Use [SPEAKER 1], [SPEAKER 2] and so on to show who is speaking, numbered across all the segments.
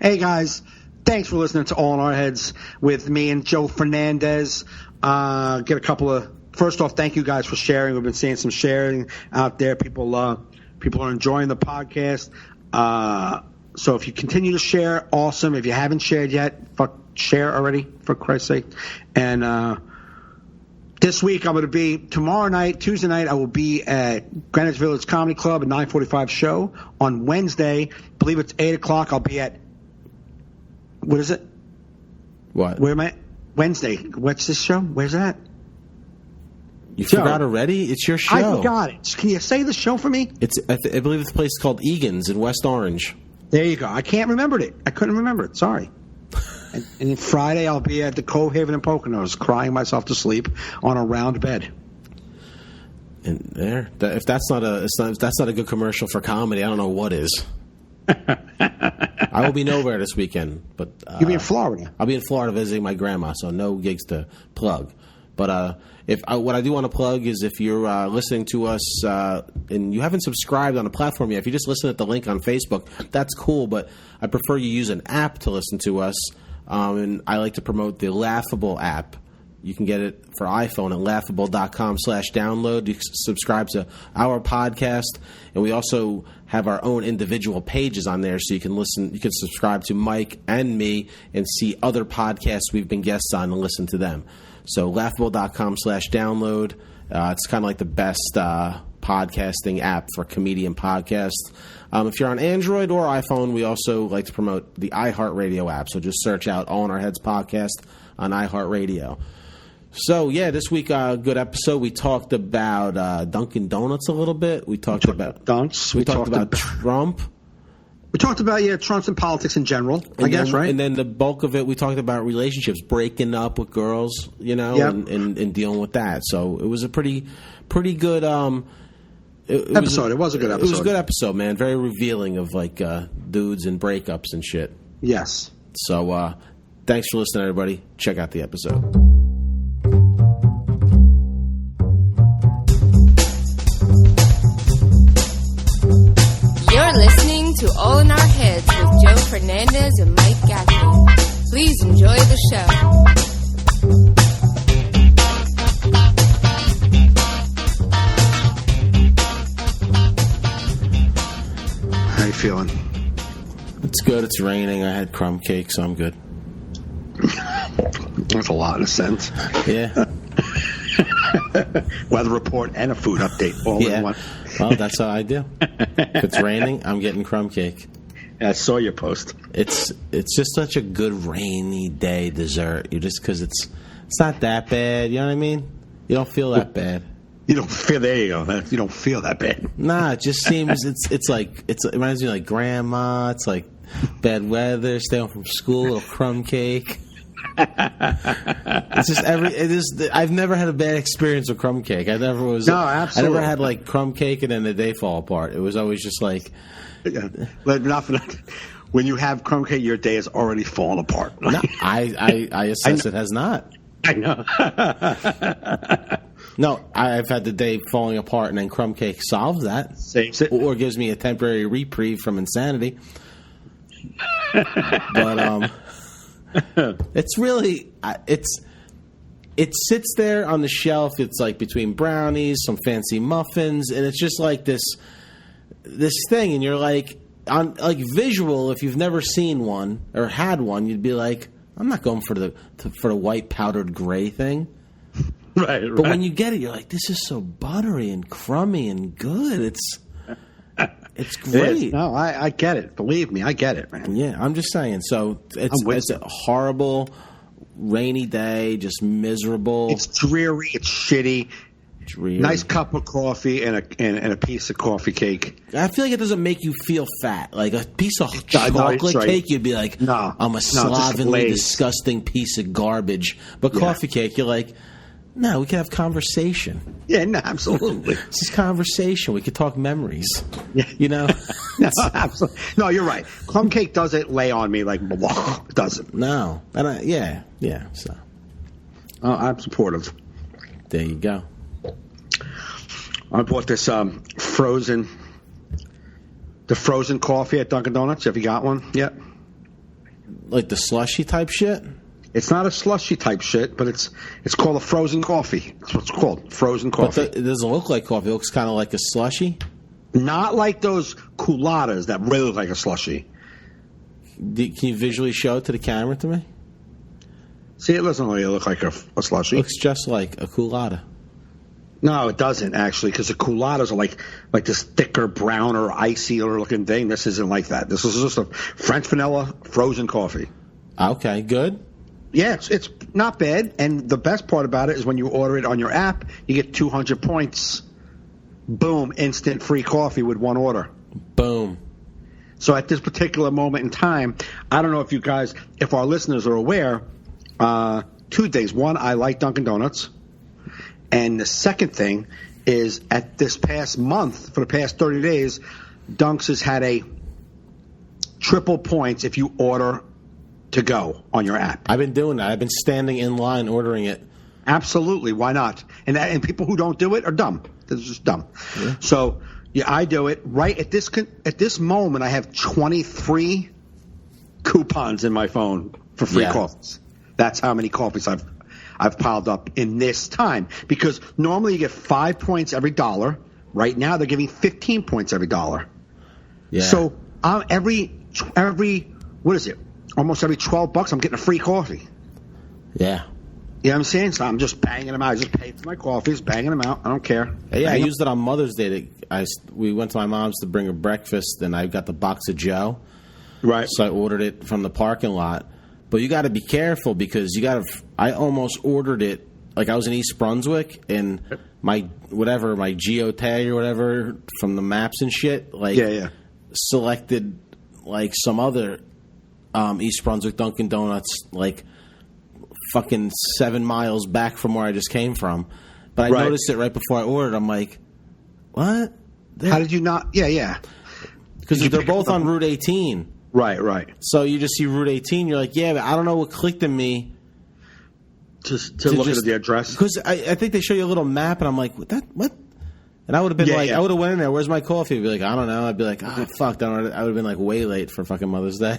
[SPEAKER 1] Hey, guys. Thanks for listening to All in Our Heads with me and Joe Fernandez. Get a couple of... First off, thank you guys for sharing. We've been seeing some sharing out there. People are enjoying the podcast. So if you continue to share, awesome. If you haven't shared yet, share already, for Christ's sake. And this week I'm going to be, tomorrow night, Tuesday night, I will be at Greenwich Village Comedy Club at 9:45 show. On Wednesday, I believe it's 8 o'clock, I'll be at, what is it?
[SPEAKER 2] What?
[SPEAKER 1] Where am I? Wednesday. What's this show? Where's that?
[SPEAKER 2] You forgot already? It's your show.
[SPEAKER 1] I forgot it. Can you say the show for me?
[SPEAKER 2] I believe it's a place called Egan's in West Orange.
[SPEAKER 1] There you go. I can't remember it. I couldn't remember it. Sorry. And Friday I'll be at the Cove Haven in Poconos, crying myself to sleep on a round bed.
[SPEAKER 2] And there, if that's not a good commercial for comedy, I don't know what is. I will be nowhere this weekend, but
[SPEAKER 1] you'll be in Florida.
[SPEAKER 2] I'll be in Florida visiting my grandma, so no gigs to plug. But what I do want to plug is if you're listening to us and you haven't subscribed on a platform yet, if you just listen at the link on Facebook, that's cool. But I prefer you use an app to listen to us, and I like to promote the Laughable app. You can get it for iPhone at laughable.com/download. You can subscribe to our podcast, and we also have our own individual pages on there, so you can listen. You can subscribe to Mike and me and see other podcasts we've been guests on and listen to them. So laughable.com/download. It's kind of like the best podcasting app for comedian podcasts. If you're on Android or iPhone, we also like to promote the iHeartRadio app. So just search out All in Our Heads podcast on iHeartRadio. So, yeah, this week, good episode. We talked about Dunkin' Donuts a little bit. We talked about
[SPEAKER 1] Dunks.
[SPEAKER 2] We talked about Trump.
[SPEAKER 1] We talked about, Trump's and politics in general, I guess, right?
[SPEAKER 2] And then the bulk of it, we talked about relationships, breaking up with girls, and dealing with that. So it was a pretty good
[SPEAKER 1] episode. It was a good episode.
[SPEAKER 2] It was a good episode, man. Very revealing of, dudes and breakups and shit.
[SPEAKER 1] Yes.
[SPEAKER 2] So thanks for listening, everybody. Check out the episode.
[SPEAKER 3] You're listening to All in Our Heads with Joe Fernandez and Mike Gaffney. Please enjoy the show.
[SPEAKER 1] How you feeling?
[SPEAKER 2] It's good. It's raining. I had crumb cake, so I'm good.
[SPEAKER 1] That's a lot in a sense.
[SPEAKER 2] Yeah.
[SPEAKER 1] Weather report and a food update all in one.
[SPEAKER 2] Well, that's how I do. If it's raining, I'm getting crumb cake.
[SPEAKER 1] Yeah, I saw your post.
[SPEAKER 2] It's just such a good rainy day dessert. Because it's not that bad. You know what I mean? You don't feel that bad.
[SPEAKER 1] You don't feel. There you go. You don't feel that bad.
[SPEAKER 2] Nah, it just seems it reminds me of like grandma. It's like bad weather, stay home from school, little crumb cake. It's just I've never had a bad experience with crumb cake. I never was.
[SPEAKER 1] No, absolutely.
[SPEAKER 2] I never had like crumb cake and then the day fall apart. It was always just like.
[SPEAKER 1] Yeah. When you have crumb cake, your day has already fallen apart.
[SPEAKER 2] No, I assess it has not.
[SPEAKER 1] I know.
[SPEAKER 2] No, I've had the day falling apart, and then crumb cake solves that.
[SPEAKER 1] Saves it,
[SPEAKER 2] or gives me a temporary reprieve from insanity. But it's really it sits there on the shelf. It's like between brownies, some fancy muffins, and it's just like this thing. And you're like on like visual. If you've never seen one or had one, you'd be like, I'm not going for the white powdered gray thing.
[SPEAKER 1] Right.
[SPEAKER 2] But when you get it, you're like, this is so buttery and crummy and good. It's great.
[SPEAKER 1] No, I get it. Believe me, I get it, man.
[SPEAKER 2] Yeah, I'm just saying. So it's a horrible, rainy day, just miserable.
[SPEAKER 1] It's dreary. It's shitty.
[SPEAKER 2] Dreary.
[SPEAKER 1] Nice cup of coffee and a piece of coffee cake.
[SPEAKER 2] I feel like it doesn't make you feel fat. Like a piece of chocolate cake, you'd be like,
[SPEAKER 1] no,
[SPEAKER 2] I'm a slovenly, disgusting piece of garbage. But coffee cake, you're like, no, we can have conversation.
[SPEAKER 1] Yeah, no, absolutely.
[SPEAKER 2] This is conversation. We could talk memories. Yeah. You know?
[SPEAKER 1] No, absolutely. No, you're right. Crumb cake doesn't lay on me like, blah, it doesn't.
[SPEAKER 2] No. And yeah. So.
[SPEAKER 1] I'm supportive.
[SPEAKER 2] There you go.
[SPEAKER 1] I bought this frozen coffee at Dunkin' Donuts. Have you got one yet?
[SPEAKER 2] Like the slushy type shit?
[SPEAKER 1] It's not a slushy type shit, but it's called a frozen coffee. That's what it's called, frozen coffee.
[SPEAKER 2] But it doesn't look like coffee. It looks kind of like a slushy.
[SPEAKER 1] Not like those culottes that really look like a slushy.
[SPEAKER 2] Can you visually show it to the camera to me?
[SPEAKER 1] See, it doesn't really look like a slushy.
[SPEAKER 2] It looks just like a culotta.
[SPEAKER 1] No, it doesn't actually, because the culottes are like this thicker, browner, icier looking thing. This isn't like that. This is just a French vanilla frozen coffee.
[SPEAKER 2] Okay, good.
[SPEAKER 1] Yeah, it's not bad. And the best part about it is when you order it on your app, you get 200 points. Boom, instant free coffee with one order.
[SPEAKER 2] Boom.
[SPEAKER 1] So at this particular moment in time, I don't know if our listeners are aware, 2 things. One, I like Dunkin' Donuts. And the second thing is at this past month, for the past 30 days, Dunks has had a triple points if you order to go on your app.
[SPEAKER 2] I've been doing that. I've been standing in line ordering it.
[SPEAKER 1] Absolutely. Why not? And people who don't do it are dumb. They're just dumb. Yeah. So, yeah, I do it. Right at this moment, I have 23 coupons in my phone for free coffees. That's how many coffees I've piled up in this time. Because normally you get 5 points every $1. Right now they're giving 15 points every $1.
[SPEAKER 2] Yeah.
[SPEAKER 1] So every what is it? Almost every $12 I'm getting a free coffee.
[SPEAKER 2] Yeah.
[SPEAKER 1] You know what I'm saying? So I'm just banging them out. I just pay for my coffees, banging them out. I don't care.
[SPEAKER 2] Yeah, I used it on Mother's Day. We went to my mom's to bring her breakfast, and I got the box of Joe.
[SPEAKER 1] Right.
[SPEAKER 2] So I ordered it from the parking lot. But you got to be careful because I almost ordered it, like I was in East Brunswick, and my geotag or whatever from the maps and shit, selected like some other East Brunswick Dunkin' Donuts, like fucking 7 miles back from where I just came from. But I noticed it right before I ordered. I'm like, what?
[SPEAKER 1] How did you not? Yeah.
[SPEAKER 2] Because they're both on Route 18.
[SPEAKER 1] Right.
[SPEAKER 2] So you just see Route 18. You're like, yeah, but I don't know what clicked in me.
[SPEAKER 1] To look at the address?
[SPEAKER 2] Because I think they show you a little map, and I'm like, what? And I would have been I would have went in there, where's my coffee? I'd be like, I don't know. I'd be like, fuck. I would have been like way late for fucking Mother's Day.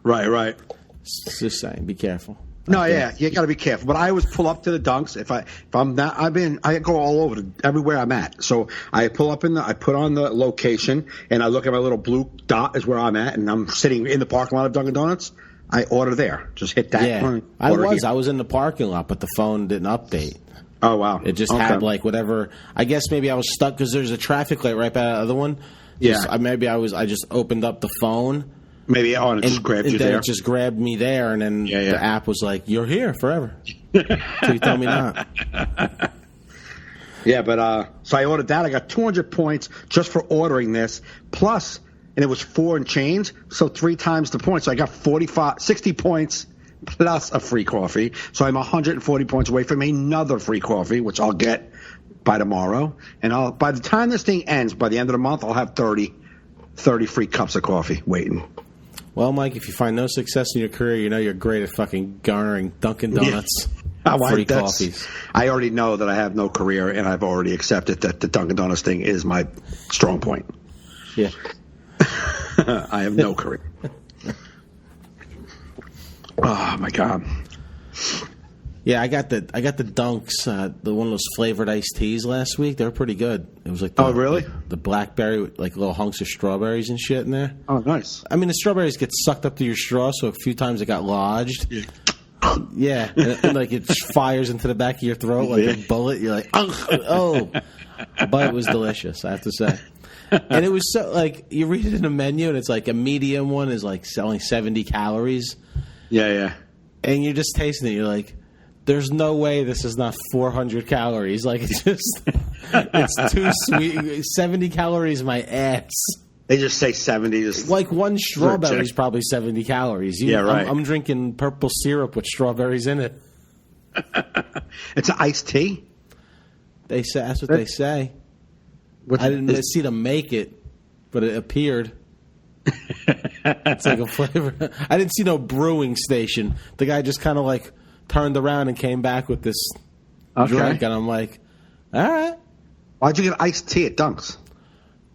[SPEAKER 1] Right.
[SPEAKER 2] Just saying, be careful.
[SPEAKER 1] No, yeah, you got to be careful. But I always pull up to the Dunks if I'm not. I go all over everywhere I'm at. So I pull up I put on the location, and I look at my little blue dot is where I'm at, and I'm sitting in the parking lot of Dunkin' Donuts. I order there. Just hit that.
[SPEAKER 2] Yeah, I was in the parking lot, but the phone didn't update.
[SPEAKER 1] Oh wow!
[SPEAKER 2] It just had like whatever. I guess maybe I was stuck because there's a traffic light right by the other one.
[SPEAKER 1] Yeah.
[SPEAKER 2] I just opened up the phone.
[SPEAKER 1] Maybe it just grabbed you there.
[SPEAKER 2] It just grabbed me there, and then the app was like, "You're here forever." So you tell me not.
[SPEAKER 1] Yeah, but so I ordered that. I got 200 points just for ordering this. Plus, and it was 4 and change, so 3 times the points. So I got 60 points plus a free coffee. So I'm 140 points away from another free coffee, which I'll get by tomorrow. And by the time this thing ends, by the end of the month, I'll have 30 free cups of coffee waiting.
[SPEAKER 2] Well, Mike, if you find no success in your career, you know you're great at fucking garnering Dunkin' Donuts free coffees.
[SPEAKER 1] I already know that I have no career, and I've already accepted that the Dunkin' Donuts thing is my strong point.
[SPEAKER 2] Yeah.
[SPEAKER 1] I have no career. Oh, my God.
[SPEAKER 2] Yeah, I got the Dunks, the one of those flavored iced teas last week. They were pretty good. It was like
[SPEAKER 1] really?
[SPEAKER 2] The blackberry with like little hunks of strawberries and shit in there.
[SPEAKER 1] Oh, nice.
[SPEAKER 2] I mean, the strawberries get sucked up to your straw, so a few times it got lodged. Yeah, and like it fires into the back of your throat like a bullet. You're like, oh, but it was delicious, I have to say. And it was so like you read it in the menu, and it's like a medium one is like selling 70 calories.
[SPEAKER 1] Yeah.
[SPEAKER 2] And you're just tasting it. You're like, there's no way this is not 400 calories. Like, it's too sweet. 70 calories, my ass.
[SPEAKER 1] They just say 70.
[SPEAKER 2] Like one strawberry is probably 70 calories.
[SPEAKER 1] Yeah, right.
[SPEAKER 2] I'm drinking purple syrup with strawberries in it.
[SPEAKER 1] It's an iced tea?
[SPEAKER 2] They say that's what they say. I didn't see them make it, but it appeared. It's like a flavor. I didn't see no brewing station. The guy just kind of like turned around and came back with this drink, and I'm like, all right.
[SPEAKER 1] Why'd you get iced tea at Dunks?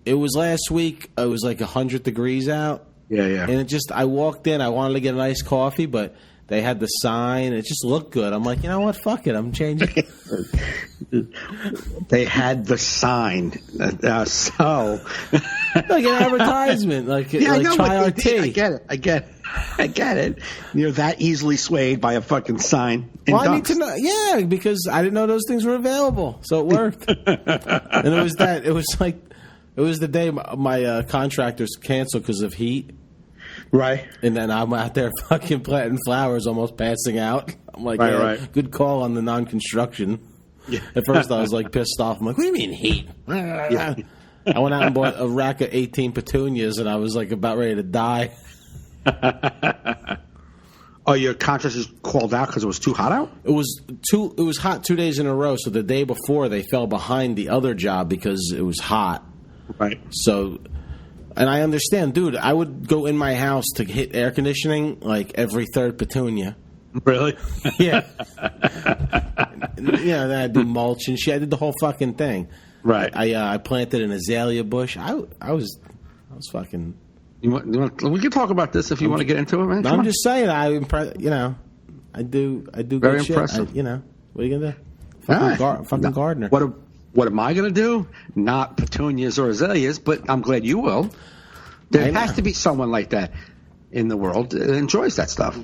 [SPEAKER 2] It was last week. It was like 100 degrees out.
[SPEAKER 1] Yeah, yeah.
[SPEAKER 2] And I walked in, I wanted to get an iced coffee, but they had the sign. It just looked good. I'm like, you know what? Fuck it. I'm changing.
[SPEAKER 1] They had the sign. So.
[SPEAKER 2] Like an advertisement. Like,
[SPEAKER 1] yeah,
[SPEAKER 2] like
[SPEAKER 1] I know,
[SPEAKER 2] try our tea.
[SPEAKER 1] I get it. You're that easily swayed by a fucking sign.
[SPEAKER 2] Well, I need to know. Yeah, because I didn't know those things were available. So it worked. And it was the day my contractors canceled because of heat.
[SPEAKER 1] Right.
[SPEAKER 2] And then I'm out there fucking planting flowers, almost passing out. I'm like,
[SPEAKER 1] right.
[SPEAKER 2] Good call on the non-construction. Yeah. At first I was like pissed off. I'm like, what do you mean heat? Yeah. I went out and bought a rack of 18 petunias, and I was like about ready to die.
[SPEAKER 1] Oh, your contractors called out because it was too hot out?
[SPEAKER 2] It was hot 2 days in a row. So the day before they fell behind the other job because it was hot.
[SPEAKER 1] Right.
[SPEAKER 2] So, and I understand, dude. I would go in my house to hit air conditioning like every third petunia.
[SPEAKER 1] Really?
[SPEAKER 2] Yeah. Then I'd do mulch and shit. I did the whole fucking thing.
[SPEAKER 1] Right.
[SPEAKER 2] I planted an azalea bush. I was fucking.
[SPEAKER 1] We can talk about this if you want to get into it, man.
[SPEAKER 2] I'm just saying. I do
[SPEAKER 1] Very
[SPEAKER 2] good
[SPEAKER 1] impressive.
[SPEAKER 2] shit. What are you gonna do? Fucking gardener.
[SPEAKER 1] What am I going to do? Not petunias or azaleas, but I'm glad you will. There has to be someone like that in the world that enjoys that stuff.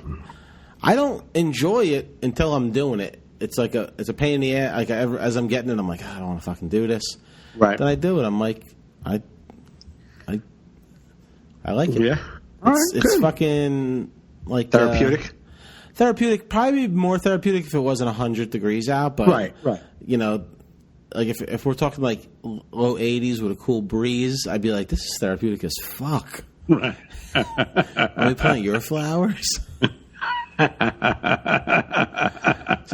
[SPEAKER 2] I don't enjoy it until I'm doing it. It's a pain in the ass. Like as I'm getting it, I'm like, I don't want to fucking do this.
[SPEAKER 1] Right.
[SPEAKER 2] Then I do it. I'm like, I like it.
[SPEAKER 1] Yeah. All right,
[SPEAKER 2] it's
[SPEAKER 1] good.
[SPEAKER 2] Fucking like
[SPEAKER 1] Therapeutic.
[SPEAKER 2] Therapeutic. Probably more therapeutic if it wasn't 100 degrees out. But
[SPEAKER 1] Right.
[SPEAKER 2] Like if we're talking like low 80s with a cool breeze, I'd be like, this is therapeutic as fuck.
[SPEAKER 1] Right.
[SPEAKER 2] Are we planting your flowers? So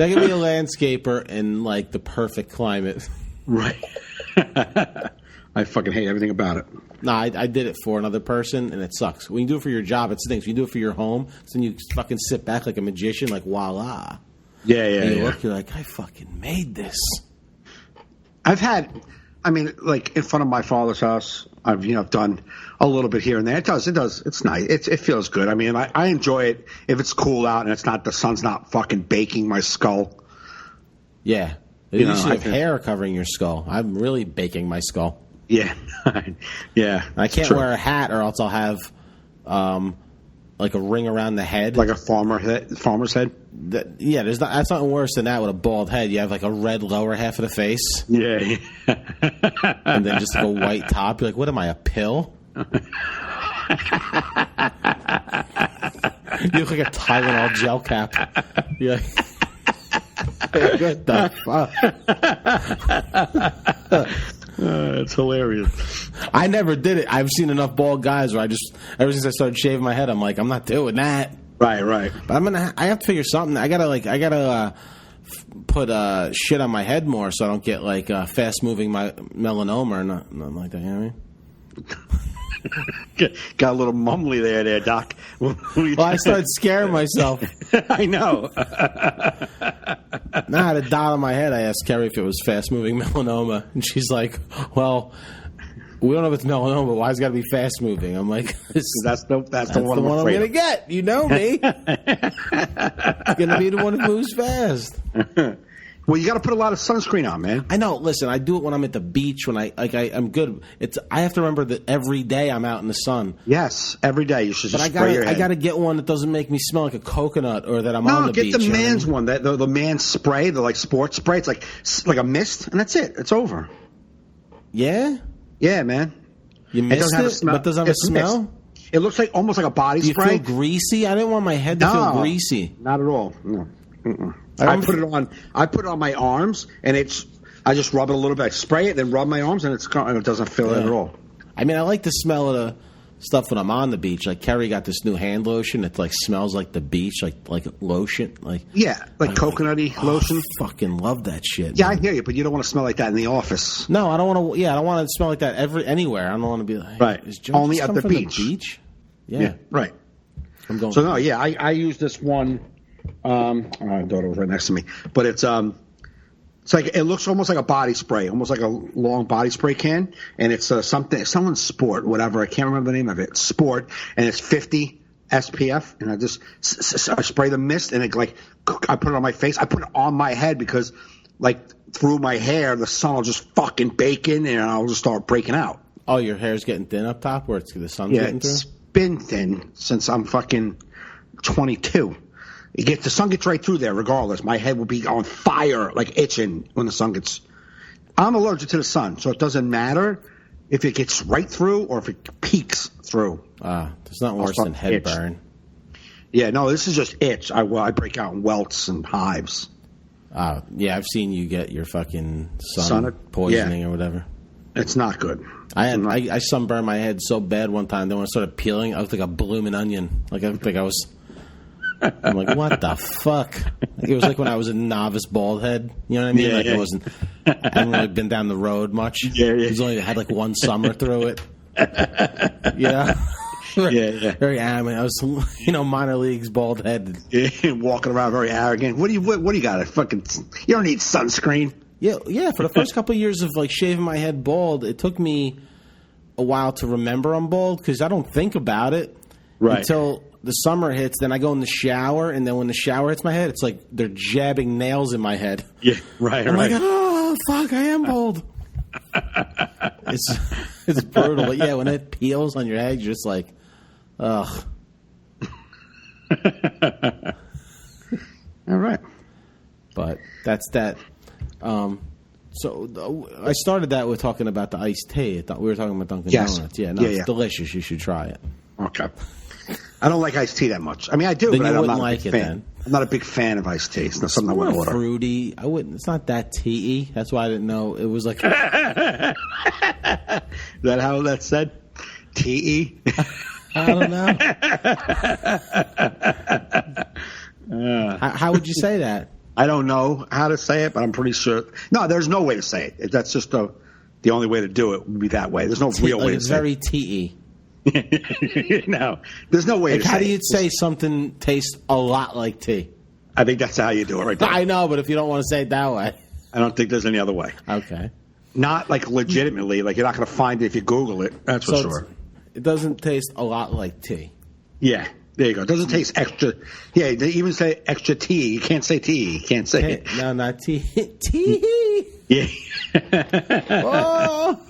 [SPEAKER 2] I can be a landscaper in like the perfect climate.
[SPEAKER 1] Right. I fucking hate everything about it.
[SPEAKER 2] No, I did it for another person, and it sucks. When you do it for your job, it stinks. When you do it for your home, then you fucking sit back like a magician, like voila.
[SPEAKER 1] Yeah.
[SPEAKER 2] And you look, you're like, I fucking made this.
[SPEAKER 1] Like in front of my father's house, I've done a little bit here and there. It does. It's nice. It feels good. I mean, I enjoy it if it's cool out and it's not, the sun's not fucking baking my skull.
[SPEAKER 2] Yeah. You should have hair covering your skull. I'm really baking my skull.
[SPEAKER 1] Yeah. Yeah.
[SPEAKER 2] I can't wear a hat or else I'll have like a ring around the head.
[SPEAKER 1] Like a farmer's head?
[SPEAKER 2] That's nothing worse than that with a bald head. You have like a red lower half of the face.
[SPEAKER 1] Yeah.
[SPEAKER 2] And then just like a white top. You're like, what am I, a pill? You look like a Tylenol gel cap. You're like, what the fuck?
[SPEAKER 1] It's hilarious.
[SPEAKER 2] I never did it. I've seen enough bald guys where ever since I started shaving my head, I'm like, I'm not doing that.
[SPEAKER 1] Right.
[SPEAKER 2] But I have to figure something. I gotta put shit on my head more so I don't get like fast moving my melanoma or nothing like that. You know what I mean?
[SPEAKER 1] Got a little mumbly there, Doc.
[SPEAKER 2] Well, I started scaring myself.
[SPEAKER 1] I know.
[SPEAKER 2] Now I had a dot on my head. I asked Kerry if it was fast-moving melanoma, and she's like, well, we don't know if it's melanoma, but why has it got to be fast-moving? I'm like,
[SPEAKER 1] that's the one I'm
[SPEAKER 2] going to get. You know me. It's going to be the one that moves fast.
[SPEAKER 1] Well, you got to put a lot of sunscreen on, man.
[SPEAKER 2] I know. Listen, I do it when I'm at the beach. When I'm good. I have to remember that every day I'm out in the sun.
[SPEAKER 1] Yes, every day you should. But
[SPEAKER 2] I got to get one that doesn't make me smell like a coconut or that I'm on the beach.
[SPEAKER 1] No, get the man's one. The man's spray, the like sports spray. It's like a mist, and that's it. It's over.
[SPEAKER 2] Yeah.
[SPEAKER 1] Yeah, man.
[SPEAKER 2] You missed it, but does it have a smell?
[SPEAKER 1] It looks like almost like a body spray.
[SPEAKER 2] Do you feel greasy? I didn't want my head to feel greasy.
[SPEAKER 1] Not at all. No. I put it on my arms, and I just rub it a little bit. I spray it, then rub my arms, and it doesn't feel it at all.
[SPEAKER 2] I mean, I like the smell of the stuff when I'm on the beach. Like Kerry got this new hand lotion that like smells like the beach, like lotion, like
[SPEAKER 1] coconutty lotion.
[SPEAKER 2] I fucking love that shit.
[SPEAKER 1] Yeah, man. I hear you, but you don't want to smell like that in the office.
[SPEAKER 2] No, I don't want to. Yeah, I don't want to smell like that anywhere. I don't want to be like
[SPEAKER 1] right.
[SPEAKER 2] Is Joe
[SPEAKER 1] Only at the beach.
[SPEAKER 2] The beach? Yeah,
[SPEAKER 1] right.
[SPEAKER 2] I'm going.
[SPEAKER 1] So no, yeah, I use this one. My daughter was right next to me, but it's It's like it looks almost like a body spray, almost like a long body spray can, and it's someone's Sport, whatever. I can't remember the name of it. Sport, and it's 50 SPF, and I just I spray the mist, and it like I put it on my face. I put it on my head because like through my hair, the sun will just fucking bake in, and I'll just start breaking out.
[SPEAKER 2] Oh, your hair's getting thin up top, where the sun's getting through.
[SPEAKER 1] It's been thin since I'm fucking 22. The sun gets right through there regardless. My head will be on fire, like itching when the sun gets... I'm allergic to the sun, so it doesn't matter if it gets right through or if it peeks through.
[SPEAKER 2] There's nothing worse than head burn.
[SPEAKER 1] Yeah, no, this is just itch. I break out in welts and hives.
[SPEAKER 2] Yeah, I've seen you get your fucking sun poisoning or whatever.
[SPEAKER 1] It's not good.
[SPEAKER 2] I sunburned my head so bad one time that when I started peeling, I looked like a blooming onion. Like I looked like I was... I'm like, what the fuck? Like, it was like when I was a novice bald head. You know what I mean? It wasn't. I hadn't really been down the road much. It was only had like one summer through it. Very arrogant. I was, minor leagues bald head.
[SPEAKER 1] Walking around very arrogant. What do you got? You don't need sunscreen.
[SPEAKER 2] Yeah. For the first couple of years of like shaving my head bald, it took me a while to remember I'm bald because I don't think about it until the summer hits. Then I go in the shower, and then when the shower hits my head, it's like they're jabbing nails in my head.
[SPEAKER 1] Yeah, right.
[SPEAKER 2] I'm like, oh fuck, I am bald. It's brutal. But yeah, when it peels on your head, you're just like, ugh.
[SPEAKER 1] All right.
[SPEAKER 2] But that's that. So I started that with talking about the iced tea. We were talking about Dunkin' Donuts. Yeah, it's delicious. You should try it.
[SPEAKER 1] Okay. I don't like iced tea that much. I mean, I do,
[SPEAKER 2] then
[SPEAKER 1] but
[SPEAKER 2] you
[SPEAKER 1] I'm
[SPEAKER 2] wouldn't
[SPEAKER 1] not
[SPEAKER 2] like
[SPEAKER 1] a big
[SPEAKER 2] it
[SPEAKER 1] fan.
[SPEAKER 2] then.
[SPEAKER 1] I'm not a big fan of iced tea. It's not something I
[SPEAKER 2] more
[SPEAKER 1] would order.
[SPEAKER 2] Fruity. I wouldn't. It's not that tea-y. That's why I didn't know. It was like.
[SPEAKER 1] Is that how that's said? Tea?
[SPEAKER 2] I don't know. How would you say that?
[SPEAKER 1] I don't know how to say it, but I'm pretty sure. No, there's no way to say it. That's just the only way to do it would be that way. There's no real way to say it.
[SPEAKER 2] It's very tea-y.
[SPEAKER 1] No, there's no way to say it.
[SPEAKER 2] How do you say something tastes a lot like tea?
[SPEAKER 1] I think that's how you do it right there.
[SPEAKER 2] I know, but if you don't want to say it that way.
[SPEAKER 1] I don't think there's any other way.
[SPEAKER 2] Okay.
[SPEAKER 1] Not like legitimately. Like you're not going to find it if you Google it. That's for sure.
[SPEAKER 2] It doesn't taste a lot like tea.
[SPEAKER 1] Yeah. There you go. It doesn't taste extra. Yeah, they even say extra tea. You can't say tea. You can't say it.
[SPEAKER 2] No, not tea. Tea.
[SPEAKER 1] Yeah.
[SPEAKER 2] Oh.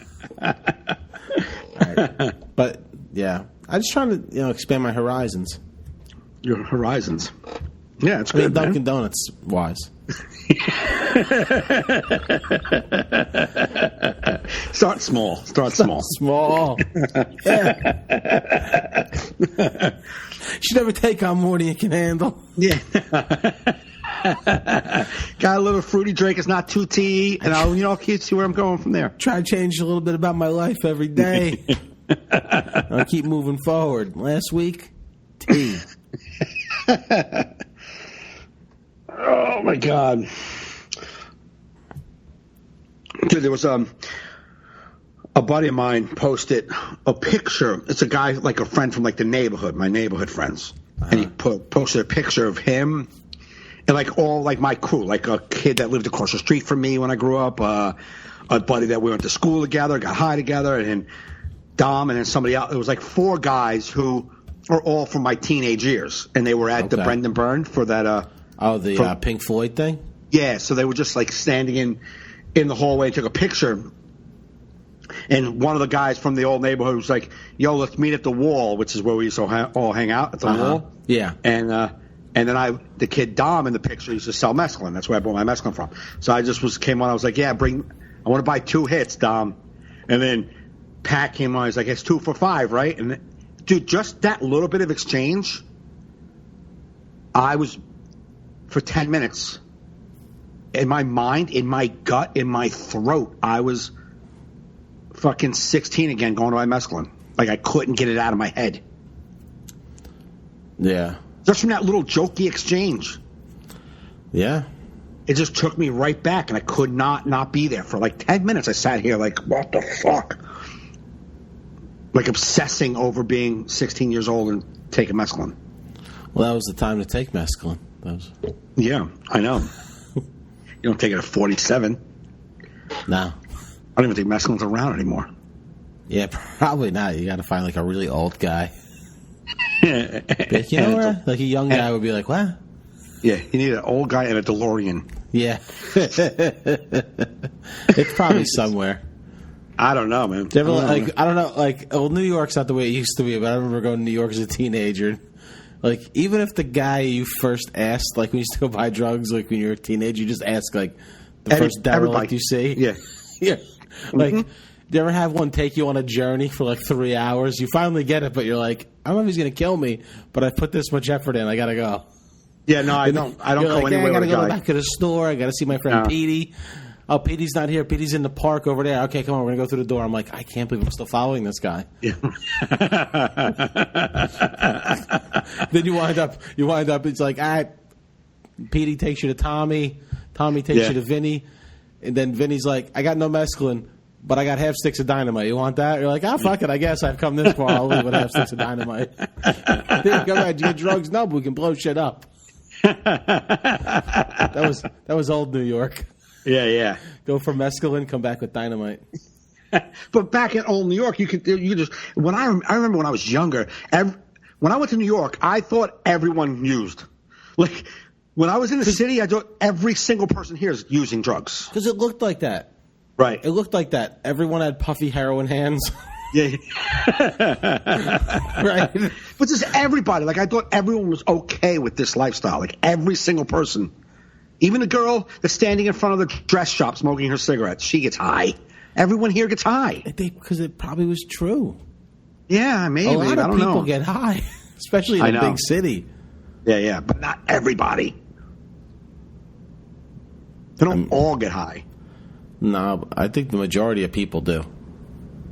[SPEAKER 2] Right. But yeah, I'm just trying to expand my horizons.
[SPEAKER 1] Your horizons. Yeah, it's good.
[SPEAKER 2] Dunkin' Donuts wise.
[SPEAKER 1] Start small.
[SPEAKER 2] Small. Yeah. Should never take on more than you can handle.
[SPEAKER 1] Yeah. Got a little fruity drink. It's not too tea, and I'll see where I'm going from there.
[SPEAKER 2] Try to change a little bit about my life every day. I'll keep moving forward. Last week, tea.
[SPEAKER 1] Oh my God, dude! There was a buddy of mine posted a picture. It's a guy, like a friend from like the neighborhood, my neighborhood friends, and he posted a picture of him and like all like my crew, like a kid that lived across the street from me when I grew up, a buddy that we went to school together, got high together, and Dom, and then somebody else. It was like 4 guys who are all from my teenage years, and they were at the Brendan Byrne for that.
[SPEAKER 2] Pink Floyd thing?
[SPEAKER 1] Yeah, so they were just like standing in the hallway and took a picture. And one of the guys from the old neighborhood was like, yo, let's meet at the wall, which is where we used to all hang out at the wall.
[SPEAKER 2] Yeah.
[SPEAKER 1] And then the kid Dom in the picture used to sell mescaline. That's where I bought my mescaline from. So I just came on. I was like, I want to buy 2 hits, Dom. And then Pat came on. He's like, it's 2 for $5, right? And dude, just that little bit of exchange, I was... For 10 minutes, in my mind, in my gut, in my throat, I was fucking 16 again going to my mescaline. Like I couldn't get it out of my head.
[SPEAKER 2] Yeah.
[SPEAKER 1] Just from that little jokey exchange.
[SPEAKER 2] Yeah.
[SPEAKER 1] It just took me right back, and I could not be there. For like 10 minutes, I sat here like, what the fuck? Like obsessing over being 16 years old and taking mescaline.
[SPEAKER 2] Well, that was the time to take mescaline.
[SPEAKER 1] Yeah, I know. You don't take it at 47.
[SPEAKER 2] No.
[SPEAKER 1] I don't even think mescaline's around anymore.
[SPEAKER 2] Yeah, probably not. You got to find like a really old guy. Like, you know what? Like a young guy would be like, what?
[SPEAKER 1] Yeah, you need an old guy and a DeLorean.
[SPEAKER 2] Yeah. It's probably somewhere.
[SPEAKER 1] I don't know, man.
[SPEAKER 2] I don't know. Like, well, New York's not the way it used to be, but I remember going to New York as a teenager. Like, even if the guy you first asked, like, when you used to go buy drugs, like, when you were a teenager, you just ask, like, the first derelict you see.
[SPEAKER 1] Yeah.
[SPEAKER 2] Yeah. Like, do you ever have one take you on a journey for, like, 3 hours? You finally get it, but you're like, I don't know if he's going to kill me, but I put this much effort in. I got to go.
[SPEAKER 1] Yeah, no, I don't go
[SPEAKER 2] like,
[SPEAKER 1] anywhere
[SPEAKER 2] I got to
[SPEAKER 1] with a
[SPEAKER 2] go
[SPEAKER 1] guy.
[SPEAKER 2] back to the store. I got to see my friend Petey. Oh, Petey's not here. Petey's in the park over there. Okay, come on. We're going to go through the door. I'm like, I can't believe I'm still following this guy.
[SPEAKER 1] Yeah.
[SPEAKER 2] Then you wind up, it's like, all right, Petey takes you to Tommy. Tommy takes you to Vinny. And then Vinny's like, I got no mescaline, but I got half sticks of dynamite. You want that? You're like, oh, fuck it. I guess I've come this far. I'll leave with half sticks of dynamite. Dude, go ahead. Do you get drugs? No, but we can blow shit up. That was old New York.
[SPEAKER 1] Yeah.
[SPEAKER 2] Go for mescaline, come back with dynamite.
[SPEAKER 1] But back in old New York, you just when I remember when I was younger, when I went to New York, I thought everyone used. Like when I was in the city, I thought every single person here is using drugs.
[SPEAKER 2] Because it looked like that.
[SPEAKER 1] Right.
[SPEAKER 2] It looked like that. Everyone had puffy heroin hands.
[SPEAKER 1] Yeah.
[SPEAKER 2] Right.
[SPEAKER 1] But just everybody. Like I thought everyone was okay with this lifestyle. Like every single person. Even the girl that's standing in front of the dress shop smoking her cigarettes, she gets high. Everyone here gets high.
[SPEAKER 2] Because it probably was true.
[SPEAKER 1] Yeah, maybe.
[SPEAKER 2] A lot
[SPEAKER 1] I
[SPEAKER 2] of
[SPEAKER 1] don't
[SPEAKER 2] people
[SPEAKER 1] know.
[SPEAKER 2] get high, especially in a big city.
[SPEAKER 1] Yeah, but not everybody. They don't all get high.
[SPEAKER 2] No, I think the majority of people do.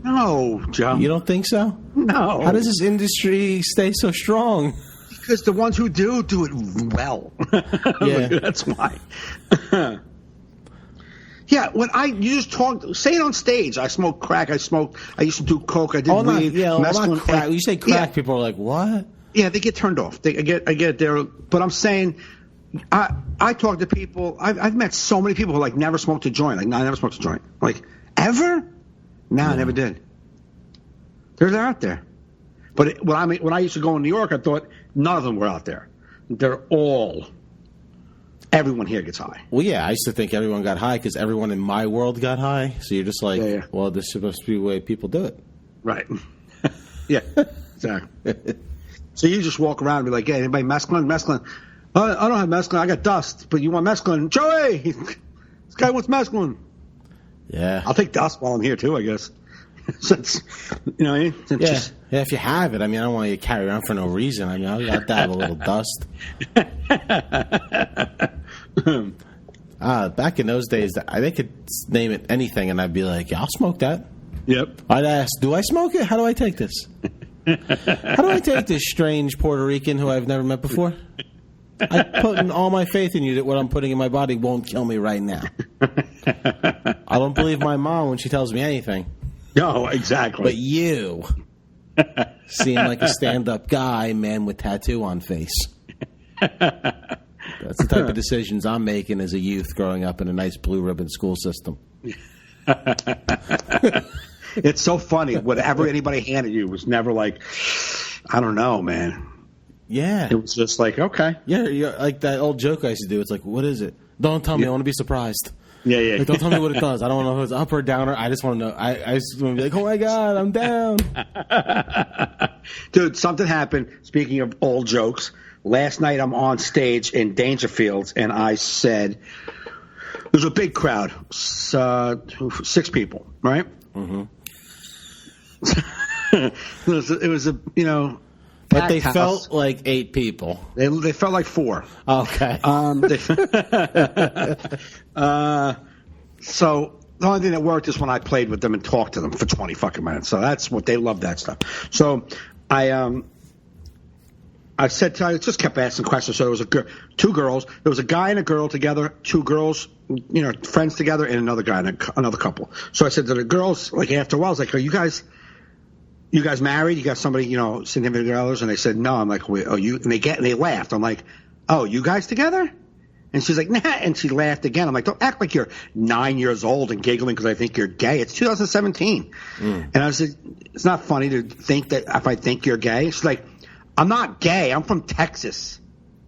[SPEAKER 1] No, Joe.
[SPEAKER 2] You don't think so?
[SPEAKER 1] No.
[SPEAKER 2] How does this industry stay so strong?
[SPEAKER 1] Because the ones who do it well.
[SPEAKER 2] Yeah.
[SPEAKER 1] That's why. Yeah, you just talk, say it on stage. I smoke crack. I used to do coke. I did weed.
[SPEAKER 2] Not crack. You say crack, people are like, what?
[SPEAKER 1] Yeah, they get turned off. I get it there. But I'm saying, I talk to people. I've met so many people who like never smoked a joint. Like, no, I never smoked a joint. Like, ever? No, I never did. They're out there. But when I used to go in New York, I thought none of them were out there. Everyone here gets high.
[SPEAKER 2] Well, yeah, I used to think everyone got high because everyone in my world got high. So you're just like, well, this is supposed to be the way people do it.
[SPEAKER 1] Right. Yeah, exactly. So you just walk around and be like, hey, anybody mescaline? Mescaline. I don't have mescaline. I got dust. But you want mescaline? Joey! This guy wants mescaline.
[SPEAKER 2] Yeah.
[SPEAKER 1] I'll take dust while I'm here, too, I guess. Since, you know what I mean?
[SPEAKER 2] Yeah, if you have it. I mean, I don't want you to carry around for no reason. I mean, I'll have to have a little dust. Back in those days, they could name it anything, and I'd be like, yeah, I'll smoke that.
[SPEAKER 1] Yep.
[SPEAKER 2] I'd ask, do I smoke it? How do I take this? How do I take this strange Puerto Rican who I've never met before? I put in all my faith in you that what I'm putting in my body won't kill me right now. I don't believe my mom when she tells me anything.
[SPEAKER 1] No, exactly.
[SPEAKER 2] But you seem like a stand-up guy, man with tattoo on face. That's the type of decisions I'm making as a youth growing up in a nice blue ribbon school system.
[SPEAKER 1] It's so funny. Whatever anybody handed you was never like, I don't know, man.
[SPEAKER 2] Yeah.
[SPEAKER 1] It was just like, okay.
[SPEAKER 2] Yeah, like that old joke I used to do. It's like, what is it? Don't tell me. I want to be surprised.
[SPEAKER 1] Yeah.
[SPEAKER 2] Like, don't tell me what it does. I don't know if it's up or down. I just want to know. I just want to be like, oh, my God, I'm down.
[SPEAKER 1] Dude, something happened. Speaking of old jokes, last night I'm on stage in Dangerfields, and I said, there's a big crowd, 6 people, right?
[SPEAKER 2] Mm-hmm.
[SPEAKER 1] It was a,
[SPEAKER 2] but they
[SPEAKER 1] house.
[SPEAKER 2] felt like 8 people.
[SPEAKER 1] They felt like 4.
[SPEAKER 2] Okay.
[SPEAKER 1] So the only thing that worked is when I played with them and talked to them for 20 fucking minutes. So that's what they love, that stuff. So I just kept asking questions. So there was 2 girls. There was a guy and a girl together, 2 girls, friends together, and another guy and another couple. So I said to the girls, like after a while, I was like, "Are you guys married? You got somebody, significant others?" And they said, "No." I'm like, "Oh, you?" And they laughed. I'm like, "Oh, you guys together?" And she's like, nah. And she laughed again. I'm like, don't act like you're 9 years old and giggling because I think you're gay. It's 2017. And I said, it's not funny to think that if I think you're gay. She's like, I'm not gay. I'm from Texas.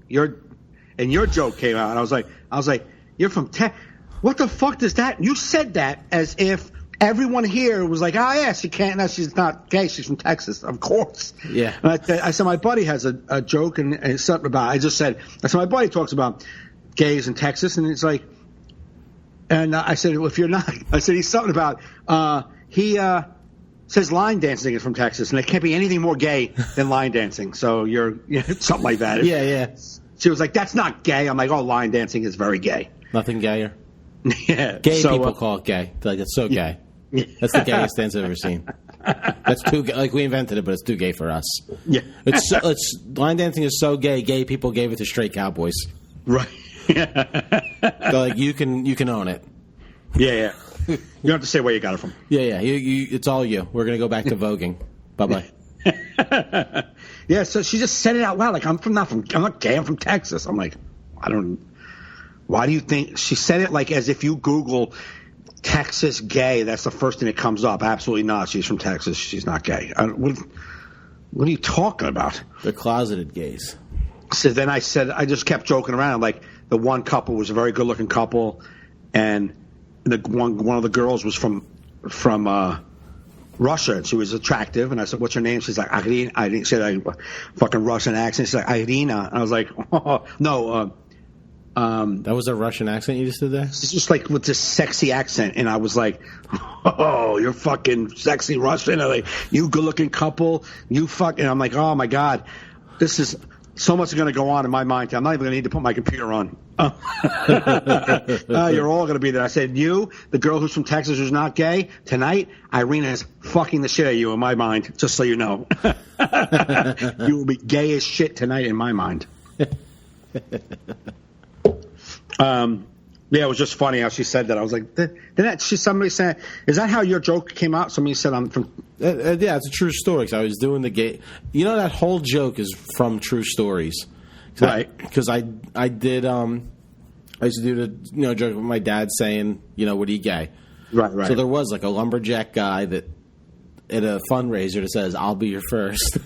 [SPEAKER 1] And your joke came out. And I was like, you're from Texas. What the fuck does that? You said that as if everyone here was like, oh, yeah, she can't. No, she's not gay. She's from Texas. Of course.
[SPEAKER 2] Yeah.
[SPEAKER 1] And I said, my buddy has a joke and something about, I said, my buddy talks about gays in Texas. And it's like, and I said, well, if you're not, I said, he's something about, he says line dancing is from Texas. And it can't be anything more gay than line dancing. So you're something like that.
[SPEAKER 2] Yeah.
[SPEAKER 1] She was like, that's not gay. I'm like, oh, line dancing is very gay.
[SPEAKER 2] Nothing gayer.
[SPEAKER 1] Yeah.
[SPEAKER 2] Gay people call it gay. They're like, it's so gay. That's the gayest dance I've ever seen. That's too gay. Like, we invented it, but it's too gay for us.
[SPEAKER 1] Yeah.
[SPEAKER 2] It's line dancing is so gay. Gay people gave it to straight cowboys.
[SPEAKER 1] Right.
[SPEAKER 2] They're like, you can own it.
[SPEAKER 1] Yeah. You don't have to say where you got it from.
[SPEAKER 2] Yeah. It's all you. We're gonna go back to voguing. Bye.
[SPEAKER 1] Yeah. So she just said it out loud. Like, I'm not gay. I'm from Texas. I'm like, why do you think she said it like as if you Google Texas gay, that's the first thing that comes up? Absolutely not. She's from Texas. She's not gay. What are you talking about?
[SPEAKER 2] They're closeted gays.
[SPEAKER 1] So then I just kept joking around. Like, the one couple was a very good looking couple, and one of the girls was from Russia, and she was attractive. And I said, "What's her name?" She's like, Irina. I didn't say that fucking Russian accent. She's like, Irina. And I was like, oh, no.
[SPEAKER 2] That was a Russian accent you just did there?
[SPEAKER 1] It's just like with this sexy accent. And I was like, oh, you're fucking sexy Russian. And like, you good looking couple. You fucking. And I'm like, oh my God, this is so much going to go on in my mind. I'm not even going to need to put my computer on. You're all going to be there. I said, you, the girl who's from Texas who's not gay, tonight, Irina is fucking the shit out of you in my mind, just so you know. You will be gay as shit tonight in my mind. Yeah, it was just funny how she said that. I was like, somebody said, is that how your joke came out? Somebody said I'm from.
[SPEAKER 2] Yeah, it's a true story. Cause I was doing the gay. You know, that whole joke is from true stories.
[SPEAKER 1] Right.
[SPEAKER 2] Because I did. I used to do the joke with my dad saying, would he gay?
[SPEAKER 1] Right.
[SPEAKER 2] So there was like a lumberjack guy that at a fundraiser that says, "I'll be your first."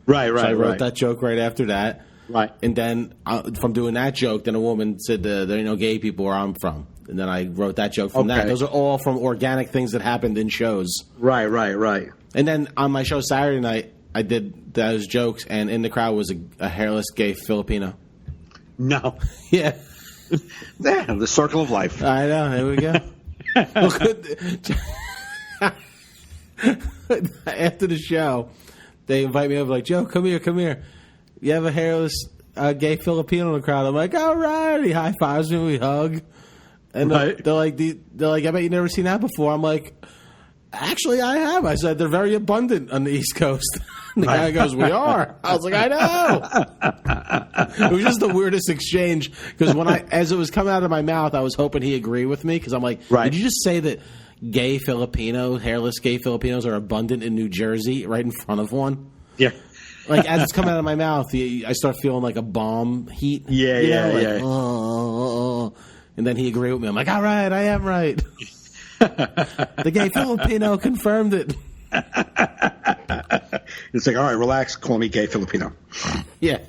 [SPEAKER 1] Right.
[SPEAKER 2] So I wrote that joke right after that.
[SPEAKER 1] Right.
[SPEAKER 2] And then from doing that joke, then a woman said, there ain't no gay people where I'm from. And then I wrote that joke from that. Those are all from organic things that happened in shows.
[SPEAKER 1] Right.
[SPEAKER 2] And then on my show Saturday night, I did those jokes, and in the crowd was a hairless gay Filipino.
[SPEAKER 1] No.
[SPEAKER 2] Yeah.
[SPEAKER 1] Yeah, the circle of life.
[SPEAKER 2] I know. There we go. After the show, they invite me over like, Joe, come here. You have a hairless gay Filipino in the crowd. I'm like, all right. He high fives me. We hug. And they're like, I bet you've never seen that before. I'm like, actually, I have. I said, they're very abundant on the East Coast. And the guy goes, we are. I was like, I know. It was just the weirdest exchange because as it was coming out of my mouth, I was hoping he agreed with me because I'm like, did you just say that hairless gay Filipinos are abundant in New Jersey right in front of one?
[SPEAKER 1] Yeah.
[SPEAKER 2] Like, as it's coming out of my mouth, I start feeling like a bomb heat.
[SPEAKER 1] Yeah.
[SPEAKER 2] Oh. And then he agreed with me. I'm like, all right, I am right. The gay Filipino confirmed it.
[SPEAKER 1] It's like, all right, relax, call me gay Filipino.
[SPEAKER 2] Yeah.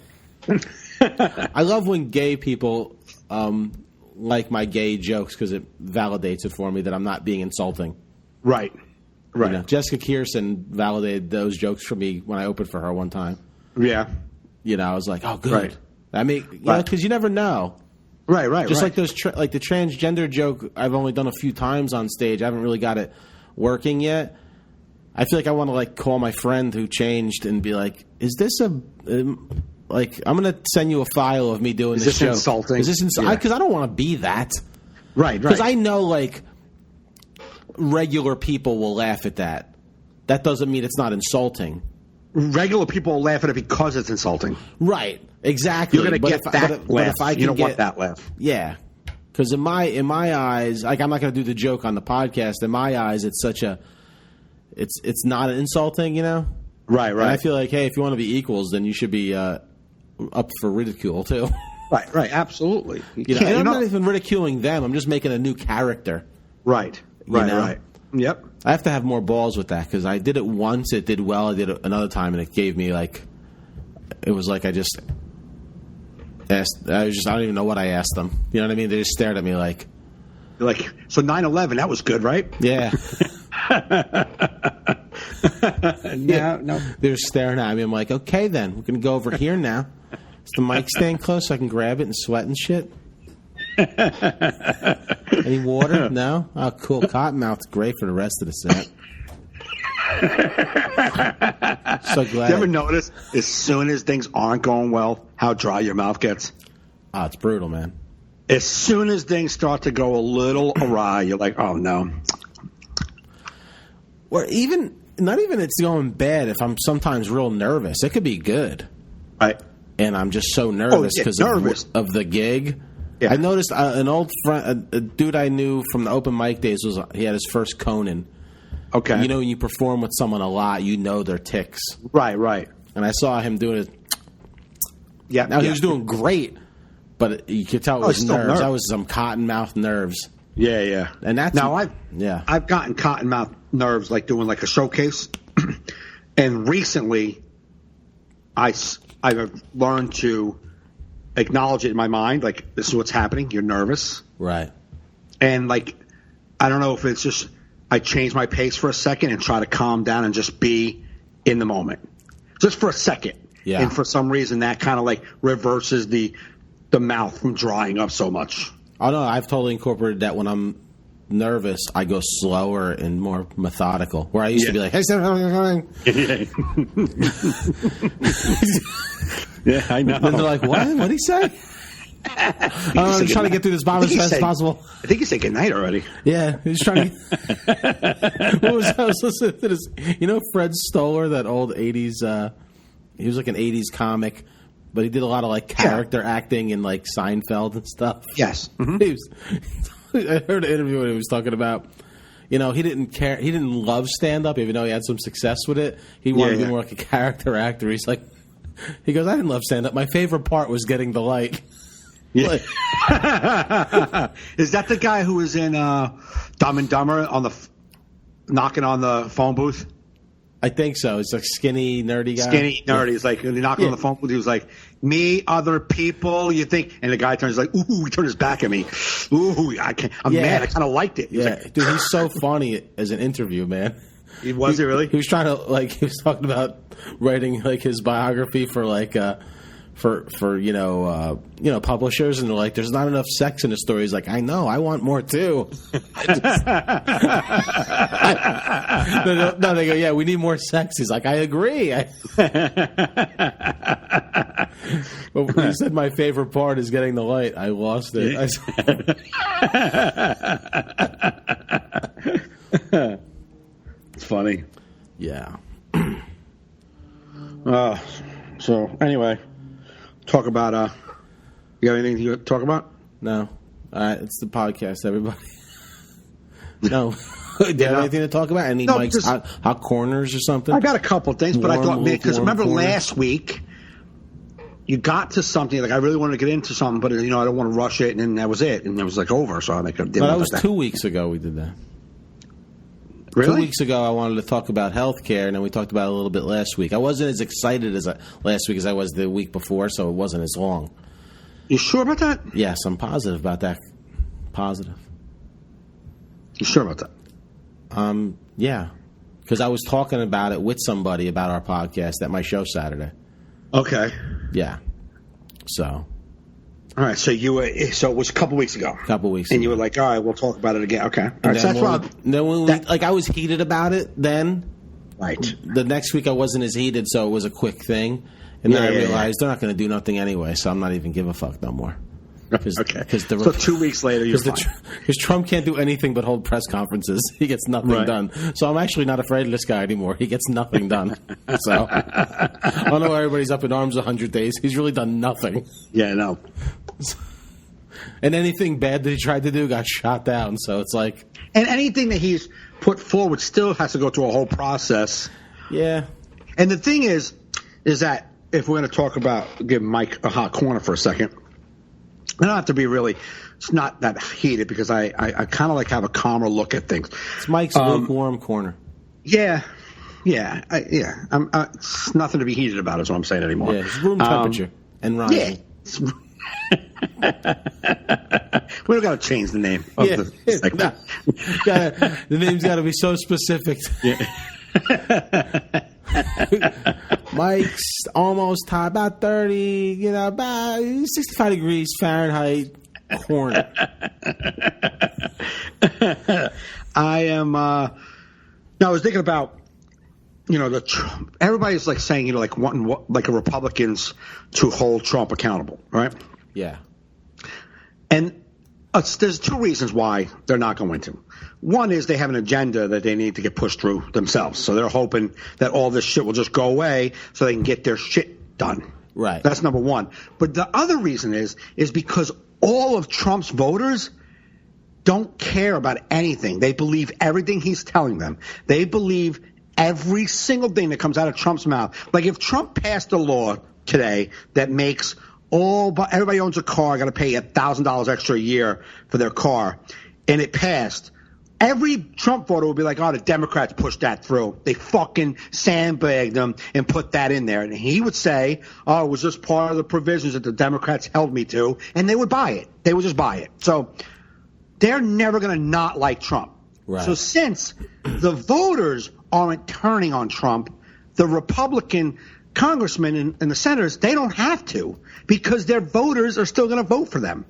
[SPEAKER 2] I love when gay people like my gay jokes because it validates it for me that I'm not being insulting.
[SPEAKER 1] Right.
[SPEAKER 2] Jessica Kierson validated those jokes for me when I opened for her one time.
[SPEAKER 1] Yeah.
[SPEAKER 2] I was like, oh, good.
[SPEAKER 1] Right.
[SPEAKER 2] I mean, because you never know.
[SPEAKER 1] Right.
[SPEAKER 2] Just like those, like the transgender joke, I've only done a few times on stage. I haven't really got it working yet. I feel like I want to call my friend who changed and be like, "Is this I'm going to send you a file of me doing this show.
[SPEAKER 1] Insulting?
[SPEAKER 2] Is this insulting? Because I don't want to be that.
[SPEAKER 1] Right.
[SPEAKER 2] Because I know regular people will laugh at that. That doesn't mean it's not insulting.
[SPEAKER 1] Regular people will laugh at it because it's insulting.
[SPEAKER 2] Right. Exactly.
[SPEAKER 1] You're going to get that laugh. You don't want that laugh.
[SPEAKER 2] Yeah. Because in my eyes, I'm not going to do the joke on the podcast. In my eyes, it's such a, it's not insulting, Right.
[SPEAKER 1] And
[SPEAKER 2] I feel like, hey, if you want to be equals, then you should be up for ridicule too.
[SPEAKER 1] Right, absolutely.
[SPEAKER 2] You know, and I'm not even ridiculing them. I'm just making a new character.
[SPEAKER 1] Right. Yep.
[SPEAKER 2] I have to have more balls with that because I did it once. It did well. I did it another time, and it gave me it was like I just asked. I don't even know what I asked them. You know what I mean? They just stared at me like.
[SPEAKER 1] You're like, so 9/11, that was good, right?
[SPEAKER 2] Yeah.
[SPEAKER 1] No.
[SPEAKER 2] They're staring at me. I'm like, okay, then we're gonna go over here now. Is the mic staying close so I can grab it and sweat and shit? Any water? No? Oh, cool. Cottonmouth's great for the rest of the set. So glad.
[SPEAKER 1] You ever notice as soon as things aren't going well, how dry your mouth gets?
[SPEAKER 2] Oh, it's brutal, man.
[SPEAKER 1] As soon as things start to go a little awry, you're like, oh, no.
[SPEAKER 2] Or not even it's going bad if I'm sometimes real nervous. It could be good.
[SPEAKER 1] Right.
[SPEAKER 2] And I'm just so nervous because of the gig.
[SPEAKER 1] Yeah.
[SPEAKER 2] I noticed an old friend, a dude I knew from the open mic days, he had his first Conan.
[SPEAKER 1] Okay.
[SPEAKER 2] You know, when you perform with someone a lot, you know their tics.
[SPEAKER 1] Right.
[SPEAKER 2] And I saw him doing it.
[SPEAKER 1] Yeah.
[SPEAKER 2] Now, he was doing great, but you could tell it was nerves. That was some cottonmouth nerves.
[SPEAKER 1] Yeah.
[SPEAKER 2] And that's
[SPEAKER 1] now I've gotten cottonmouth nerves like doing like a showcase, and recently I've learned to acknowledge it in my mind, like this is what's happening. You're nervous,
[SPEAKER 2] right?
[SPEAKER 1] And like I don't know if it's just I change my pace for a second and try to calm down and just be in the moment, just for a second.
[SPEAKER 2] Yeah.
[SPEAKER 1] And for some reason that kind of like reverses the mouth from drying up so much.
[SPEAKER 2] Oh no, I've totally incorporated that. When I'm nervous, I go slower and more methodical. Where I used to be like, "Hey,
[SPEAKER 1] yeah, I know."
[SPEAKER 2] And they're like, "What? What did he say?" I'm trying to get through this bomb as fast as possible.
[SPEAKER 1] I think he said goodnight already.
[SPEAKER 2] Yeah, he's trying to. I was listening to this. You know, Fred Stoller, that old '80s. He was like an '80s comic. But he did a lot of like character acting in like Seinfeld and stuff.
[SPEAKER 1] Yes.
[SPEAKER 2] Mm-hmm. I heard an interview where he was talking about, you know, he didn't care. He didn't love stand up, even though he had some success with it. He wanted to be more like a character actor. He goes, I didn't love stand up. My favorite part was getting the light.
[SPEAKER 1] Yeah. Is that the guy who was in Dumb and Dumber knocking on the phone booth?
[SPEAKER 2] I think so. It's like skinny, nerdy guy.
[SPEAKER 1] Skinny, nerdy. He's like, knocking on the phone. He was like, me, other people, you think? And the guy turns like, ooh, he turned his back at me. Ooh, I'm mad. I kind of liked it. He's like,
[SPEAKER 2] dude, he's so funny as an interview, man.
[SPEAKER 1] Was he really?
[SPEAKER 2] He was trying to, he was talking about writing, his biography for, for publishers, and they're like, there's not enough sex in the story. He's like, I know, I want more too. No, they go, yeah, we need more sex. He's like, I agree. But when he said my favorite part is getting the light, I lost it.
[SPEAKER 1] It's funny.
[SPEAKER 2] Yeah.
[SPEAKER 1] So anyway. Talk about you got anything to talk about?
[SPEAKER 2] No. All right, it's the podcast, everybody. No. Do you have anything to talk about? Any Mike's hot corners or something?
[SPEAKER 1] I got a couple things, but I thought because remember last week you got to something like I really wanted to get into something, but I don't want to rush it, and then that was it, and it was like over. So I didn't.
[SPEAKER 2] That was 2 weeks ago we did that.
[SPEAKER 1] Really?
[SPEAKER 2] 2 weeks ago, I wanted to talk about healthcare, and then we talked about it a little bit last week. I wasn't as excited last week as I was the week before, so it wasn't as long.
[SPEAKER 1] You sure about that?
[SPEAKER 2] Yes, I'm positive about that. Positive.
[SPEAKER 1] You sure about that?
[SPEAKER 2] Yeah, because I was talking about it with somebody about our podcast at my show Saturday.
[SPEAKER 1] Okay.
[SPEAKER 2] Yeah. So.
[SPEAKER 1] All right, so it was a couple weeks ago. And you were like, all right, we'll talk about it again. Okay. All right, so that's
[SPEAKER 2] I was heated about it then.
[SPEAKER 1] Right.
[SPEAKER 2] The next week I wasn't as heated, so it was a quick thing. And then I realized they're not going to do nothing anyway, so I'm not even give a fuck no more.
[SPEAKER 1] Okay. So 2 weeks later, you're fine.
[SPEAKER 2] Because Trump can't do anything but hold press conferences. He gets nothing done. So I'm actually not afraid of this guy anymore. He gets nothing done. So I don't know why everybody's up in arms 100 days. He's really done nothing.
[SPEAKER 1] Yeah, I know.
[SPEAKER 2] And anything bad that he tried to do got shot down. So it's like...
[SPEAKER 1] And anything that he's put forward still has to go through a whole process.
[SPEAKER 2] Yeah.
[SPEAKER 1] And the thing is that if we're going to talk about... Give Mike a hot corner for a second. I don't have to be really. It's not that heated because I kind of like have a calmer look at things.
[SPEAKER 2] It's Mike's lukewarm corner.
[SPEAKER 1] Yeah. It's nothing to be heated about, is what I'm saying anymore.
[SPEAKER 2] Yeah, it's room temperature and rising.
[SPEAKER 1] Yeah. We don't got to change the name of the segment.
[SPEAKER 2] The name's got to be so specific.
[SPEAKER 1] Yeah.
[SPEAKER 2] Mike's almost high, about 30, about 65 degrees Fahrenheit corner.
[SPEAKER 1] I am. I was thinking about, everybody's like saying, like wanting like a Republicans to hold Trump accountable, right?
[SPEAKER 2] Yeah.
[SPEAKER 1] And there's two reasons why they're not going to. One is they have an agenda that they need to get pushed through themselves. So they're hoping that all this shit will just go away so they can get their shit done.
[SPEAKER 2] Right.
[SPEAKER 1] That's number one. But the other reason is because all of Trump's voters don't care about anything. They believe everything he's telling them. They believe every single thing that comes out of Trump's mouth. Like if Trump passed a law today that makes everybody owns a car, got to pay $1,000 extra a year for their car, and it passed, every Trump voter would be like, oh, the Democrats pushed that through. They fucking sandbagged them and put that in there. And he would say, oh, it was just part of the provisions that the Democrats held me to, and they would buy it. They would just buy it. So they're never going to not like Trump.
[SPEAKER 2] Right.
[SPEAKER 1] So since the voters aren't turning on Trump, the Republican congressmen and the senators, they don't have to because their voters are still going to vote for them.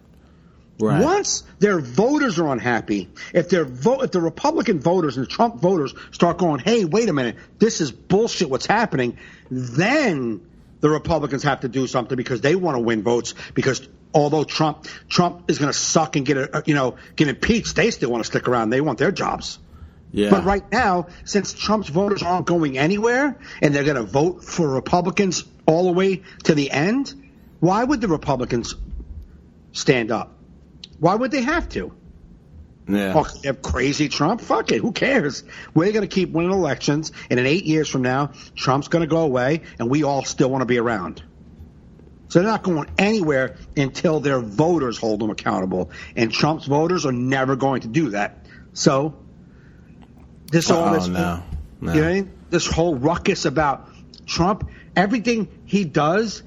[SPEAKER 2] Right.
[SPEAKER 1] Once their voters are unhappy, if the Republican voters and the Trump voters start going, hey, wait a minute, this is bullshit what's happening, then the Republicans have to do something because they want to win votes because although Trump is going to suck and get impeached, they still want to stick around. They want their jobs.
[SPEAKER 2] Yeah.
[SPEAKER 1] But right now, since Trump's voters aren't going anywhere and they're going to vote for Republicans all the way to the end, why would the Republicans stand up? Why would they have to?
[SPEAKER 2] Yeah.
[SPEAKER 1] Oh, they have crazy Trump? Fuck it. Who cares? We're going to keep winning elections, and in 8 years from now, Trump's going to go away, and we all still want to be around. So they're not going anywhere until their voters hold them accountable, and Trump's voters are never going to do that. So this
[SPEAKER 2] You know what I mean? This
[SPEAKER 1] whole ruckus about Trump, everything he does,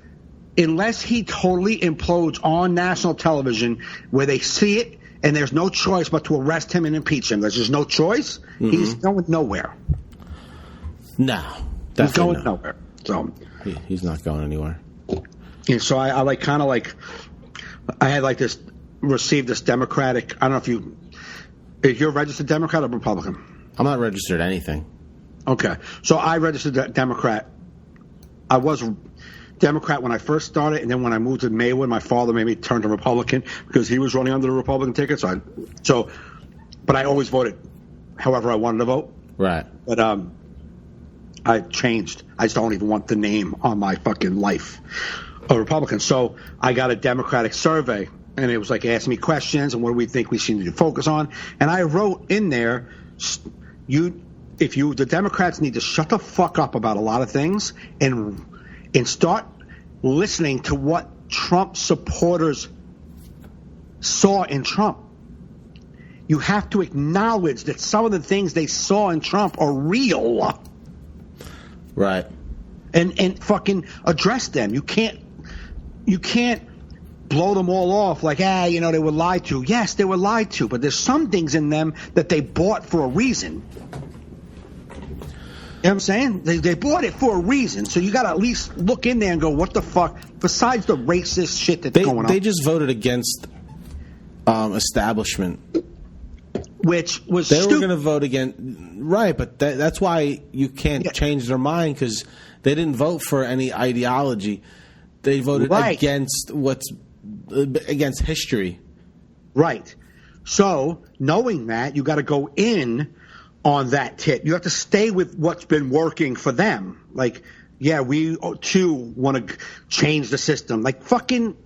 [SPEAKER 1] unless he totally implodes on national television where they see it and there's no choice but to arrest him and impeach him. There's just no choice. Mm-hmm. He's going nowhere.
[SPEAKER 2] No.
[SPEAKER 1] He's going nowhere. So
[SPEAKER 2] he's not going anywhere.
[SPEAKER 1] And so I had received this Democratic, I don't know if you're a registered Democrat or Republican?
[SPEAKER 2] I'm not registered anything.
[SPEAKER 1] Okay. So I registered Democrat. I was Democrat when I first started, and then when I moved to Maywood, my father made me turn to Republican because he was running under the Republican ticket. But I always voted however I wanted to vote.
[SPEAKER 2] Right.
[SPEAKER 1] But I changed. I just don't even want the name on my fucking life, a Republican. So I got a Democratic survey, and it was like asking me questions and what do we think we should need to focus on. And I wrote in there, the Democrats need to shut the fuck up about a lot of things and start listening to what Trump supporters saw in Trump. You have to acknowledge that some of the things they saw in Trump are real.
[SPEAKER 2] Right.
[SPEAKER 1] And fucking address them. You can't blow them all off like, they were lied to. Yes, they were lied to, but there's some things in them that they bought for a reason. You know what I'm saying? They bought it for a reason, so you got to at least look in there and go, what the fuck? Besides the racist shit that's going on.
[SPEAKER 2] They just voted against establishment.
[SPEAKER 1] Which was
[SPEAKER 2] They were going to vote against... Right, but that's why you can't change their mind, because they didn't vote for any ideology. They voted against against history.
[SPEAKER 1] Right. So, knowing that, you got to go in on that tip. You have to stay with what's been working for them. Like, we too want to change the system. Like, fucking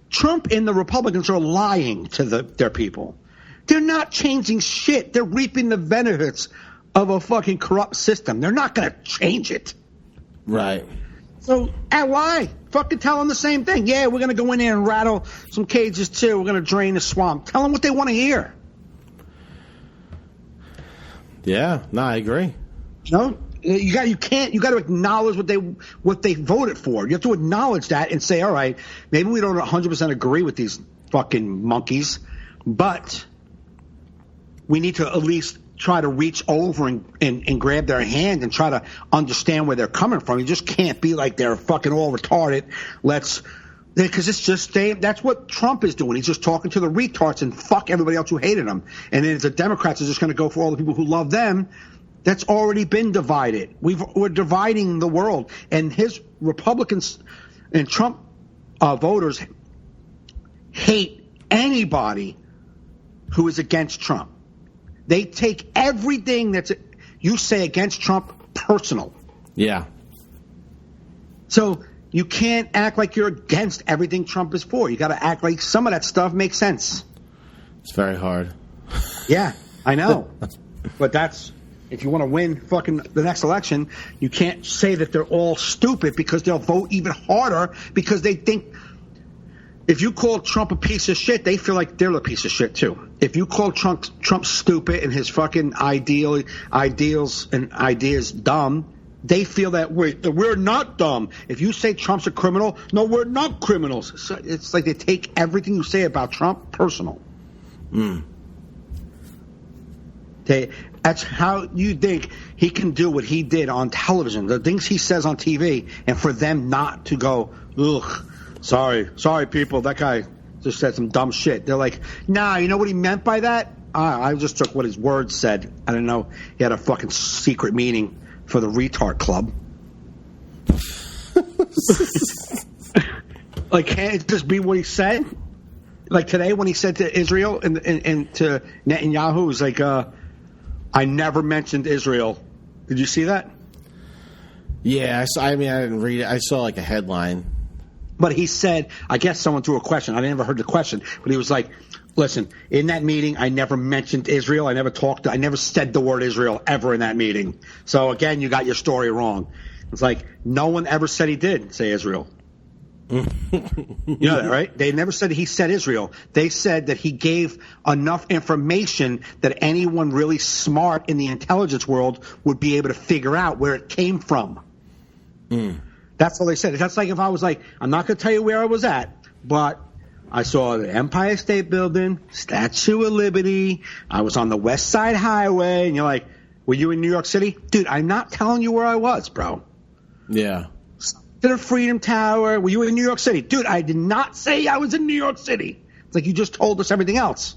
[SPEAKER 1] Trump and the Republicans are lying to their people. They're not changing shit. They're reaping the benefits of a fucking corrupt system. They're not going to change it.
[SPEAKER 2] Right.
[SPEAKER 1] So, lie. fucking tell them the same thing. Yeah, we're going to go in there and rattle some cages too. We're going to drain the swamp. Tell them what they want to hear.
[SPEAKER 2] Yeah, no, I agree.
[SPEAKER 1] You got to acknowledge what they voted for. You have to acknowledge that and say, all right, maybe we don't 100% agree with these fucking monkeys, but we need to at least try to reach over and grab their hand and try to understand where they're coming from. You just can't be like they're fucking all retarded. Because it's just that's what Trump is doing. He's just talking to the retards and fuck everybody else who hated him. And then the Democrats are just going to go for all the people who love them. That's already been divided. We're dividing the world. And his Republicans and Trump voters hate anybody who is against Trump. They take everything that's you say against Trump personal.
[SPEAKER 2] Yeah.
[SPEAKER 1] So you can't act like you're against everything Trump is for. You got to act like some of that stuff makes sense.
[SPEAKER 2] It's very hard.
[SPEAKER 1] Yeah, I know. But that's if you want to win fucking the next election, you can't say that they're all stupid because they'll vote even harder because they think if you call Trump a piece of shit, they feel like they're a piece of shit too. If you call Trump stupid and his fucking ideals and ideas dumb, they feel that we're not dumb. If you say Trump's a criminal, no, we're not criminals. So it's like they take everything you say about Trump personal. That's how you think he can do what he did on television, the things he says on TV, and for them not to go, ugh, sorry, people, that guy just said some dumb shit. They're like, nah, you know what he meant by that? I just took what his words said. I didn't know he had a fucking secret meaning for the retard club. Like, can't it just be what he said? Like today when he said to Israel and to Netanyahu, it was like, I never mentioned Israel. Did you see that?
[SPEAKER 2] Yeah, I didn't read it. I saw like a headline.
[SPEAKER 1] But he said, I guess someone threw a question. I never heard the question. But he was like, listen, in that meeting, I never mentioned Israel. I never said the word Israel ever in that meeting. So, again, you got your story wrong. It's like, no one ever said he did say Israel. You know that, right? They never said he said Israel. They said that he gave enough information that anyone really smart in the intelligence world would be able to figure out where it came from. That's all they said. That's like if I was like, I'm not going to tell you where I was at, but I saw the Empire State Building, Statue of Liberty. I was on the West Side Highway. And you're like, were you in New York City? Dude, I'm not telling you where I was, bro.
[SPEAKER 2] Yeah.
[SPEAKER 1] To the Freedom Tower. Were you in New York City? Dude, I did not say I was in New York City. It's like you just told us everything else.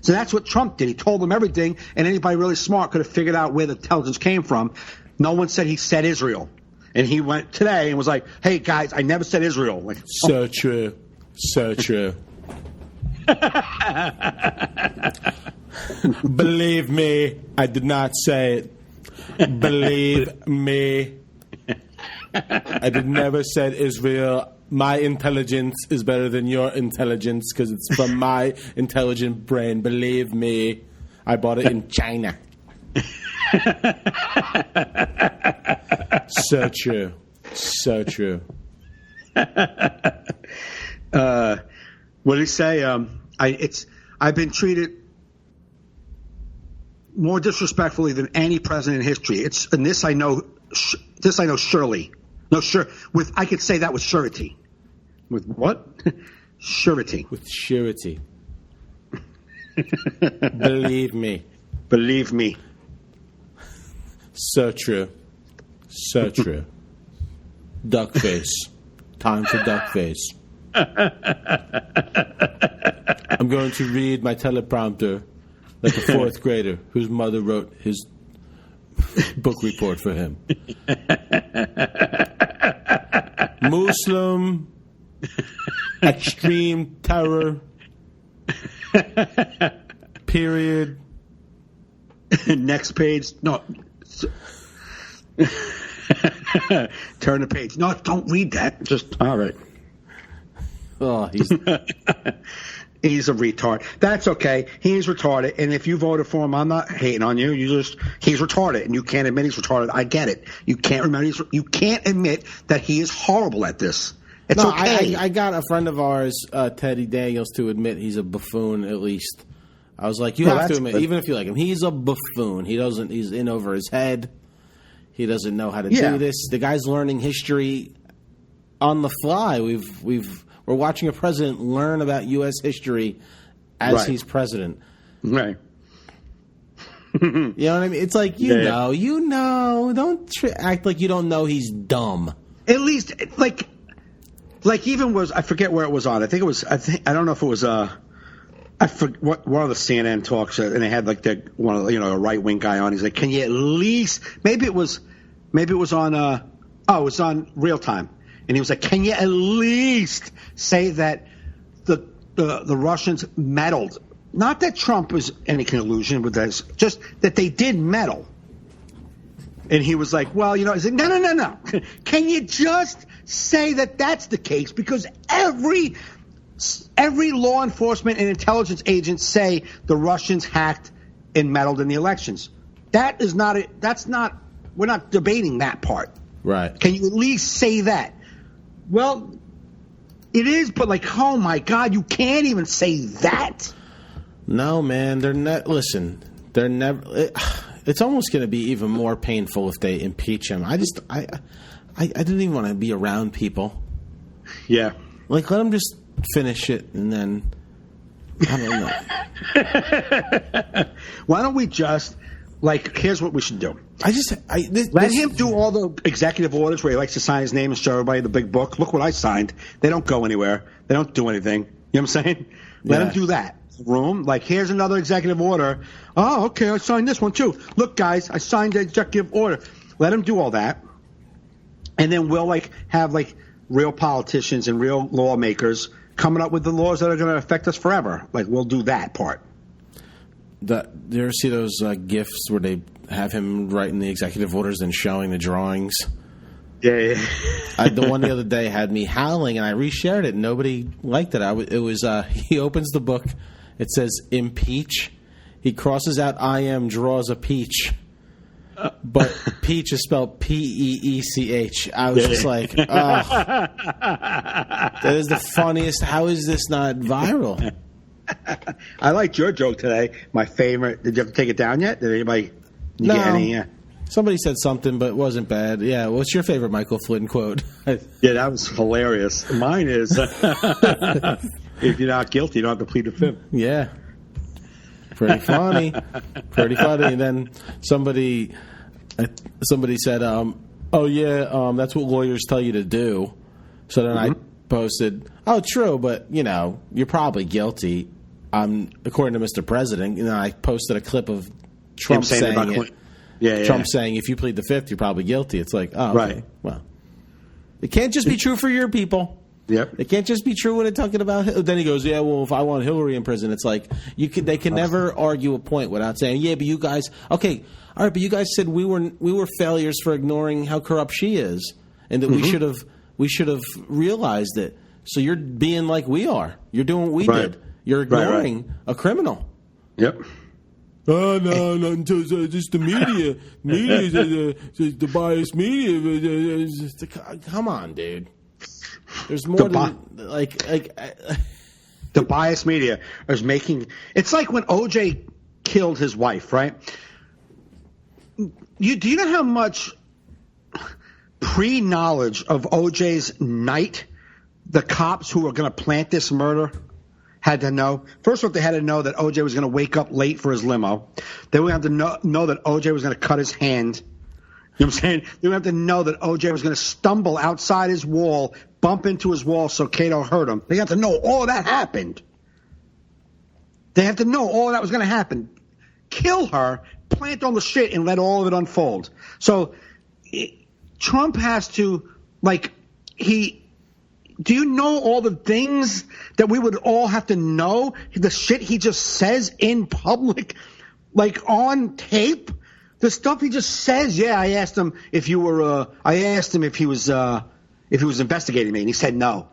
[SPEAKER 1] So that's what Trump did. He told them everything, and anybody really smart could have figured out where the intelligence came from. No one said he said Israel. And he went today and was like, hey, guys, I never said Israel. Like,
[SPEAKER 2] so true. So true. Believe me, I did not say it. Believe me. I did never said Israel. My intelligence is better than your intelligence because it's from my intelligent brain. Believe me, I bought it in China. So true. So true.
[SPEAKER 1] What did he say? I've been treated more disrespectfully than any president in history. And this I know surely. No, sure. I could say that with surety. With what? Surety.
[SPEAKER 2] With surety. Believe me.
[SPEAKER 1] Believe me.
[SPEAKER 2] So true. So true. Duck face. Time for duck face. I'm going to read my teleprompter like a fourth grader whose mother wrote his book report for him. Muslim extreme terror period.
[SPEAKER 1] Next page. No. Turn the page. No, don't read that. Just all right.
[SPEAKER 2] Oh, he's
[SPEAKER 1] he's a retard. That's okay. He's retarded, and if you voted for him, I'm not hating on you. He's retarded, and you can't admit he's retarded. I get it. You can't admit that he is horrible at this. It's okay.
[SPEAKER 2] I got a friend of ours, Teddy Daniels, to admit he's a buffoon. At least I was like, you have to admit, even if you like him, he's a buffoon. He's in over his head. He doesn't know how to do this. The guy's learning history on the fly. We're watching a president learn about U.S. history as he's president.
[SPEAKER 1] Right.
[SPEAKER 2] You know what I mean? It's like, you know. Don't act like you don't know he's dumb.
[SPEAKER 1] At least, like even was, I forget where it was on. I don't know if it was I forget one of the CNN talks, and they had like a right wing guy on. He's like, can you at least, maybe it was on it was on Real Time, and he was like, can you at least say that the Russians meddled? Not that Trump was any collusion with this, just that they did meddle. And he was like, well, he's like, no. Can you just say that that's the case? Because every law enforcement and intelligence agent say the Russians hacked and meddled in the elections. We're not debating that part.
[SPEAKER 2] Right.
[SPEAKER 1] Can you at least say that? Well, it is, but oh my God, you can't even say that.
[SPEAKER 2] No, man, they're not. Listen, they're never. It's almost going to be even more painful if they impeach him. I didn't even want to be around people.
[SPEAKER 1] Yeah,
[SPEAKER 2] let them just finish it, and then I don't know.
[SPEAKER 1] Why don't we just here's what we should do.
[SPEAKER 2] Let
[SPEAKER 1] him do all the executive orders where he likes to sign his name and show everybody the big book. Look what I signed. They don't go anywhere. They don't do anything. You know what I'm saying? Let him do that. Room, here's another executive order. Oh, okay, I signed this one too. Look, guys, I signed the executive order. Let him do all that, and then we'll have real politicians and real lawmakers coming up with the laws that are going to affect us forever. We'll do that part.
[SPEAKER 2] Do you ever see those GIFs where they have him writing the executive orders and showing the drawings?
[SPEAKER 1] Yeah.
[SPEAKER 2] The one the other day had me howling, and I reshared it. Nobody liked it. It was he opens the book. It says impeach. He crosses out I am, draws a peach. But peach is spelled Peech. I was just like, oh. That is the funniest. How is this not viral?
[SPEAKER 1] I liked your joke today. My favorite. Did you have to take it down yet? Did anybody get any?
[SPEAKER 2] Somebody said something, but it wasn't bad. Yeah, what's your favorite Michael Flynn quote?
[SPEAKER 1] Yeah, that was hilarious. Mine is, if you're not guilty, you don't have to plead the fifth.
[SPEAKER 2] Yeah. Pretty funny. And then somebody said, that's what lawyers tell you to do. So then I posted, oh, true, but, you're probably guilty, according to Mr. President. And then I posted a clip of Trump saying it. Trump saying, if you plead the fifth, you're probably guilty. It's like, oh, okay.
[SPEAKER 1] Right.
[SPEAKER 2] Well, it can't just be true for your people.
[SPEAKER 1] Yep.
[SPEAKER 2] It can't just be true when they're talking about. Then he goes, yeah, well, if I want Hillary in prison, it's like they can never argue a point without saying, yeah, but you guys, okay, all right, but you guys said we were failures for ignoring how corrupt she is, and that we should have realized it. So you're being like we are. You're doing what we did. You're ignoring a criminal.
[SPEAKER 1] Yep.
[SPEAKER 2] Oh, no, not until just the media. The biased media. Come on, dude. There's more than
[SPEAKER 1] the biased media is making. It's like when OJ killed his wife, right? Do you know how much pre-knowledge of OJ's night the cops who were going to plant this murder had to know? First of all, they had to know that OJ was going to wake up late for his limo. They would have to know that OJ was going to cut his hand. You know what I'm saying? They would have to know that OJ was going to stumble outside his wall, bump into his wall so Cato hurt him. They have to know all that happened. They have to know all that was going to happen. Kill her, plant all the shit, and let all of it unfold. So Trump has to, do you know all the things that we would all have to know? The shit he just says in public, on tape? The stuff he just says. Yeah, I asked him if he was investigating me, and he said no.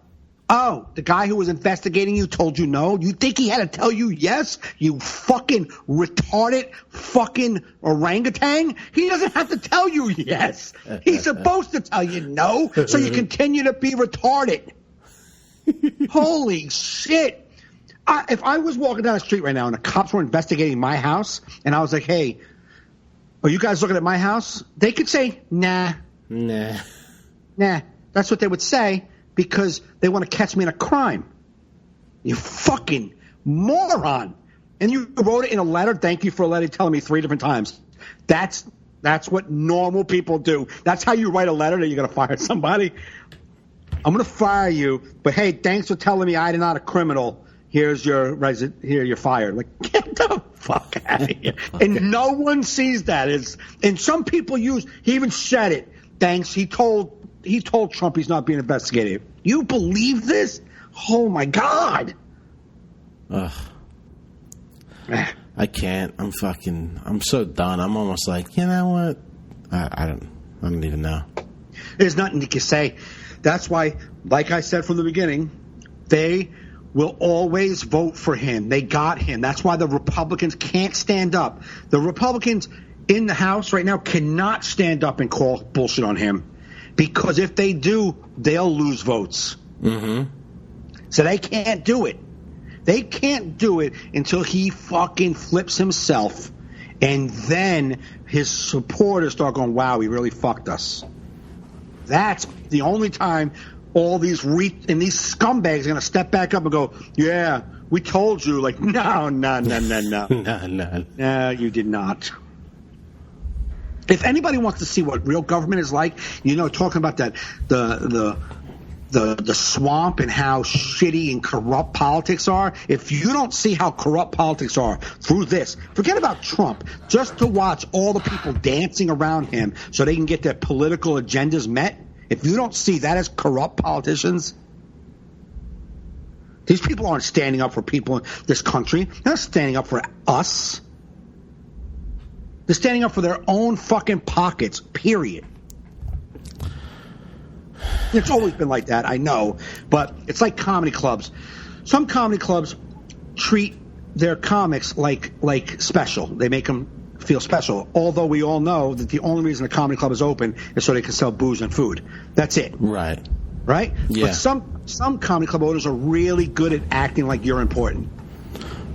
[SPEAKER 1] Oh, the guy who was investigating you told you no? You think he had to tell you yes? You fucking retarded fucking orangutan? He doesn't have to tell you yes. He's supposed to tell you no, so you continue to be retarded. Holy shit. If I was walking down the street right now and the cops were investigating my house and I was like, hey, are you guys looking at my house? They could say, nah. That's what they would say because they want to catch me in a crime. You fucking moron. And you wrote it in a letter. Thank you for a letter telling me 3 different times. That's what normal people do. That's how you write a letter that you're going to fire somebody. I'm going to fire you, but hey, thanks for telling me I'm not a criminal. Here's your here you're fired. Like, get the fuck out of here. And no one sees that. And some people he even said it. Thanks. He told Trump he's not being investigated. You believe this? Oh my God.
[SPEAKER 2] Ugh. I can't. I'm so done. I'm almost like, you know what? I don't even know.
[SPEAKER 1] There's nothing you can say. That's why, like I said from the beginning, they will always vote for him. They got him. That's why the Republicans can't stand up. The Republicans in the House right now cannot stand up and call bullshit on him. Because if they do, they'll lose votes.
[SPEAKER 2] Mm-hmm.
[SPEAKER 1] So they can't do it. They can't do it until he fucking flips himself. And then his supporters start going, wow, he really fucked us. That's the only time all these these scumbags are going to step back up and go, yeah, we told you. Like, no. No, you did not. If anybody wants to see what real government is like, talking about that, the swamp and how shitty and corrupt politics are. If you don't see how corrupt politics are through this, forget about Trump. Just to watch all the people dancing around him so they can get their political agendas met. If you don't see that as corrupt politicians, these people aren't standing up for people in this country. They're not standing up for us. They're standing up for their own fucking pockets, period. It's always been like that, I know. But it's like comedy clubs. Some comedy clubs treat their comics like special. They make them feel special. Although we all know that the only reason a comedy club is open is so they can sell booze and food. That's it.
[SPEAKER 2] Right?
[SPEAKER 1] Yeah. But some comedy club owners are really good at acting like you're important.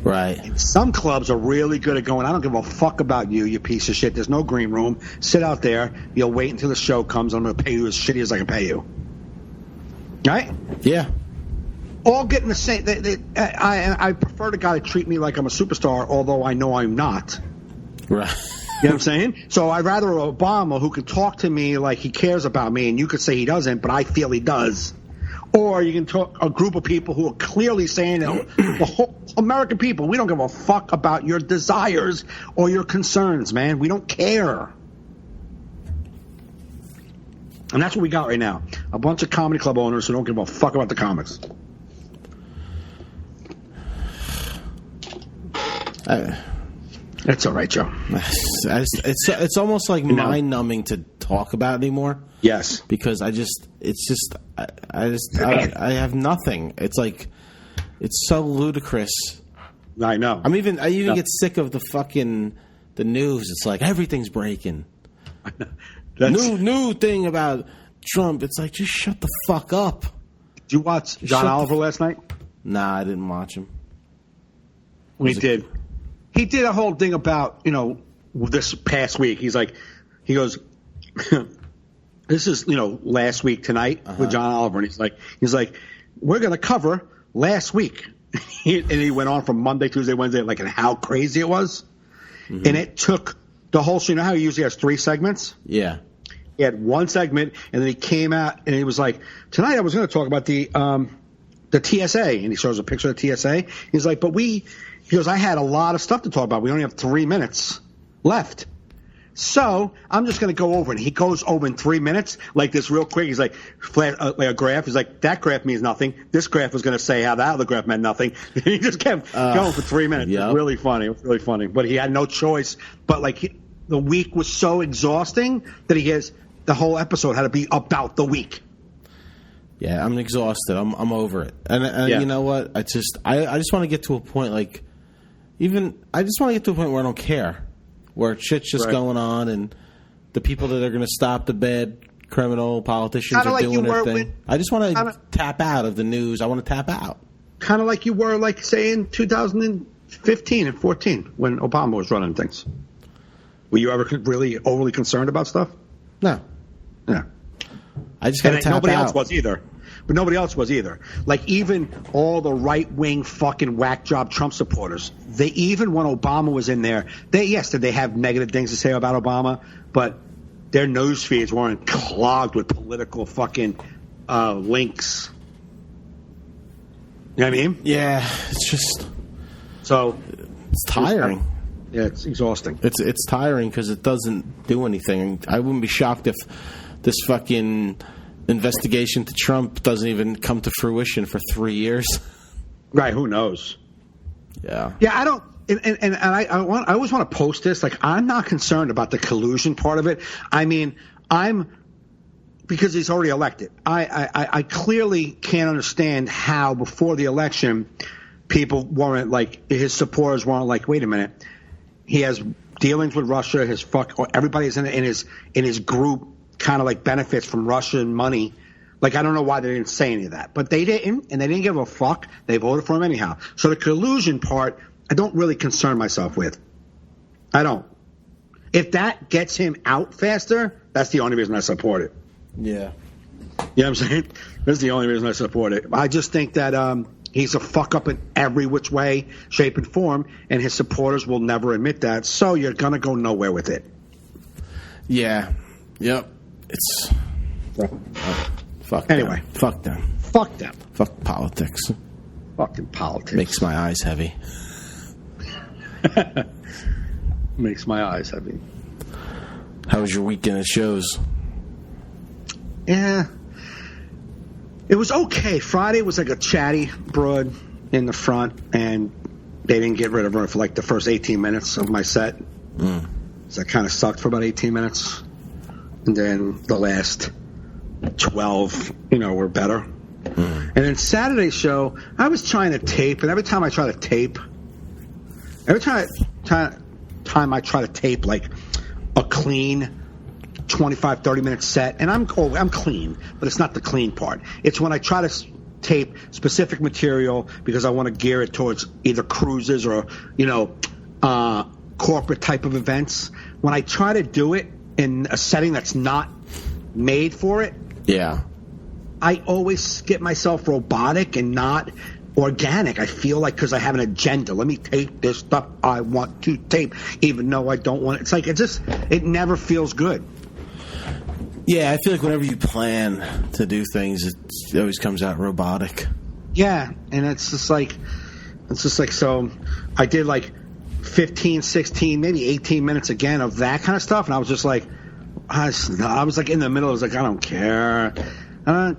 [SPEAKER 2] Right.
[SPEAKER 1] And some clubs are really good at going, I don't give a fuck about you, you piece of shit. There's no green room. Sit out there. You'll wait until the show comes. I'm going to pay you as shitty as I can pay you. Right?
[SPEAKER 2] Yeah.
[SPEAKER 1] All getting the same. I prefer the guy to treat me like I'm a superstar, although I know I'm not.
[SPEAKER 2] Right.
[SPEAKER 1] You know what I'm saying? So I'd rather Obama, who can talk to me like he cares about me, and you could say he doesn't, but I feel he does. Or you can talk a group of people who are clearly saying, the whole American people, we don't give a fuck about your desires or your concerns, man. We don't care. And that's what we got right now. A bunch of comedy club owners who don't give a fuck about the comics. That's all right, Joe.
[SPEAKER 2] It's almost like mind-numbing to talk about anymore.
[SPEAKER 1] Yes,
[SPEAKER 2] because I have nothing. It's like it's so ludicrous.
[SPEAKER 1] I know.
[SPEAKER 2] I even get sick of the news. It's like everything's breaking. New thing about Trump. It's like, just shut the fuck up.
[SPEAKER 1] Did you watch John Oliver last night?
[SPEAKER 2] Nah, I didn't watch him.
[SPEAKER 1] We did. He did a whole thing about, this past week. He goes, this is, last week tonight with John Oliver. And he's like, we're going to cover last week. And he went on from Monday, Tuesday, Wednesday, and how crazy it was. Mm-hmm. And it took the whole show. You know how he usually has 3 segments? Yeah. He had 1 segment, and then he came out, and he was like, tonight I was going to talk about the TSA. And he shows a picture of the TSA. He's like, he goes, I had a lot of stuff to talk about. We only have 3 minutes left. So I'm just going to go over it. And he goes over in 3 minutes, like this real quick. He's like, like a graph. He's like, that graph means nothing. This graph was going to say how that other graph meant nothing. He just kept going for 3 minutes. Yep. It was really funny. It was really funny. But he had no choice. But the week was so exhausting that the whole episode had to be about the week.
[SPEAKER 2] Yeah, I'm exhausted. I'm over it. And you know what? I just want to get to a point I just want to get to a point where I don't care. Where shit's just going on, and the people that are going to stop the bad criminal politicians
[SPEAKER 1] Kinda
[SPEAKER 2] are
[SPEAKER 1] like
[SPEAKER 2] doing
[SPEAKER 1] you
[SPEAKER 2] their
[SPEAKER 1] were
[SPEAKER 2] thing.
[SPEAKER 1] when-
[SPEAKER 2] I just want to
[SPEAKER 1] kinda-
[SPEAKER 2] tap out of the news. I want to tap out.
[SPEAKER 1] Kind of like you were, like, say, in 2015 and 14 when Obama was running things. Were you ever really overly concerned about stuff?
[SPEAKER 2] No.
[SPEAKER 1] Yeah.
[SPEAKER 2] I just got to
[SPEAKER 1] And
[SPEAKER 2] tap
[SPEAKER 1] nobody
[SPEAKER 2] out.
[SPEAKER 1] else was either. But nobody else was either. Like, even all the right-wing fucking whack job Trump supporters, even when Obama was in there, did they have negative things to say about Obama, but their news feeds weren't clogged with political fucking links. You know what I mean?
[SPEAKER 2] Yeah, it's just
[SPEAKER 1] So
[SPEAKER 2] it's tiring.
[SPEAKER 1] yeah, it's exhausting.
[SPEAKER 2] It's tiring because it doesn't do anything. I wouldn't be shocked if this fucking investigation to Trump doesn't even come to fruition for 3 years.
[SPEAKER 1] Right? Who knows?
[SPEAKER 2] Yeah.
[SPEAKER 1] Yeah, I don't. And I always want to post this. Like, I'm not concerned about the collusion part of it. I mean, because he's already elected. I clearly can't understand how before the election people weren't like, his supporters weren't like, wait a minute, he has dealings with Russia. Everybody's in his group kind of like benefits from Russian money. Like, I don't know why they didn't say any of that, but they didn't, and they didn't give a fuck. They voted for him anyhow. So the collusion part, I don't really concern myself with. I don't. If that gets him out faster, that's the only reason I support it.
[SPEAKER 2] Yeah.
[SPEAKER 1] You know what I'm saying? That's the only reason I support it. I just think that he's a fuck up in every which way, shape, and form, and his supporters will never admit that. So you're going to go nowhere with it.
[SPEAKER 2] Yeah. Yep. It's fuck
[SPEAKER 1] Anyway.
[SPEAKER 2] them. Fuck them.
[SPEAKER 1] Fuck them.
[SPEAKER 2] Fuck politics.
[SPEAKER 1] Fucking politics.
[SPEAKER 2] Makes my eyes heavy.
[SPEAKER 1] Makes my eyes heavy.
[SPEAKER 2] How was your weekend at shows?
[SPEAKER 1] Yeah. It was okay. Friday was like a chatty broad in the front, and they didn't get rid of her for like the first 18 minutes of my set. So I kind of sucked for about 18 minutes. And then the last 12, were better. And then Saturday's show, I was trying to tape, and every time I try to tape, like a clean 25, 30-minute set, and I'm clean, but it's not the clean part. It's when I try to tape specific material because I want to gear it towards either cruises or, corporate type of events. When I try to do it in a setting that's not made for it,
[SPEAKER 2] Yeah.
[SPEAKER 1] I always get myself robotic and not organic. I feel like because I have an agenda. Let me tape this stuff I want to tape, even though I don't want it. It's like it never feels good.
[SPEAKER 2] Yeah, I feel like whenever you plan to do things, it always comes out robotic.
[SPEAKER 1] Yeah, and it's just like so I did like 15, 16, maybe 18 minutes again of that kind of stuff, and I was just like, I was like in the middle. I was like, I don't care. I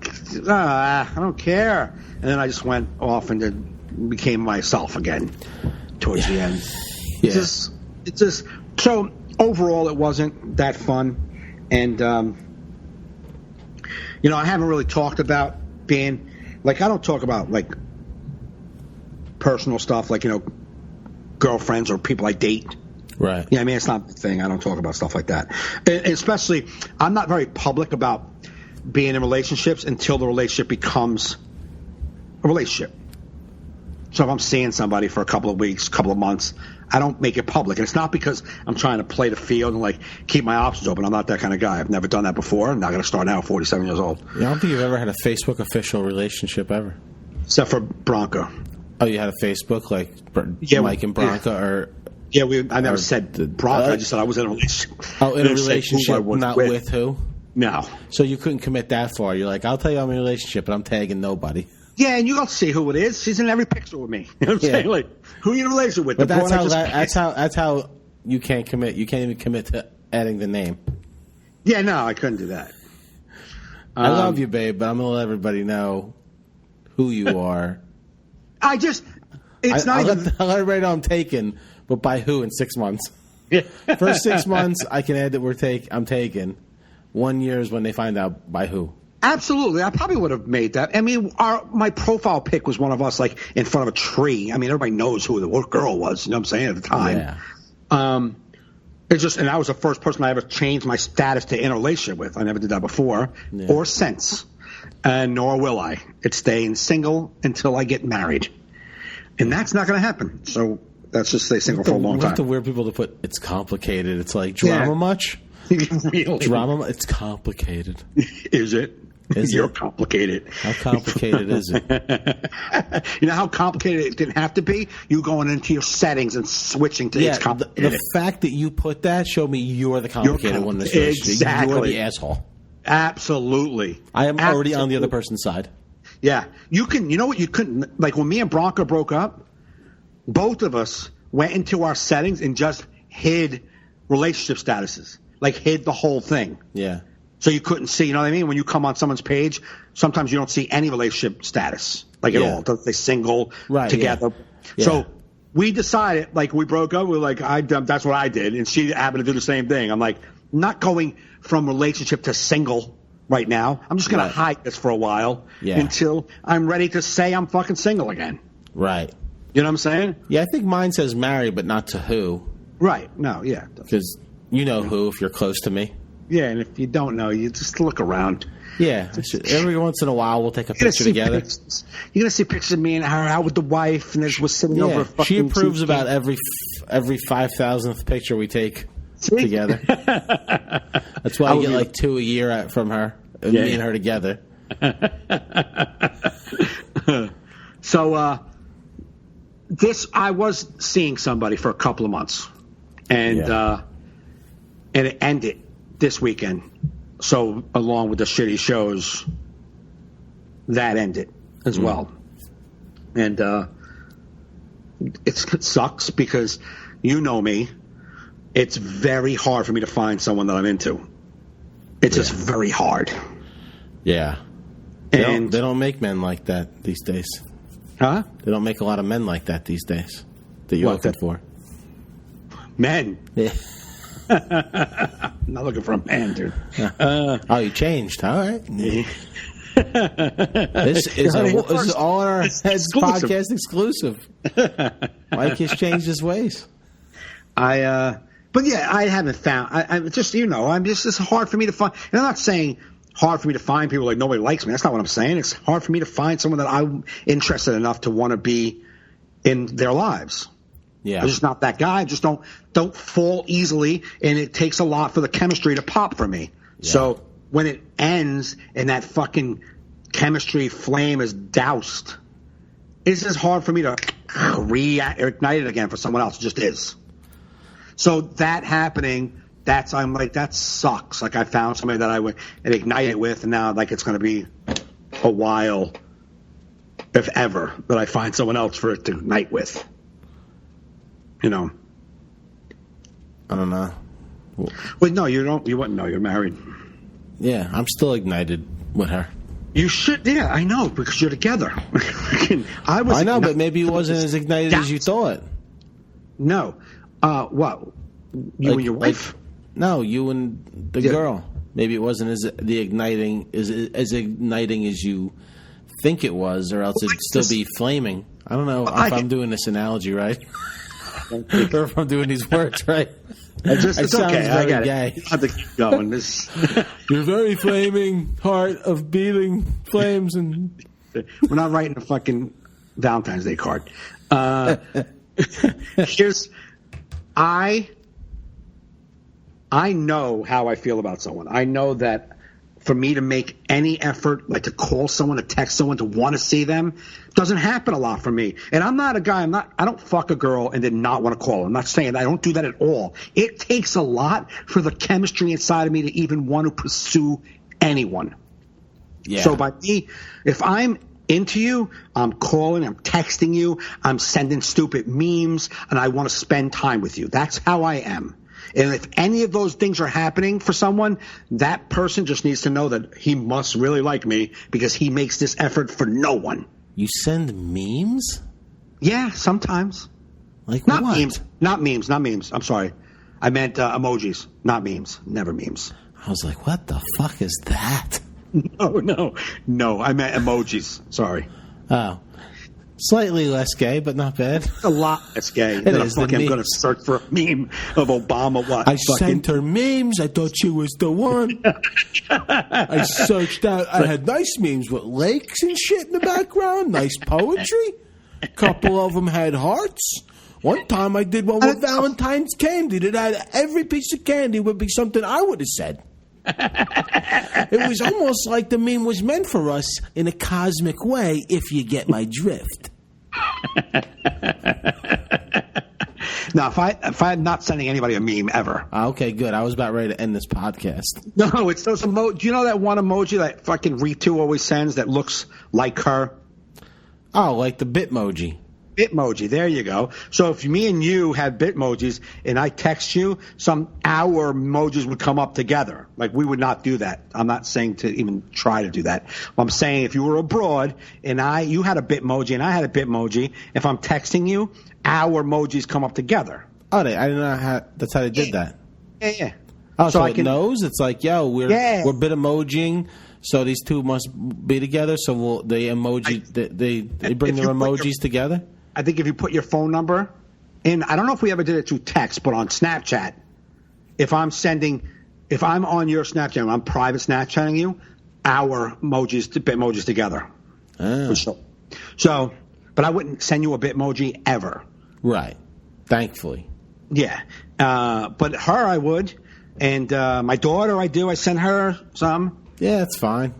[SPEAKER 1] don't care. And then I just went off and became myself again towards the end.
[SPEAKER 2] Yeah.
[SPEAKER 1] It's just so overall it wasn't that fun, and I haven't really talked about being like, I don't talk about like personal stuff like girlfriends or people I date.
[SPEAKER 2] Right.
[SPEAKER 1] Yeah, I mean, it's not the thing. I don't talk about stuff like that. And especially, I'm not very public about being in relationships until the relationship becomes a relationship. So if I'm seeing somebody for a couple of weeks, couple of months, I don't make it public. And it's not because I'm trying to play the field and like keep my options open. I'm not that kind of guy. I've never done that before. I'm not going to start now at 47 years old.
[SPEAKER 2] Yeah, I don't think you've ever had a Facebook official relationship ever.
[SPEAKER 1] Except for Bronco.
[SPEAKER 2] Oh, you had a Facebook like Mike and Bronco, or
[SPEAKER 1] yeah, I never said Bronco. I just said I was in a relationship.
[SPEAKER 2] Oh, in a relationship, not with who?
[SPEAKER 1] No.
[SPEAKER 2] So you couldn't commit that far. You're like, I'll tell you I'm in a relationship, but I'm tagging nobody.
[SPEAKER 1] Yeah, and you don't see who it is. She's in every picture with me. You know what I'm saying? Like, who are you in a relationship with?
[SPEAKER 2] But that's how you can't commit. You can't even commit to adding the name.
[SPEAKER 1] Yeah, no, I couldn't do that.
[SPEAKER 2] I love you, babe, but I'm gonna let everybody know who you are.
[SPEAKER 1] I'll let
[SPEAKER 2] everybody know I'm taken, but by who in 6 months?
[SPEAKER 1] Yeah.
[SPEAKER 2] First 6 months, I can add that I'm taken. 1 year is when they find out by who.
[SPEAKER 1] Absolutely. I probably would have made that. I mean, my profile pic was one of us like in front of a tree. I mean, everybody knows who the girl was, you know what I'm saying, at the time.
[SPEAKER 2] Yeah.
[SPEAKER 1] It's just, and I was the first person I ever changed my status to in a relationship with. I never did that before or since, and nor will I. It's staying single until I get married, and that's not going to happen. So let's just stay single for a long time.
[SPEAKER 2] The weird people to put it's complicated. It's like drama much.
[SPEAKER 1] Really?
[SPEAKER 2] Drama. It's complicated.
[SPEAKER 1] Is it? You're complicated.
[SPEAKER 2] How complicated is it?
[SPEAKER 1] You know how complicated it didn't have to be? You going into your settings and switching to it's complicated.
[SPEAKER 2] The fact that you put that showed me you're the complicated one in this relationship.
[SPEAKER 1] Exactly.
[SPEAKER 2] You're the asshole.
[SPEAKER 1] Absolutely.
[SPEAKER 2] I am already on the other person's side.
[SPEAKER 1] Yeah. You know what you couldn't, like when me and Bronco broke up, both of us went into our settings and just hid relationship statuses. Like hid the whole thing.
[SPEAKER 2] Yeah.
[SPEAKER 1] So you couldn't see, you know what I mean? When you come on someone's page, sometimes you don't see any relationship status, like at all. They single, together.
[SPEAKER 2] Yeah.
[SPEAKER 1] So we decided, like we broke up, we were like, that's what I did. And she happened to do the same thing. I'm like, not going from relationship to single right now. I'm just going to hide this for a while until I'm ready to say I'm fucking single again.
[SPEAKER 2] Right.
[SPEAKER 1] You know what I'm saying?
[SPEAKER 2] Yeah, I think mine says married, but not to who.
[SPEAKER 1] Right. No, yeah.
[SPEAKER 2] Because you know who if you're close to me.
[SPEAKER 1] Yeah, and if you don't know, you just look around.
[SPEAKER 2] Yeah, every once in a while we'll take a picture together.
[SPEAKER 1] You're going to see pictures of me and her out with the wife, and we're sitting over a fucking...
[SPEAKER 2] She approves about every 5,000th picture we take together. That's why I get like 2 a year from her, me and her together. So, I was seeing somebody for a couple of months, and it ended this weekend. So along with the shitty shows, that ended as well. And it sucks because you know me. It's very hard for me to find someone that I'm into. It's just very hard. Yeah. They don't make men like that these days.
[SPEAKER 1] Huh?
[SPEAKER 2] They don't make a lot of men like that these days that you're looking for.
[SPEAKER 1] Men?
[SPEAKER 2] Yeah.
[SPEAKER 1] I'm not looking for a man, dude.
[SPEAKER 2] Oh, you changed. All right. This is all in our heads podcast exclusive. Mike has changed his ways.
[SPEAKER 1] But yeah, I haven't found. I just, I'm just, it's hard for me to find. And I'm not saying hard for me to find people like nobody likes me. That's not what I'm saying. It's hard for me to find someone that I'm interested enough to want to be in their lives.
[SPEAKER 2] Yeah.
[SPEAKER 1] I'm just not that guy. I just don't fall easily, and it takes a lot for the chemistry to pop for me. Yeah. So when it ends and that fucking chemistry flame is doused, it's just hard for me to reignite it again for someone else. It just is. So that happening, I'm like, that sucks. Like I found somebody that I would ignite it with, and now like it's going to be a while, if ever, that I find someone else for it to ignite with. I don't know. Wait, no, you don't. You wouldn't know. You're married.
[SPEAKER 2] Yeah, I'm still ignited with her.
[SPEAKER 1] You should. Yeah, I know because you're together.
[SPEAKER 2] I know, but maybe it wasn't as ignited as you thought.
[SPEAKER 1] No. What? You and your wife?
[SPEAKER 2] No, you and the girl. Maybe it wasn't as igniting as you think it was, or else it'd still be flaming. I don't know if I'm doing this analogy right. Or if I'm doing these words right.
[SPEAKER 1] It's okay. I got it. You have to keep going.
[SPEAKER 2] You're very flaming heart of beating flames, and
[SPEAKER 1] we're not writing a fucking Valentine's Day card. I know how I feel about someone. I know that for me to make any effort, like to call someone, to text someone, to want to see them, doesn't happen a lot for me. And I'm not a guy, I don't fuck a girl and then not want to call her. I'm not saying that. I don't do that at all. It takes a lot for the chemistry inside of me to even want to pursue anyone. Yeah. So by me, if I'm into you, I'm calling, I'm texting you, I'm sending stupid memes, and I want to spend time with you. That's how I am. And if any of those things are happening for someone, that person just needs to know that he must really like me because he makes this effort for no one.
[SPEAKER 2] You send memes?
[SPEAKER 1] Yeah, sometimes.
[SPEAKER 2] Like
[SPEAKER 1] not
[SPEAKER 2] what?
[SPEAKER 1] Memes. Not memes. I'm sorry. I meant emojis, not memes. Never memes.
[SPEAKER 2] I was like, what the fuck is that?
[SPEAKER 1] No. I meant emojis. Sorry.
[SPEAKER 2] Oh. Slightly less gay, but not bad.
[SPEAKER 1] A lot less gay.
[SPEAKER 2] It is the
[SPEAKER 1] I'm
[SPEAKER 2] meme.
[SPEAKER 1] going to search for a meme of Obama. What?
[SPEAKER 2] I sent her memes. I thought she was the one. I searched out. I had nice memes with lakes and shit in the background. Nice poetry. A couple of them had hearts. One time I did one with Valentine's candy. That had every piece of candy would be something I would have said. It was almost like the meme was meant for us in a cosmic way, if you get my drift.
[SPEAKER 1] No, if I'm not sending anybody a meme ever.
[SPEAKER 2] Okay, good. I was about ready to end this podcast.
[SPEAKER 1] No, it's those emojis. Do you know that one emoji that fucking Ritu always sends that looks like her?
[SPEAKER 2] Oh, like the Bitmoji.
[SPEAKER 1] Bitmoji, there you go. So if me and you had Bitmojis and I text you, our emojis would come up together. Like, we would not do that. I'm not saying to even try to do that. I'm saying if you were abroad and you had a Bitmoji and I had a Bitmoji, if I'm texting you, our emojis come up together.
[SPEAKER 2] Oh, I didn't know that's how they did that.
[SPEAKER 1] Yeah.
[SPEAKER 2] Oh, so it knows? It's like, yo, we're Bitmojing, so these two must be together. So they bring their emojis together?
[SPEAKER 1] I think if you put your phone number in, I don't know if we ever did it through text, but on Snapchat, if I'm on your Snapchat and I'm private Snapchatting you, our Bitmojis together.
[SPEAKER 2] Ah.
[SPEAKER 1] So, but I wouldn't send you a Bitmoji ever.
[SPEAKER 2] Right. Thankfully.
[SPEAKER 1] Yeah. But her I would. And my daughter I do. I send her some.
[SPEAKER 2] Yeah, that's fine.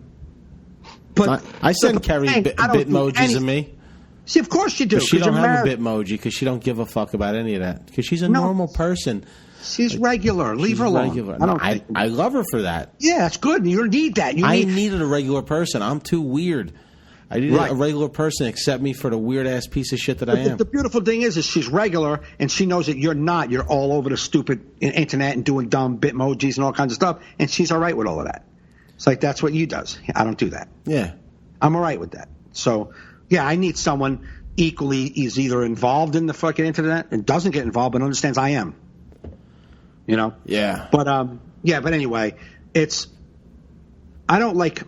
[SPEAKER 1] But
[SPEAKER 2] I send Carrie Bitmojis of me.
[SPEAKER 1] See, of course you do.
[SPEAKER 2] But she don't have a Bitmoji because she don't give a fuck about any of that. Because she's a normal person.
[SPEAKER 1] She's regular. Leave her alone.
[SPEAKER 2] Regular. I love her for that.
[SPEAKER 1] Yeah, that's good. You need that.
[SPEAKER 2] I needed a regular person. I'm too weird. I needed a regular person to accept me for the weird-ass piece of shit that I am.
[SPEAKER 1] The beautiful thing is she's regular, and she knows that you're not. You're all over the stupid internet and doing dumb Bitmojis and all kinds of stuff, and she's all right with all of that. It's like, that's what you does. I don't do that.
[SPEAKER 2] Yeah.
[SPEAKER 1] I'm all right with that. So, yeah, I need someone equally is either involved in the fucking internet and doesn't get involved but understands I am. You know?
[SPEAKER 2] Yeah.
[SPEAKER 1] But, but anyway, I don't like...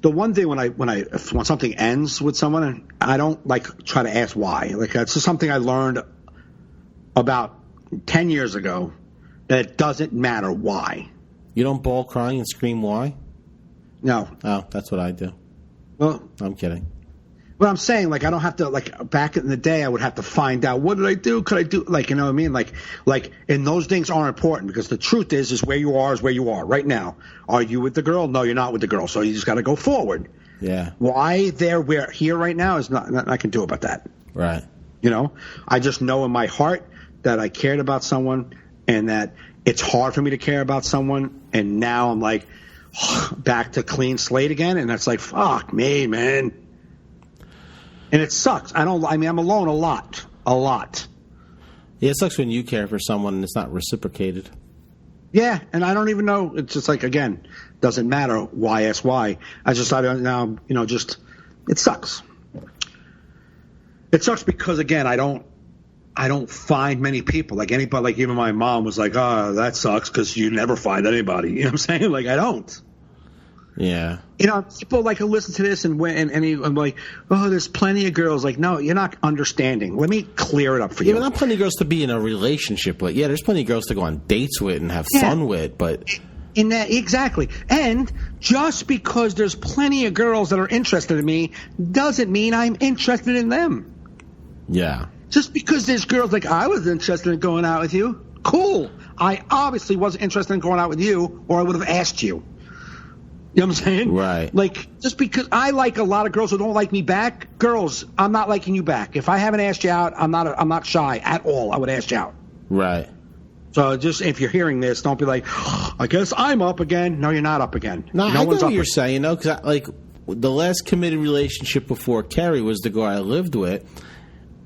[SPEAKER 1] The one thing when something ends with someone, I don't like try to ask why. Like, it's just something I learned about 10 years ago that it doesn't matter why.
[SPEAKER 2] You don't bawl crying and scream why?
[SPEAKER 1] No.
[SPEAKER 2] Oh, that's what I do.
[SPEAKER 1] Well,
[SPEAKER 2] I'm kidding.
[SPEAKER 1] But I'm saying, like, I don't have to, like, back in the day, I would have to find out, what did I do? Could I do, like, you know what I mean? Like, and those things aren't important because the truth is where you are right now. Are you with the girl? No, you're not with the girl. So you just got to go forward.
[SPEAKER 2] Yeah.
[SPEAKER 1] Why we're here right now is nothing I can do about that.
[SPEAKER 2] Right.
[SPEAKER 1] You know, I just know in my heart that I cared about someone and that it's hard for me to care about someone. And now I'm like, back to clean slate again. And that's like, fuck me, man. And it sucks. I'm alone a lot.
[SPEAKER 2] Yeah, it sucks when you care for someone and it's not reciprocated.
[SPEAKER 1] Yeah, and I don't even know. It's just like, again, doesn't matter why, ask why. I don't now, just, it sucks. It sucks because, again, I don't find many people. Like anybody, like even my mom was like, oh, that sucks because you never find anybody. You know what I'm saying? Like, I don't.
[SPEAKER 2] Yeah.
[SPEAKER 1] People like to listen to this and I'm like, oh, there's plenty of girls. Like, no, you're not understanding. Let me clear it up for you.
[SPEAKER 2] Yeah, not plenty of girls to be in a relationship with. Yeah, there's plenty of girls to go on dates with and have fun with, but...
[SPEAKER 1] Exactly. And just because there's plenty of girls that are interested in me doesn't mean I'm interested in them.
[SPEAKER 2] Yeah.
[SPEAKER 1] Just because there's girls like I was interested in going out with you, cool. I obviously wasn't interested in going out with you or I would have asked you. You know what I'm saying?
[SPEAKER 2] Right.
[SPEAKER 1] Like, just because I like a lot of girls who don't like me back, girls, I'm not liking you back. If I haven't asked you out, I'm not shy at all. I would ask you out.
[SPEAKER 2] Right.
[SPEAKER 1] So just if you're hearing this, don't be like, oh, I guess I'm up again. No, you're not up again.
[SPEAKER 2] No I know what you're saying, because the last committed relationship before Carrie was the girl I lived with.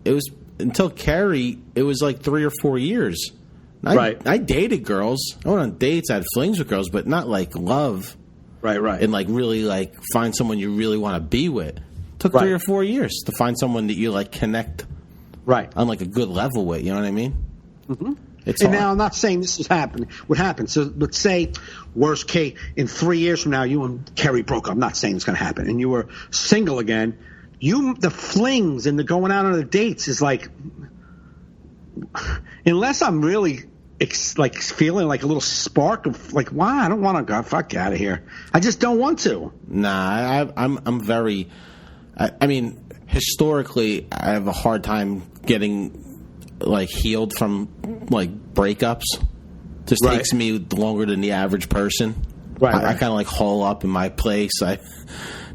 [SPEAKER 2] It was until Carrie, it was like 3 or 4 years.
[SPEAKER 1] Right.
[SPEAKER 2] I dated girls. I went on dates. I had flings with girls, but not like love.
[SPEAKER 1] Right.
[SPEAKER 2] And like really like find someone you really want to be with. Took 3 or 4 years to find someone that you like connect on like a good level with. You know what I mean?
[SPEAKER 1] Mm-hmm. And now I'm not saying this would happen. So let's say, worst case, in 3 years from now, you and Carrie broke up. I'm not saying it's going to happen. And you were single again. the flings and the going out on the dates is like, unless I'm really like feeling like a little spark of like, wow, I don't want to go. Fuck out of here. I just don't want to.
[SPEAKER 2] Nah, I'm very. I mean, historically, I have a hard time getting like healed from like breakups. Just
[SPEAKER 1] Right.
[SPEAKER 2] takes me longer than the average person.
[SPEAKER 1] Right,
[SPEAKER 2] I
[SPEAKER 1] right.
[SPEAKER 2] kind of like hole up in my place. I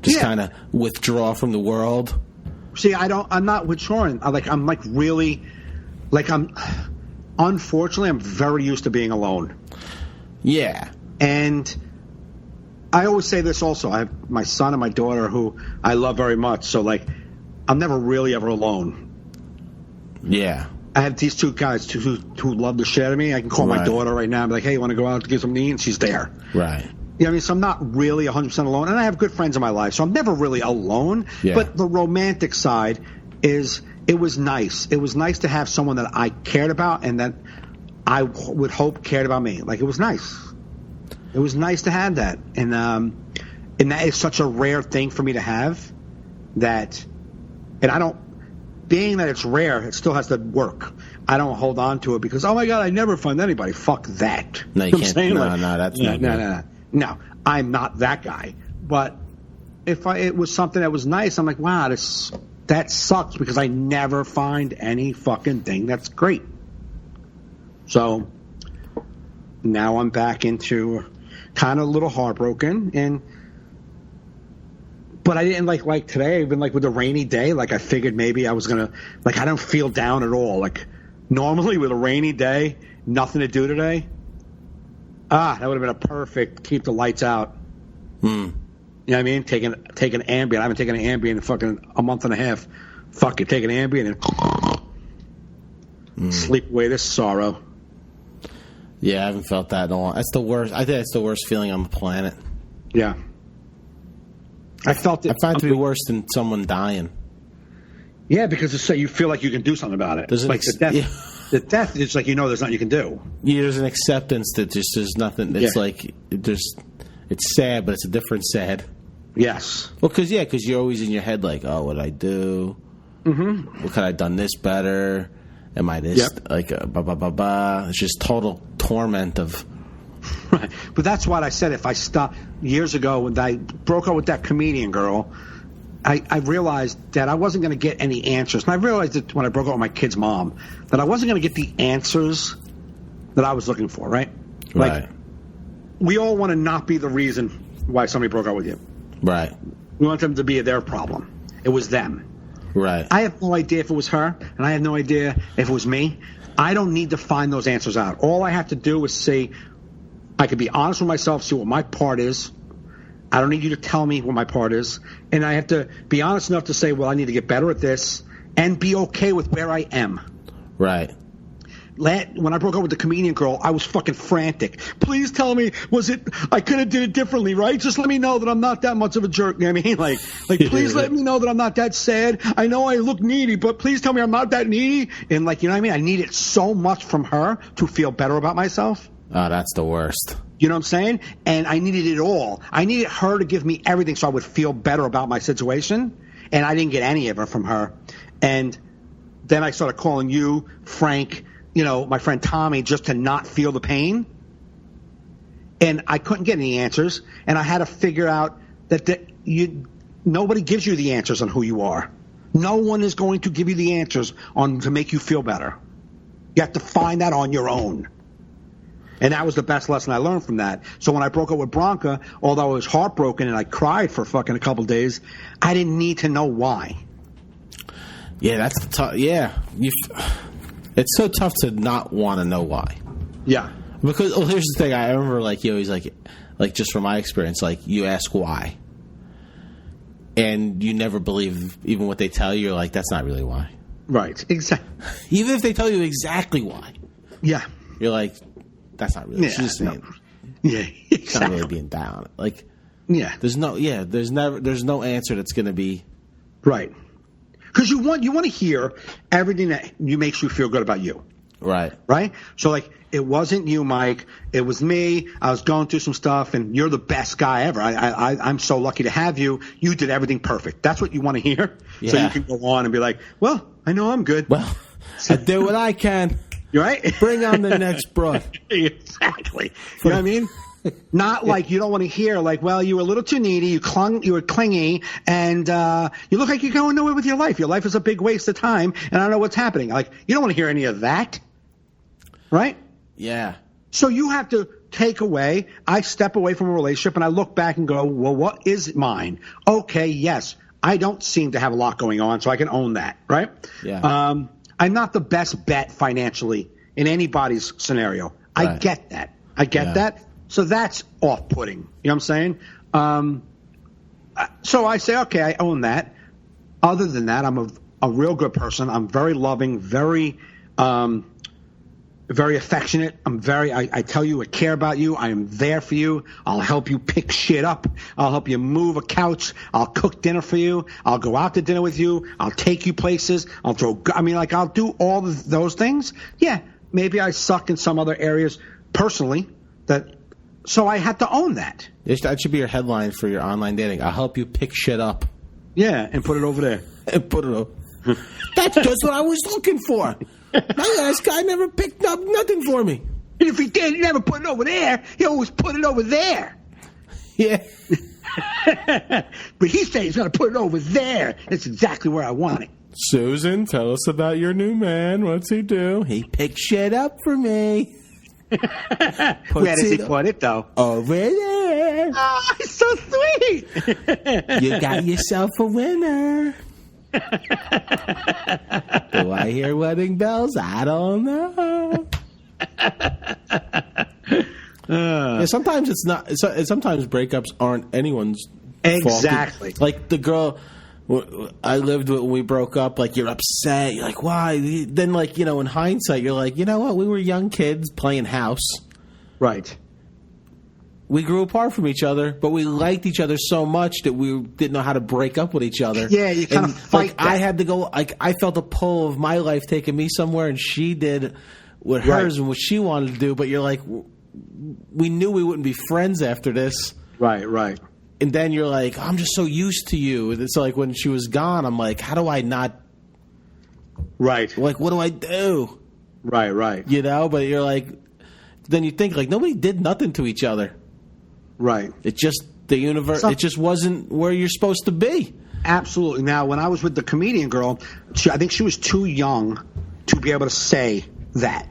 [SPEAKER 2] just kind of withdraw from the world.
[SPEAKER 1] See, I'm not withdrawing. I'm really, unfortunately, I'm very used to being alone.
[SPEAKER 2] Yeah.
[SPEAKER 1] And I always say this also. I have my son and my daughter who I love very much. So, like, I'm never really ever alone.
[SPEAKER 2] Yeah.
[SPEAKER 1] I have these two guys who love the shit out of me. I can call my
[SPEAKER 2] Right.
[SPEAKER 1] daughter right now and be like, hey, you want to go out to get something to eat? And she's there.
[SPEAKER 2] Right.
[SPEAKER 1] You know what I mean? So I'm not really 100% alone. And I have good friends in my life. So I'm never really alone.
[SPEAKER 2] Yeah.
[SPEAKER 1] But the romantic side is it was nice. It was nice to have someone that I cared about and that I would hope cared about me. Like, it was nice. It was nice to have that. And that is such a rare thing for me to have that, and I don't, being that it's rare, it still has to work. I don't hold on to it because, oh my God, I never find anybody. Fuck that.
[SPEAKER 2] No, you
[SPEAKER 1] know what I'm
[SPEAKER 2] can't.
[SPEAKER 1] saying?
[SPEAKER 2] No,
[SPEAKER 1] Like,
[SPEAKER 2] that's not good.
[SPEAKER 1] No, I'm not that guy. But if it was something that was nice, I'm like, wow, that sucks because I never find any fucking thing that's great. So now I'm back into kind of a little heartbroken, but I didn't like today, even like with a rainy day, like I figured maybe I was gonna, like, I don't feel down at all. Like normally with a rainy day, nothing to do today. That would have been a perfect keep the lights out. You know what I mean? Take an Ambien. I haven't taken an Ambien in fucking a month and a half. Fuck it, take an Ambien and sleep away this sorrow.
[SPEAKER 2] Yeah, I haven't felt that in a long. That's the worst. I think that's the worst feeling on the planet.
[SPEAKER 1] Yeah. I felt it.
[SPEAKER 2] I find it to be worse than someone dying.
[SPEAKER 1] Yeah, because it's so you feel like you can do something about it.
[SPEAKER 2] There's an
[SPEAKER 1] Like the death.
[SPEAKER 2] yeah.
[SPEAKER 1] The death is like, there's nothing you can do.
[SPEAKER 2] Yeah, there's an acceptance that just there's nothing. It's
[SPEAKER 1] Yeah.
[SPEAKER 2] like it's sad, but it's a different sad.
[SPEAKER 1] Yes.
[SPEAKER 2] Well, because you're always in your head like, oh, what did I do? Mm-hmm. What could I have done this better? Am I this like blah blah blah blah? It's just total torment of.
[SPEAKER 1] Right. But that's what I said. If I stopped years ago when I broke up with that comedian girl, I realized that I wasn't going to get any answers. And I realized it when I broke up with my kid's mom, that I wasn't going to get the answers that I was looking for, right?
[SPEAKER 2] Right.
[SPEAKER 1] Like, we all want to not be the reason why somebody broke up with you.
[SPEAKER 2] Right.
[SPEAKER 1] We want them to be their problem. It was them.
[SPEAKER 2] Right.
[SPEAKER 1] I have no idea if it was her, and I have no idea if it was me. I don't need to find those answers out. All I have to do is see, I can be honest with myself, see what my part is. I don't need you to tell me what my part is. And I have to be honest enough to say, well, I need to get better at this and be okay with where I am.
[SPEAKER 2] Right.
[SPEAKER 1] When I broke up with the comedian girl, I was fucking frantic. Please tell me, I could have did it differently, right? Just let me know that I'm not that much of a jerk. You know what I mean? Like, please let me know that I'm not that sad. I know I look needy, but please tell me I'm not that needy. And like, you know what I mean? I need it so much from her to feel better about myself.
[SPEAKER 2] Oh, that's the worst.
[SPEAKER 1] You know what I'm saying? And I needed it all. I needed her to give me everything so I would feel better about my situation. And I didn't get any of it from her. And then I started calling you, Frank, my friend Tommy, just to not feel the pain. And I couldn't get any answers. And I had to figure out that nobody gives you the answers on who you are. No one is going to give you the answers to make you feel better. You have to find that on your own. And that was the best lesson I learned from that. So when I broke up with Bronca, although I was heartbroken and I cried for fucking a couple of days, I didn't need to know why.
[SPEAKER 2] Yeah, that's tough. Yeah. It's so tough to not want to know why.
[SPEAKER 1] Yeah.
[SPEAKER 2] Because here's the thing. I remember you always like just from my experience, like you ask why. And you never believe even what they tell you. You're like, that's not really why.
[SPEAKER 1] Right. Exactly.
[SPEAKER 2] Even if they tell you exactly why.
[SPEAKER 1] Yeah.
[SPEAKER 2] You're like, that's not really. She's just saying.
[SPEAKER 1] Yeah. Exactly.
[SPEAKER 2] She's not really being down. Like,
[SPEAKER 1] yeah.
[SPEAKER 2] There's no answer that's going to be
[SPEAKER 1] right. Because you want to hear everything that makes you feel good about you.
[SPEAKER 2] Right.
[SPEAKER 1] Right? So, like, it wasn't you, Mike. It was me. I was going through some stuff, and you're the best guy ever. I'm so lucky to have you. You did everything perfect. That's what you want to hear?
[SPEAKER 2] Yeah.
[SPEAKER 1] So you can go on and be like, well, I know I'm good.
[SPEAKER 2] Well, I do what I can.
[SPEAKER 1] You're right?
[SPEAKER 2] Bring on the next broad.
[SPEAKER 1] Exactly. You know what I mean? Not like you don't want to hear like, well, you were a little too needy, you were clingy, and you look like you're going nowhere with your life. Your life is a big waste of time, and I don't know what's happening. Like, you don't want to hear any of that, right?
[SPEAKER 2] Yeah.
[SPEAKER 1] So you have to take away. I step away from a relationship, and I look back and go, well, what is mine? Okay, yes, I don't seem to have a lot going on, so I can own that, right?
[SPEAKER 2] Yeah.
[SPEAKER 1] I'm not the best bet financially in anybody's scenario.
[SPEAKER 2] Right.
[SPEAKER 1] I get that. I get that. So that's off-putting. You know what I'm saying? So I say, okay, I own that. Other than that, I'm a real good person. I'm very loving, very affectionate. I tell you I care about you. I am there for you. I'll help you pick shit up. I'll help you move a couch. I'll cook dinner for you. I'll go out to dinner with you. I'll take you places. I'll do all of those things. Yeah, maybe I suck in some other areas personally so I had to own that.
[SPEAKER 2] That should be your headline for your online dating. I'll help you pick shit up.
[SPEAKER 1] Yeah, and put it over there.
[SPEAKER 2] And put it over. That's just what I was looking for. My last guy never picked up nothing for me.
[SPEAKER 1] And if he did, he never put it over there. He always put it over there.
[SPEAKER 2] Yeah.
[SPEAKER 1] But he said he's going to put it over there. That's exactly where I want it.
[SPEAKER 2] Susan, tell us about your new man. What's he do? He picks shit up for me.
[SPEAKER 1] Where does he put it, though?
[SPEAKER 2] Over there.
[SPEAKER 1] Oh, he's so sweet.
[SPEAKER 2] You got yourself a winner. Do I hear wedding bells? I don't know. Yeah, sometimes it's not. Sometimes breakups aren't anyone's
[SPEAKER 1] exactly
[SPEAKER 2] fault. Like the girl I lived with when we broke up. Like, you're upset. You're like, why? Then, like, in hindsight, you're like, you know what? We were young kids playing house.
[SPEAKER 1] Right.
[SPEAKER 2] We grew apart from each other, but we liked each other so much that we didn't know how to break up with each other.
[SPEAKER 1] Yeah, you kind of fight that.
[SPEAKER 2] I had to go. Like, I felt a pull of my life taking me somewhere, and she did with hers and what she wanted to do. But you're like, we knew we wouldn't be friends after this.
[SPEAKER 1] Right.
[SPEAKER 2] And then you're like, I'm just so used to you. And it's like when she was gone, I'm like, how do I not?
[SPEAKER 1] Right.
[SPEAKER 2] Like, what do I do?
[SPEAKER 1] Right.
[SPEAKER 2] But you're like, then you think, like, nobody did nothing to each other.
[SPEAKER 1] Right.
[SPEAKER 2] It just, the universe, it just wasn't where you're supposed to be.
[SPEAKER 1] Absolutely. Now, when I was with the comedian girl, I think she was too young to be able to say that.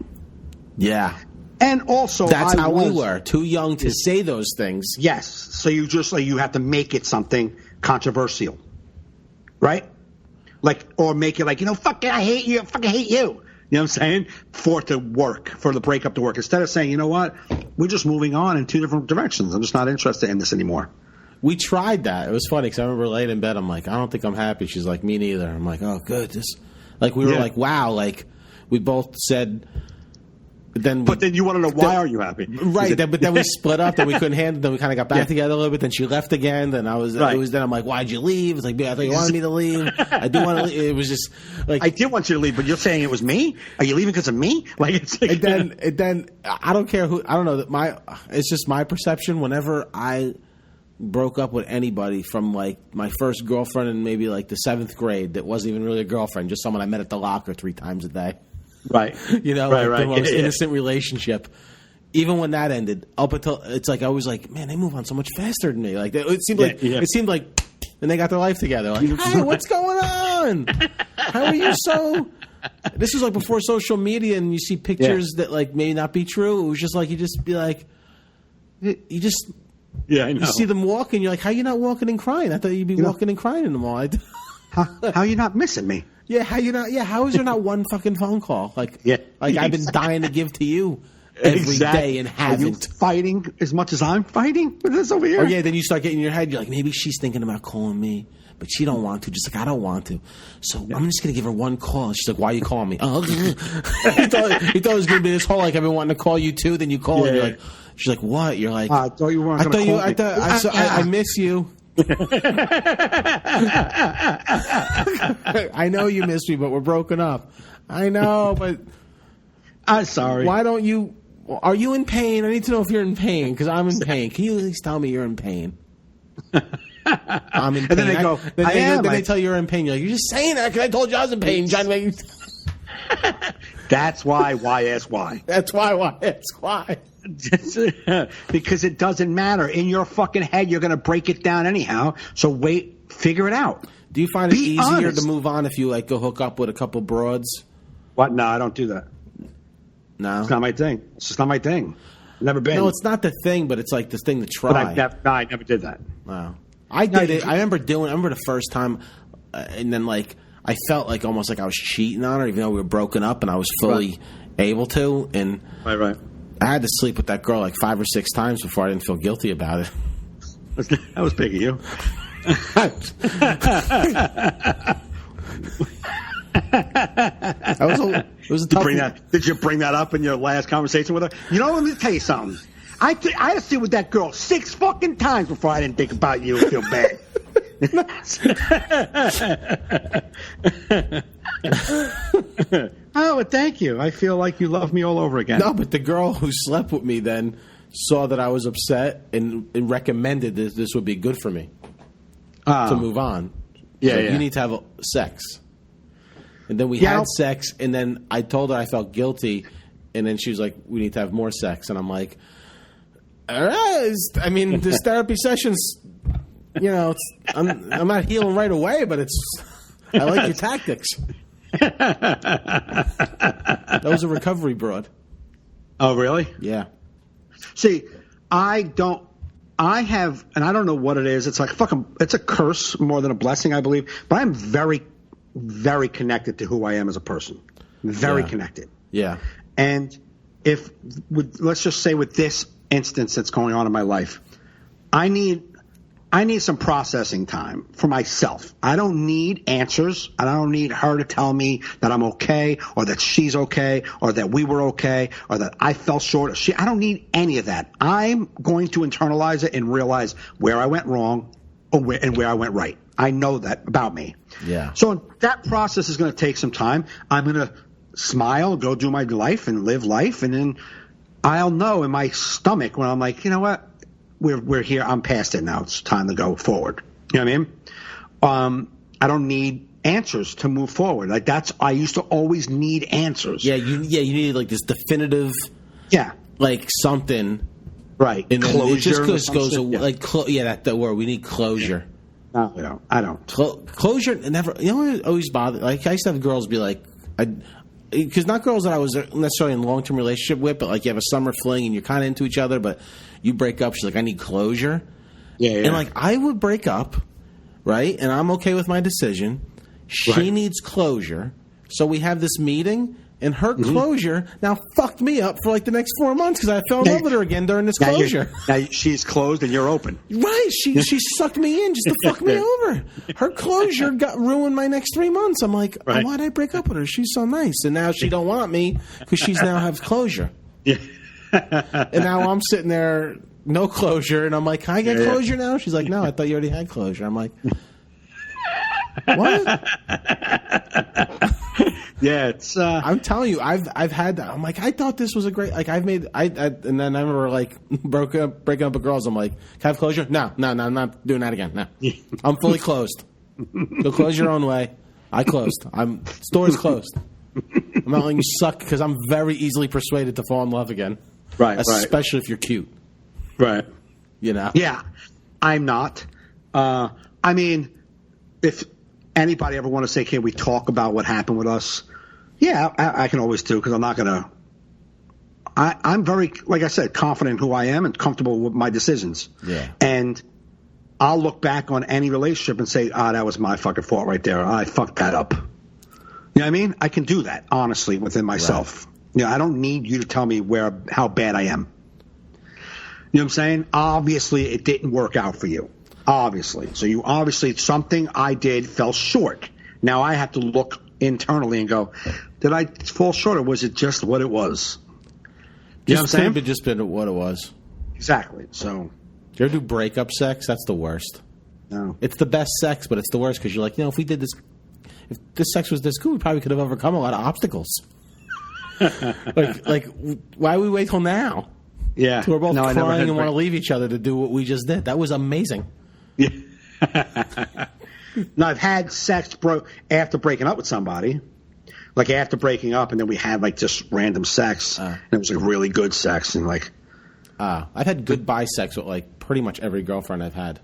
[SPEAKER 2] Yeah.
[SPEAKER 1] And also,
[SPEAKER 2] that's how we were. Too young to say those things.
[SPEAKER 1] Yes. So you just you have to make it something controversial, right? Like, or make it like, fuck it, I hate you, fucking hate you. You know what I'm saying? For it to work, for the breakup to work. Instead of saying, you know what, we're just moving on in two different directions. I'm just not interested in this anymore.
[SPEAKER 2] We tried that. It was funny because I remember laying in bed. I'm like, I don't think I'm happy. She's like, me neither. I'm like, oh, good. We were like, wow. Like, we both said. But then
[SPEAKER 1] you want to know why are you happy?
[SPEAKER 2] Right. But then we split up. Then we couldn't handle it. Then we kind of got back together a little bit. Then she left again. Then then I'm like, why'd you leave? It's like, I thought you wanted me to leave. I do want to leave. It was just like,
[SPEAKER 1] I did want you to leave, but you're saying it was me? Are you leaving because of me? Like, it's like,
[SPEAKER 2] and then I don't care who. I don't know. It's just my perception. Whenever I broke up with anybody from like my first girlfriend in maybe like the 7th grade, that wasn't even really a girlfriend, just someone I met at the locker 3 times a day.
[SPEAKER 1] Right.
[SPEAKER 2] The most innocent relationship. Even when that ended, up until it's like I was like, man, they move on so much faster than me. Like it seemed like, and they got their life together. Like, hey, what's going on? How are you so? This was like before social media, and you see pictures that like may not be true. It was just like you just be like, I know. You see them walking, you're like, how are you not walking and crying? I thought you'd be walking and crying in the mall.
[SPEAKER 1] How are you not missing me?
[SPEAKER 2] Yeah, how you not? Yeah, how is there not one fucking phone call? Like, I've been dying to give to you every day and haven't.
[SPEAKER 1] Are you fighting as much as I'm fighting with this over here?
[SPEAKER 2] Or then you start getting in your head. You're like, maybe she's thinking about calling me, but she don't want to. Just like I don't want to. So I'm just gonna give her one call. She's like, why are you calling me? Oh, he thought it was gonna be this whole like I've been wanting to call you too. Then you call and you're like, she's like, what? You're like,
[SPEAKER 1] I thought you weren't. I
[SPEAKER 2] miss you. I know you miss me, but we're broken up. I know, but
[SPEAKER 1] I'm sorry.
[SPEAKER 2] Why don't you? Are you in pain? I need to know if you're in pain because I'm in pain. Can you at least tell me you're in pain? I'm in pain.
[SPEAKER 1] And then they go,
[SPEAKER 2] Then they tell you you're in pain. You're like, you're just saying that because I told you I was in pain. You're trying to make you...
[SPEAKER 1] That's why ask why.
[SPEAKER 2] That's why ask why.
[SPEAKER 1] Because it doesn't matter. In your fucking head, you're going to break it down anyhow. So figure it out.
[SPEAKER 2] Do you find it
[SPEAKER 1] Be
[SPEAKER 2] easier
[SPEAKER 1] honest.
[SPEAKER 2] to move on if you like go hook up with a couple broads?
[SPEAKER 1] What? No, I don't do that.
[SPEAKER 2] No,
[SPEAKER 1] It's not my thing. It's just not my thing. Never been.
[SPEAKER 2] no, it's not the thing, but it's like this thing to try.
[SPEAKER 1] But I never did that.
[SPEAKER 2] Wow. I did it. I remember the first time, and then like I felt like almost like I was cheating on her, even though we were broken up, and I was fully able to. And
[SPEAKER 1] Right.
[SPEAKER 2] I had to sleep with that girl like 5 or 6 times before I didn't feel guilty about it.
[SPEAKER 1] That was big of you.
[SPEAKER 2] It was a tough.
[SPEAKER 1] Did you bring that up in your last conversation with her? You know, let me tell you something. I had to sit with that girl 6 fucking times before I didn't think about you and feel bad. Oh, well, thank you. I feel like you love me all over again.
[SPEAKER 2] No, but the girl who slept with me then saw that I was upset and recommended this would be good for me to move on.
[SPEAKER 1] Yeah,
[SPEAKER 2] Like,
[SPEAKER 1] yeah.
[SPEAKER 2] You need to have sex. And then we had sex, and then I told her I felt guilty, and then she was like, we need to have more sex. And I'm like, all right. I mean, this therapy session's, I'm not healing right away, but I like your tactics. That was a recovery broad.
[SPEAKER 1] Oh, really?
[SPEAKER 2] Yeah.
[SPEAKER 1] See, I don't know what it is. It's like it's a curse more than a blessing, I believe. But I'm very, very connected to who I am as a person. Very connected.
[SPEAKER 2] Yeah.
[SPEAKER 1] And let's just say with this instance that's going on in my life, I need some processing time for myself. I don't need answers. I don't need her to tell me that I'm okay or that she's okay or that we were okay or that I fell short. I don't need any of that. I'm going to internalize it and realize where I went wrong and where I went right. I know that about me.
[SPEAKER 2] Yeah.
[SPEAKER 1] So that process is going to take some time. I'm going to smile, go do my life and live life. And then I'll know in my stomach when I'm like, you know what? We're here. I'm past it now. It's time to go forward. You know what I mean? I don't need answers to move forward. Like I used to always need answers.
[SPEAKER 2] Yeah, you need like this definitive, like something,
[SPEAKER 1] right?
[SPEAKER 2] And then
[SPEAKER 1] closure.
[SPEAKER 2] It just goes like that word. We need closure.
[SPEAKER 1] No, I don't.
[SPEAKER 2] Closure never. You know what always bothered? Like I used to have girls be like, because not girls that I was necessarily in a long-term relationship with, but like you have a summer fling and you're kind of into each other, but you break up. She's like, I need closure.
[SPEAKER 1] Yeah.
[SPEAKER 2] And like I would break up, right? And I'm okay with my decision. She needs closure. So we have this meeting, and her closure now fucked me up for like the next 4 months because I fell in love with her again during this closure.
[SPEAKER 1] Now she's closed and you're open.
[SPEAKER 2] Right. She sucked me in just to fuck me over. Her closure ruined my next 3 months. I'm like, why'd I break up with her? She's so nice. And now she don't want me because she's now has closure.
[SPEAKER 1] Yeah.
[SPEAKER 2] And now I'm sitting there, no closure, and I'm like, can I get closure now? She's like, no, I thought you already had closure. I'm like, what?
[SPEAKER 1] Yeah, it's.
[SPEAKER 2] I'm telling you, I've had that. I'm like, I thought this was a great. Like, and then I remember like breaking up with girls. I'm like, can I have closure? No, I'm not doing that again. No, I'm fully closed. Go close your own way. I closed. Store's closed. I'm not letting you suck because I'm very easily persuaded to fall in love again.
[SPEAKER 1] Right,
[SPEAKER 2] especially if you're cute.
[SPEAKER 1] Right.
[SPEAKER 2] You know.
[SPEAKER 1] Yeah, I'm not. I mean, if anybody ever want to say, can we talk about what happened with us? Yeah, I can always do because I'm not going to. I'm very, like I said, confident in who I am and comfortable with my decisions.
[SPEAKER 2] Yeah.
[SPEAKER 1] And I'll look back on any relationship and say, that was my fucking fault right there. I fucked that up. You know what I mean? I can do that, honestly, within myself. Right. You know, I don't need you to tell me how bad I am. You know what I'm saying? Obviously, it didn't work out for you. Obviously. So something I did fell short. Now I have to look internally and go, did I fall short or was it just what it was? You know what I'm saying?
[SPEAKER 2] Could have just been what it was.
[SPEAKER 1] Exactly. So.
[SPEAKER 2] Do you ever do breakup sex? That's the worst.
[SPEAKER 1] No.
[SPEAKER 2] It's the best sex, but it's the worst because you're like, if this sex was this cool, we probably could have overcome a lot of obstacles. like, why we wait till now?
[SPEAKER 1] Yeah.
[SPEAKER 2] We're both
[SPEAKER 1] No, I never
[SPEAKER 2] crying
[SPEAKER 1] had
[SPEAKER 2] and want to
[SPEAKER 1] break-
[SPEAKER 2] leave each other to do what we just did. That was amazing.
[SPEAKER 1] Yeah. No, I've had sex after breaking up with somebody. Like after breaking up, and then we had like just random sex. And it was like really good sex, and like.
[SPEAKER 2] I've had goodbye sex with like pretty much every girlfriend I've had.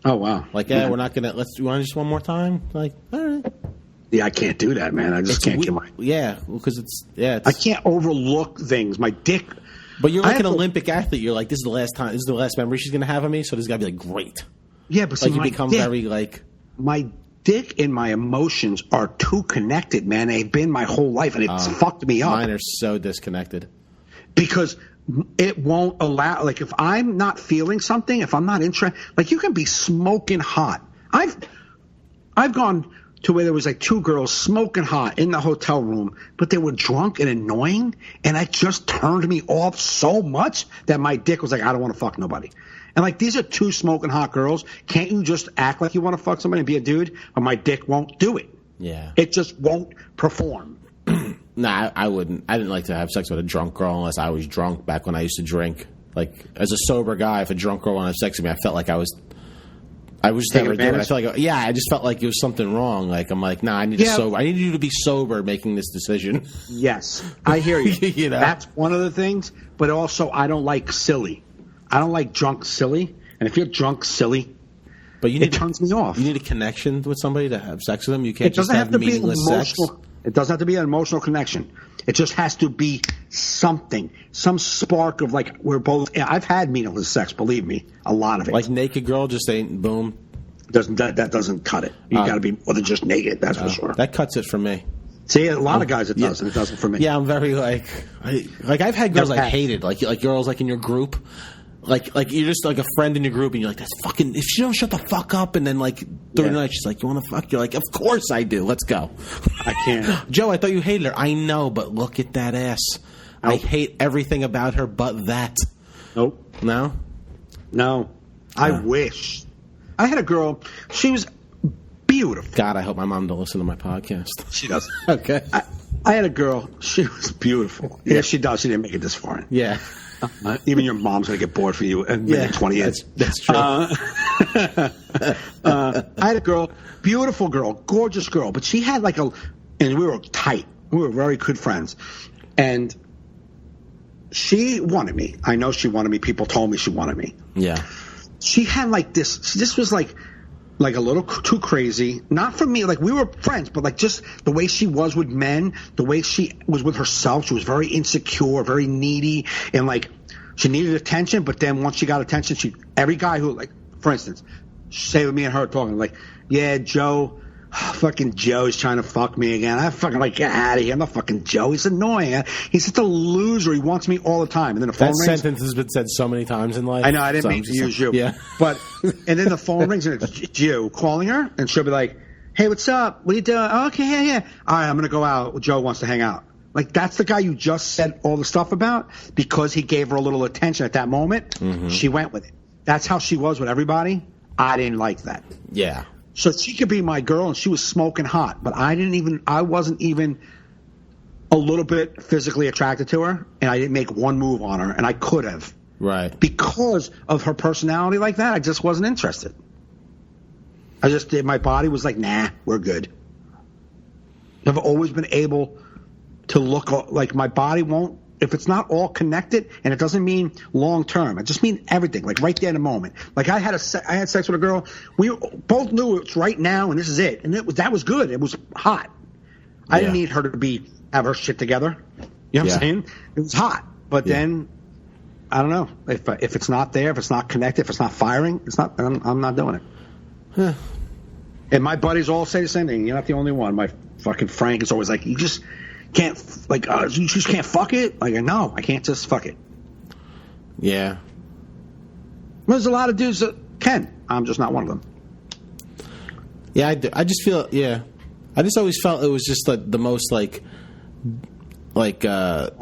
[SPEAKER 1] Oh wow.
[SPEAKER 2] Like, we're not gonna. You want to just one more time? Like, all right.
[SPEAKER 1] Yeah, I can't do that, man. I just can't get my.
[SPEAKER 2] Yeah, because
[SPEAKER 1] I can't overlook things. My dick.
[SPEAKER 2] But you're like an Olympic athlete. You're like, this is the last time. This is the last memory she's gonna have of me. So this got to be like great.
[SPEAKER 1] Yeah, but see,
[SPEAKER 2] like you become very like.
[SPEAKER 1] My dick and my emotions are too connected, man. They've been my whole life, and it's fucked me up.
[SPEAKER 2] Mine are so disconnected.
[SPEAKER 1] Because it won't allow. Like if I'm not feeling something, if I'm not interested, like you can be smoking hot. I've gone to where there was like two girls smoking hot in the hotel room, but they were drunk and annoying, and it just turned me off so much that my dick was like, I don't want to fuck nobody. And like these are two smoking hot girls. Can't you just act like you want to fuck somebody and be a dude? But my dick won't do it.
[SPEAKER 2] Yeah.
[SPEAKER 1] It just won't perform.
[SPEAKER 2] Nah, I wouldn't. I didn't like to have sex with a drunk girl unless I was drunk back when I used to drink. Like as a sober guy, if a drunk girl wanted to have sex with me, I felt like I was just never doing it. I felt like, I just felt like it was something wrong. Like I'm like, nah, I need I need you to be sober making this decision.
[SPEAKER 1] Yes, I hear you.
[SPEAKER 2] You know?
[SPEAKER 1] That's one of the things. But also, I don't like silly. I don't like drunk silly. And if you're drunk silly,
[SPEAKER 2] but it
[SPEAKER 1] turns me off.
[SPEAKER 2] You need a connection with somebody to have sex with them. You can't just
[SPEAKER 1] have
[SPEAKER 2] meaningless sex.
[SPEAKER 1] It doesn't have to be an emotional connection. It just has to be something, some spark of like we're both. I've had meaningless sex, believe me, a lot of it.
[SPEAKER 2] Like naked girl, just ain't boom.
[SPEAKER 1] That doesn't cut it. You got to be more than just naked. That's for sure.
[SPEAKER 2] That cuts it for me.
[SPEAKER 1] See, a lot of guys it does, and it doesn't for me.
[SPEAKER 2] Yeah, I'm very I've had girls I hated, like girls like in your group. Like you're just like a friend in your group, and you're like, that's fucking. If she don't shut the fuck up, and then like during the night she's like, you want to fuck? You're like, of course I do. Let's go.
[SPEAKER 1] I can't.
[SPEAKER 2] Joe, I thought you hated her. I know, but look at that ass. Nope. I hate everything about her, but that.
[SPEAKER 1] Nope.
[SPEAKER 2] No.
[SPEAKER 1] I wish. I had a girl. She was beautiful.
[SPEAKER 2] God, I hope my mom don't listen to my podcast.
[SPEAKER 1] She does.
[SPEAKER 2] Okay.
[SPEAKER 1] I had a girl. She was beautiful. Yeah, she does. She didn't make it this far.
[SPEAKER 2] Yeah.
[SPEAKER 1] Even your mom's going to get bored for you in 20 years.
[SPEAKER 2] That's true.
[SPEAKER 1] I had a girl, beautiful girl, gorgeous girl, but she had and we were tight. We were very good friends. And she wanted me. I know she wanted me. People told me she wanted me.
[SPEAKER 2] Yeah.
[SPEAKER 1] She had this was like a little too crazy. Not for me. Like we were friends, but like just the way she was with men, the way she was with herself. She was very insecure, very needy, and like she needed attention. But then once she got attention, every guy who for instance, say with me and her talking like, yeah, Joe. Fucking Joe's trying to fuck me again. I fucking get out of here. I'm not fucking Joe. He's annoying. He's just a loser. He wants me all the time. And then the phone rings.
[SPEAKER 2] That sentence has been said so many times in life.
[SPEAKER 1] I know. I didn't mean to use you.
[SPEAKER 2] Yeah.
[SPEAKER 1] But and then the phone rings and it's you calling her, and she'll be like, "Hey, what's up? What are you doing? Oh, okay, yeah. All right, I'm gonna go out. Joe wants to hang out." Like that's the guy you just said all the stuff about because he gave her a little attention at that moment. Mm-hmm. She went with it. That's how she was with everybody. I didn't like that.
[SPEAKER 2] Yeah.
[SPEAKER 1] So she could be my girl, and she was smoking hot, but I wasn't even a little bit physically attracted to her, and I didn't make one move on her, and I could have.
[SPEAKER 2] Right.
[SPEAKER 1] Because of her personality like that, I just wasn't interested. My body was like, nah, we're good. I've always been able to look like my body won't, if it's not all connected, and it doesn't mean long term. It just means everything, like right there in a moment. Like I had sex with a girl. We both knew it's right now, and this is it. And that was good. It was hot. I didn't need her to have her shit together. You know what I'm saying? It was hot. But then, I don't know. If it's not there, if it's not connected, if it's not firing, it's not. I'm not doing it.
[SPEAKER 2] Huh.
[SPEAKER 1] And my buddies all say the same thing. You're not the only one. My fucking Frank is always like, you just can't you just can't fuck it. Like, no, I can't just fuck it.
[SPEAKER 2] Yeah.
[SPEAKER 1] There's a lot of dudes that can. I'm just not one of them.
[SPEAKER 2] Yeah, I just feel. Yeah, I just always felt it was just the most like the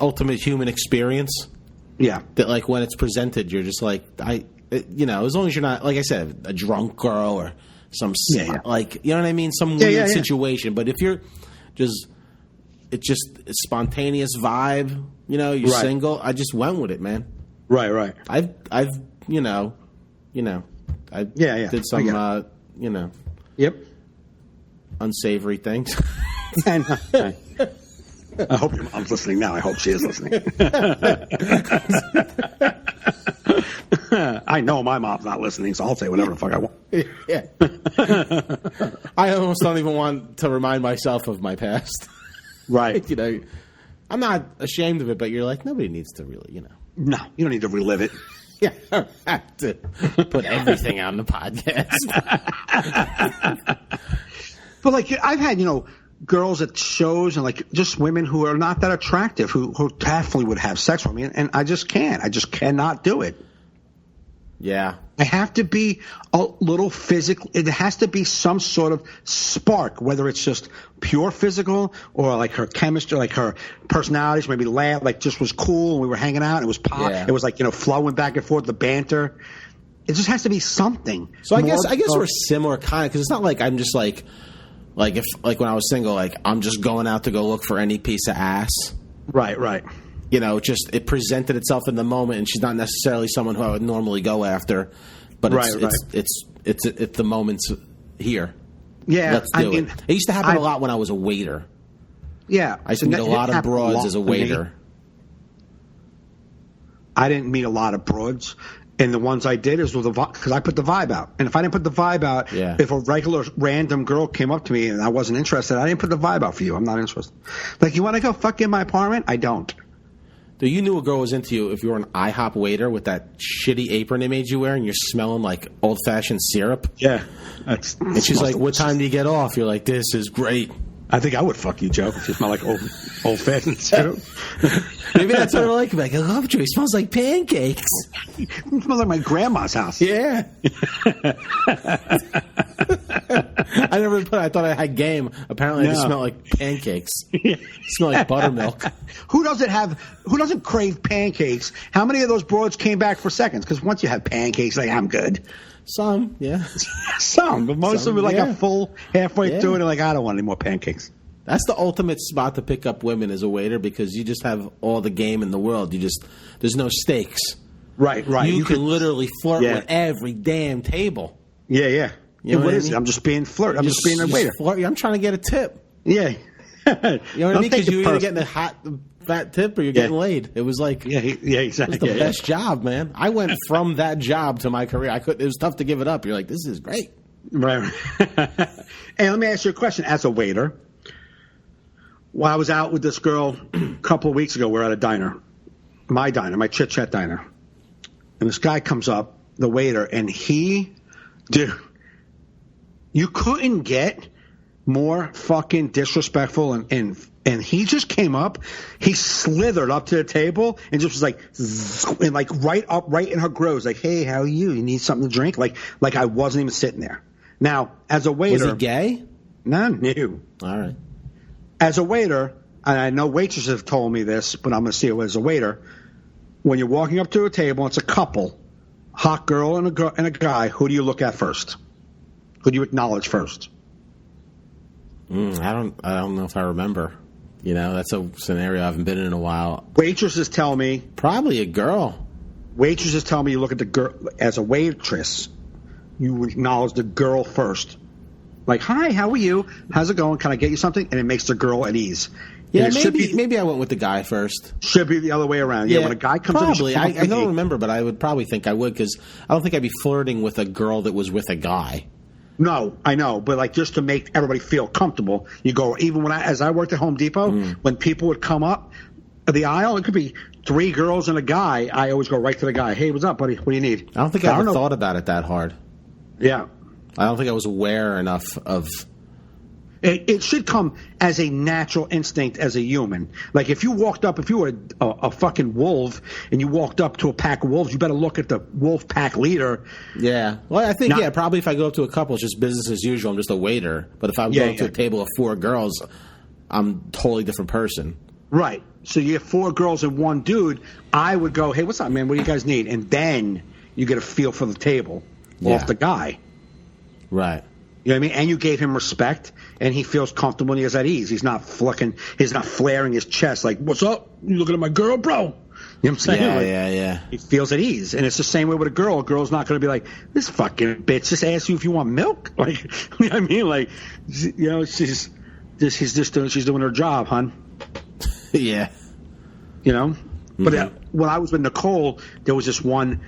[SPEAKER 2] ultimate human experience.
[SPEAKER 1] Yeah.
[SPEAKER 2] That like when it's presented, you're just like as long as you're not, like I said, a drunk girl or some like, you know what I mean, some weird situation. But if you're just it's just a spontaneous vibe. You know, you're single. I just went with it, man.
[SPEAKER 1] Right.
[SPEAKER 2] I've I did some
[SPEAKER 1] Yep.
[SPEAKER 2] unsavory things.
[SPEAKER 1] I hope your mom's listening now. I hope she is listening. I know my mom's not listening, so I'll say whatever the fuck I want.
[SPEAKER 2] Yeah. I almost don't even want to remind myself of my past.
[SPEAKER 1] Right.
[SPEAKER 2] You know, I'm not ashamed of it, but you're like, nobody needs to really, you know.
[SPEAKER 1] No, you don't need to relive it.
[SPEAKER 2] Yeah, I don't have to put everything on the podcast.
[SPEAKER 1] But like, I've had, girls at shows and like just women who are not that attractive who definitely would have sex with me, and I just can't. I just cannot do it.
[SPEAKER 2] Yeah.
[SPEAKER 1] I have to be a little physical. It has to be some sort of spark, whether it's just pure physical or like her chemistry, like her personality. She maybe laugh, like just was cool and we were hanging out. And it was pop. Yeah. It was like, flowing back and forth, the banter. It just has to be something.
[SPEAKER 2] So I guess we're similar kind of, because it's not like I'm just like if when I was single, like I'm just going out to go look for any piece of ass.
[SPEAKER 1] Right.
[SPEAKER 2] Just it presented itself in the moment, and she's not necessarily someone who I would normally go after, but it's the moment's here.
[SPEAKER 1] Yeah,
[SPEAKER 2] let's do it. It used to happen a lot when I was a waiter.
[SPEAKER 1] Yeah,
[SPEAKER 2] I used to meet a lot of broads as a waiter.
[SPEAKER 1] I didn't meet a lot of broads, and the ones I did is because I put the vibe out. And if I didn't put the vibe out, if a regular random girl came up to me and I wasn't interested, I didn't put the vibe out for you. I'm not interested. Like, you want to go fuck in my apartment? I don't.
[SPEAKER 2] So you knew a girl was into you if you were an IHOP waiter with that shitty apron they made you wear and you're smelling like old-fashioned syrup?
[SPEAKER 1] Yeah.
[SPEAKER 2] And she's like, what time do you get off? You're like, this is great.
[SPEAKER 1] I think I would fuck you, Joe, if you smell like old-fashioned syrup.
[SPEAKER 2] Maybe that's what I like. Like, I love Joe. He smells like pancakes.
[SPEAKER 1] He smells like my grandma's house.
[SPEAKER 2] Yeah. I thought I had game. Apparently I just smell like pancakes. Smell like buttermilk.
[SPEAKER 1] Who doesn't crave pancakes? How many of those broads came back for seconds? Because once you have pancakes, like, I'm good.
[SPEAKER 2] Some, yeah.
[SPEAKER 1] Some, but most of them are like a full halfway through it and like, I don't want any more pancakes.
[SPEAKER 2] That's the ultimate spot to pick up women as a waiter, because you just have all the game in the world. There's no stakes.
[SPEAKER 1] Right.
[SPEAKER 2] You can literally flirt with every damn table.
[SPEAKER 1] Yeah.
[SPEAKER 2] You know
[SPEAKER 1] what is it? I'm just being flirt. I'm just being a waiter.
[SPEAKER 2] I'm trying to get a tip.
[SPEAKER 1] Yeah.
[SPEAKER 2] You know what I mean? Because you're either getting a fat tip or you're getting laid. It was like,
[SPEAKER 1] exactly.
[SPEAKER 2] It was the best job, man. I went from that job to my career. It was tough to give it up. You're like, this is great.
[SPEAKER 1] Right. Hey, let me ask you a question. As a waiter, while I was out with this girl a couple of weeks ago, we're at a diner, my Chit Chat diner, and this guy comes up, the waiter, and dude, you couldn't get more fucking disrespectful, and he just came up, he slithered up to the table and just was like, and like right in her groves, like, hey, how are you? You need something to drink? Like I wasn't even sitting there. Now, as a waiter,
[SPEAKER 2] was he gay?
[SPEAKER 1] None. No.
[SPEAKER 2] All right.
[SPEAKER 1] As a waiter, and I know waitresses have told me this, but I'm going to see it as a waiter. When you're walking up to a table, it's a couple, hot girl and a guy. Who do you look at first? Who do you acknowledge first?
[SPEAKER 2] I don't know if I remember. That's a scenario I haven't been in a while.
[SPEAKER 1] Waitresses tell me
[SPEAKER 2] probably a girl.
[SPEAKER 1] Waitresses tell me you look at the girl as a waitress. You acknowledge the girl first. Like, hi, how are you? How's it going? Can I get you something? And it makes the girl at ease.
[SPEAKER 2] Yeah, maybe I went with the guy first.
[SPEAKER 1] Should be the other way around. Yeah, when a guy comes
[SPEAKER 2] probably. I don't remember, but I would probably think I would, because I don't think I'd be flirting with a girl that was with a guy.
[SPEAKER 1] No, I know, but like just to make everybody feel comfortable, you go. Even as I worked at Home Depot, when people would come up the aisle, it could be 3 girls and a guy. I always go right to the guy. Hey, what's up, buddy? What do you need?
[SPEAKER 2] I don't think I ever thought about it that hard.
[SPEAKER 1] Yeah.
[SPEAKER 2] I don't think I was aware enough of...
[SPEAKER 1] It should come as a natural instinct as a human. Like if you were a fucking wolf and you walked up to a pack of wolves, you better look at the wolf pack leader.
[SPEAKER 2] Yeah. Well, I think, probably if I go up to a couple, it's just business as usual. I'm just a waiter. But if I'm going to a table of 4 girls, I'm a totally different person.
[SPEAKER 1] Right. So you have 4 girls and 1 dude. I would go, hey, what's up, man? What do you guys need? And then you get a feel for the table off the guy.
[SPEAKER 2] Right.
[SPEAKER 1] You know what I mean? And you gave him respect, and he feels comfortable and he's at ease. He's not flaring his chest like, "What's up? You looking at my girl, bro?" You know what I'm saying?
[SPEAKER 2] Yeah.
[SPEAKER 1] He feels at ease. And it's the same way with a girl. A girl's not going to be like, "This fucking bitch just asked you if you want milk." Like, you know what I mean? Like, you know, she's doing her job, hon.
[SPEAKER 2] Yeah.
[SPEAKER 1] You know? But when I was with Nicole, there was this one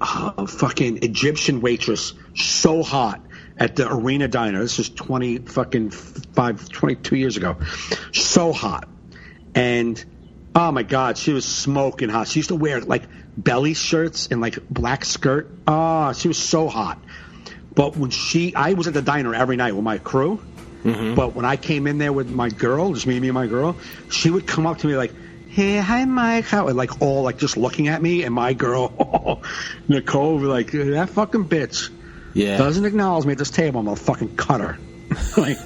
[SPEAKER 1] fucking Egyptian waitress, so hot, at the Arena Diner. This was 22 years ago. So hot. And, oh my God, she was smoking hot. She used to wear, like, belly shirts and, like, black skirt. Oh, she was so hot. But when I was at the diner every night with my crew. Mm-hmm. But when I came in there with my girl, just me and my girl, she would come up to me like, "Hey, hi, Mike." How? And like all like just looking at me, and my girl, Nicole, would be like, "That fucking bitch doesn't acknowledge me at this table. I'm gonna fucking cut her." Like,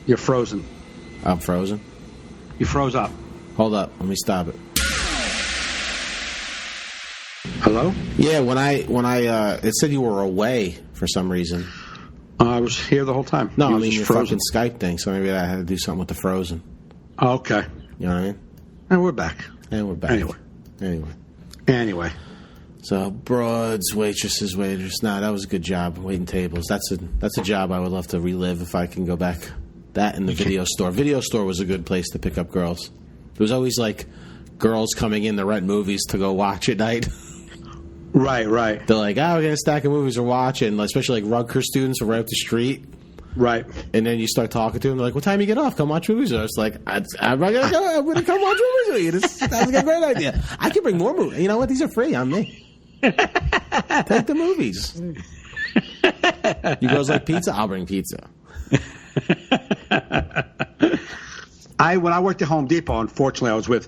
[SPEAKER 1] you're frozen.
[SPEAKER 2] I'm frozen.
[SPEAKER 1] You froze up.
[SPEAKER 2] Hold up. Let me stop it.
[SPEAKER 1] Hello?
[SPEAKER 2] Yeah. When I it said you were away for some reason.
[SPEAKER 1] I was here the whole time.
[SPEAKER 2] No, I mean your fucking Skype thing. So maybe I had to do something with the frozen.
[SPEAKER 1] Oh, okay.
[SPEAKER 2] You know what I mean?
[SPEAKER 1] And we're back. Anyway.
[SPEAKER 2] So broads, waitresses, waiters. Nah, that was a good job waiting tables. That's a job I would love to relive if I can go back. That and the video store. Video store was a good place to pick up girls. There was always like girls coming in to rent movies to go watch at night.
[SPEAKER 1] Right.
[SPEAKER 2] They're like, we're getting a stack of movies we're watching, especially like Rutgers students are right up the street.
[SPEAKER 1] Right.
[SPEAKER 2] And then you start talking to them, they're like, "What time you get off? Come watch movies." I was like, I'm going to come watch movies with you. That's a great idea. I can bring more movies. You know what? These are free on me. Take the movies. You girls like pizza? I'll bring pizza.
[SPEAKER 1] When I worked at Home Depot, unfortunately, I was with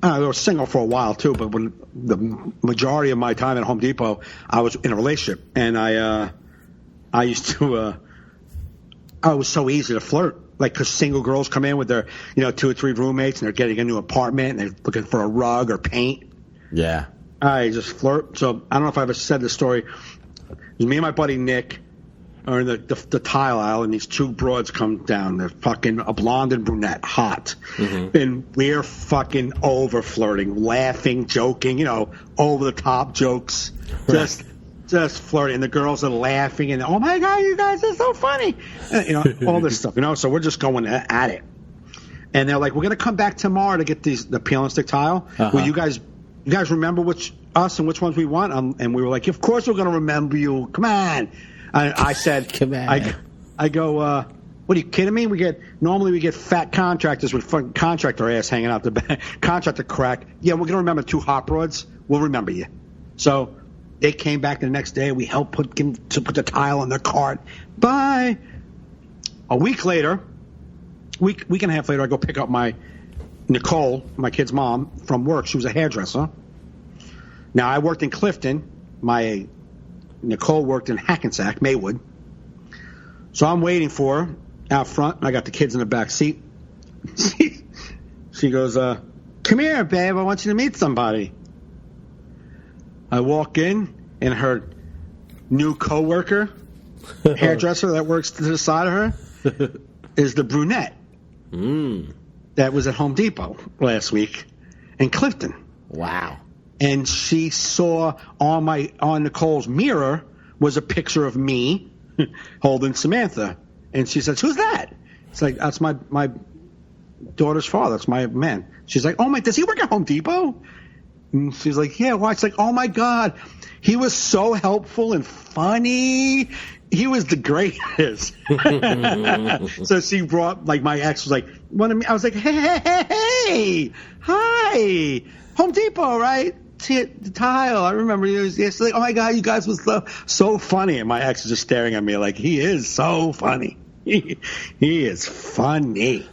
[SPEAKER 1] I was single for a while too, but when the majority of my time at Home Depot, I was in a relationship, and I used to I was so easy to flirt, like because single girls come in with their 2 or 3 roommates and they're getting a new apartment and they're looking for a rug or paint.
[SPEAKER 2] Yeah,
[SPEAKER 1] I just flirt. So I don't know if I ever said this story. It was me and my buddy Nick are in the tile aisle, and these 2 broads come down. They're fucking a blonde and brunette, hot. Mm-hmm. And we're fucking over flirting, laughing, joking, over the top jokes, just flirting. And the girls are laughing, and oh my God, you guys are so funny, all this stuff, So we're just going at it. And they're like, we're gonna come back tomorrow to get the peel and stick tile. Uh-huh. Well, you guys remember which ones we want? And we were like, of course we're gonna remember you. Come on. I said,
[SPEAKER 2] come on.
[SPEAKER 1] I go, what are you kidding me? Normally we get fat contractors with fucking contractor ass hanging out the back, contractor crack. Yeah, we're going to remember 2 hot broads. We'll remember you. So they came back the next day. We helped put the tile on their cart. Bye. A week later, week and a half later, I go pick up my Nicole, my kid's mom, from work. She was a hairdresser. Now, I worked in Clifton. Nicole worked in Hackensack, Maywood. So I'm waiting for her out front. I got the kids in the back seat. She goes, come here, babe. I want you to meet somebody. I walk in, and her new coworker, hairdresser that works to the side of her, is the brunette that was at Home Depot last week in Clifton.
[SPEAKER 2] Wow.
[SPEAKER 1] And she saw on Nicole's mirror was a picture of me holding Samantha. And she says, who's that? It's like, that's my daughter's father. That's my man. She's like, oh my, does he work at Home Depot? And she's like, yeah, why? It's like, oh my God. He was so helpful and funny. He was the greatest. So she brought, like, my ex was like, I was like, hey, hi, Home Depot, right? The tile. I remember he was like, oh my God, you guys was so funny. And my ex is just staring at me like, he is so funny. He is funny.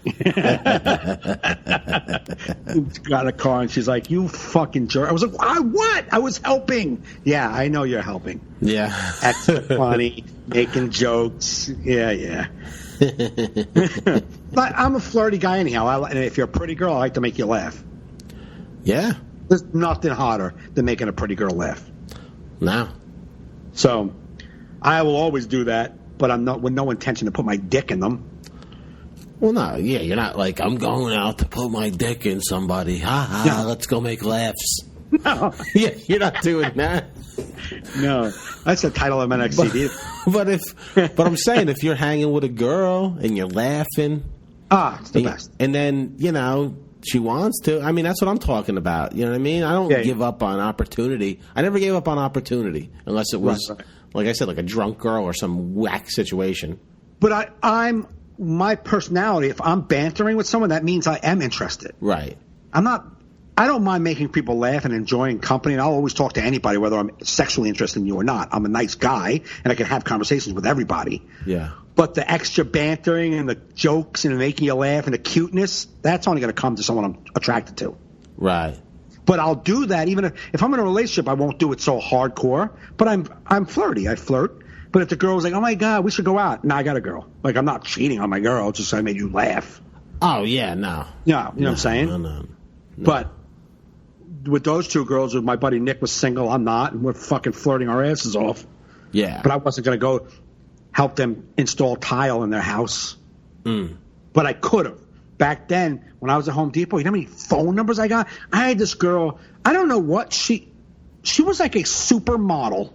[SPEAKER 1] Got a car and she's like, you fucking jerk. I was like, what? I was helping. Yeah, I know you're helping.
[SPEAKER 2] Yeah.
[SPEAKER 1] Extra funny, making jokes. Yeah. But I'm a flirty guy anyhow. And if you're a pretty girl, I like to make you laugh.
[SPEAKER 2] Yeah.
[SPEAKER 1] There's nothing hotter than making a pretty girl laugh.
[SPEAKER 2] No.
[SPEAKER 1] So I will always do that, but I'm not with no intention to put my dick in them.
[SPEAKER 2] Well, no, yeah, you're not like, I'm going out to put my dick in somebody. Ha ha, let's go make laughs.
[SPEAKER 1] No.
[SPEAKER 2] Yeah, you're not doing that.
[SPEAKER 1] No, that's the title of my next CD.
[SPEAKER 2] But I'm saying, if you're hanging with a girl and you're laughing,
[SPEAKER 1] it's the best.
[SPEAKER 2] And then she wants to. I mean, that's what I'm talking about. You know what I mean? I don't give up on opportunity. I never gave up on opportunity unless it was, like I said, like a drunk girl or some whack situation.
[SPEAKER 1] But I'm my personality. If I'm bantering with someone, that means I am interested.
[SPEAKER 2] Right.
[SPEAKER 1] I don't mind making people laugh and enjoying company, and I'll always talk to anybody, whether I'm sexually interested in you or not. I'm a nice guy, and I can have conversations with everybody.
[SPEAKER 2] Yeah. But
[SPEAKER 1] the extra bantering and the jokes and making you laugh and the cuteness, that's only going to come to someone I'm attracted to.
[SPEAKER 2] Right.
[SPEAKER 1] But I'll do that even if I'm in a relationship. I won't do it so hardcore. But I'm flirty. I flirt. But if the girl's like, oh, my God, we should go out. No, I got a girl. Like, I'm not cheating on my girl. Just I made you laugh.
[SPEAKER 2] Oh, yeah, no.
[SPEAKER 1] Yeah, you know what I'm saying?
[SPEAKER 2] No.
[SPEAKER 1] But with those two girls, with my buddy Nick was single, I'm not, and we're fucking flirting our asses off.
[SPEAKER 2] Yeah.
[SPEAKER 1] But I wasn't going to go help them install tile in their house. But I could have. Back then, when I was at Home Depot, you know how many phone numbers I got? I had this girl, I don't know what, she was like a supermodel,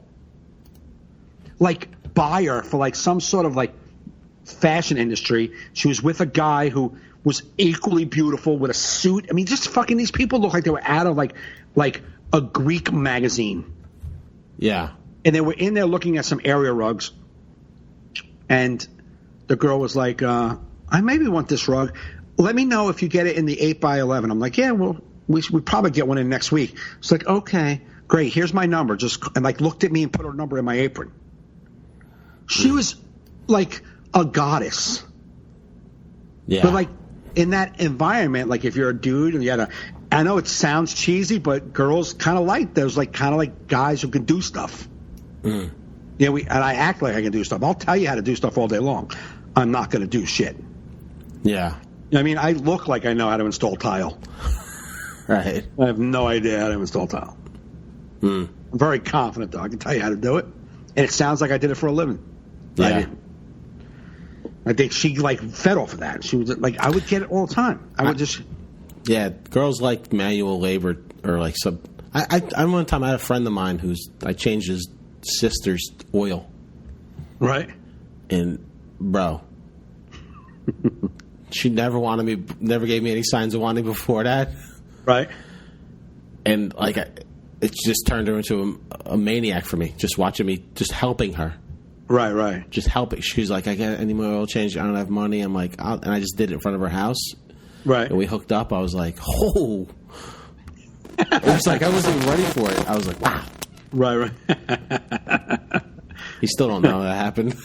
[SPEAKER 1] like buyer for like some sort of like fashion industry. She was with a guy who was equally beautiful with a suit. I mean, just fucking these people look like they were out of like a Greek magazine.
[SPEAKER 2] Yeah.
[SPEAKER 1] And they were in there looking at some area rugs. And the girl was like, I maybe want this rug. Let me know if you get it in the 8x11. I'm like, yeah, well, we probably get one in next week. It's like, okay, great. Here's my number. And like looked at me and put her number in my apron. She was like a goddess.
[SPEAKER 2] Yeah.
[SPEAKER 1] But like in that environment, like if you're a dude and you had I know it sounds cheesy, but girls kind of like those, like kind of like guys who can do stuff. Yeah, and I act like I can do stuff. I'll tell you how to do stuff all day long. I'm not going to do shit.
[SPEAKER 2] Yeah.
[SPEAKER 1] I mean, I look like I know how to install tile.
[SPEAKER 2] Right.
[SPEAKER 1] I have no idea how to install tile. I'm very confident, though. I can tell you how to do it. And it sounds like I did it for a living.
[SPEAKER 2] Yeah.
[SPEAKER 1] I think she, like, fed off of that. She was like, I would get it all the time. I would just...
[SPEAKER 2] Yeah, girls like manual labor or like some... I one time I had a friend of mine I changed his sister's oil.
[SPEAKER 1] Right.
[SPEAKER 2] And, bro... She never gave me any signs of wanting before that.
[SPEAKER 1] Right.
[SPEAKER 2] And, like, it just turned her into a maniac for me, just watching me, just helping her.
[SPEAKER 1] Right.
[SPEAKER 2] Just helping. She's like, I got any more oil change? I don't have money. I'm like, and I just did it in front of her house.
[SPEAKER 1] Right.
[SPEAKER 2] And we hooked up. I was like, oh. It was like, I wasn't even ready for it. I was like, wow.
[SPEAKER 1] Right.
[SPEAKER 2] He still don't know that happened.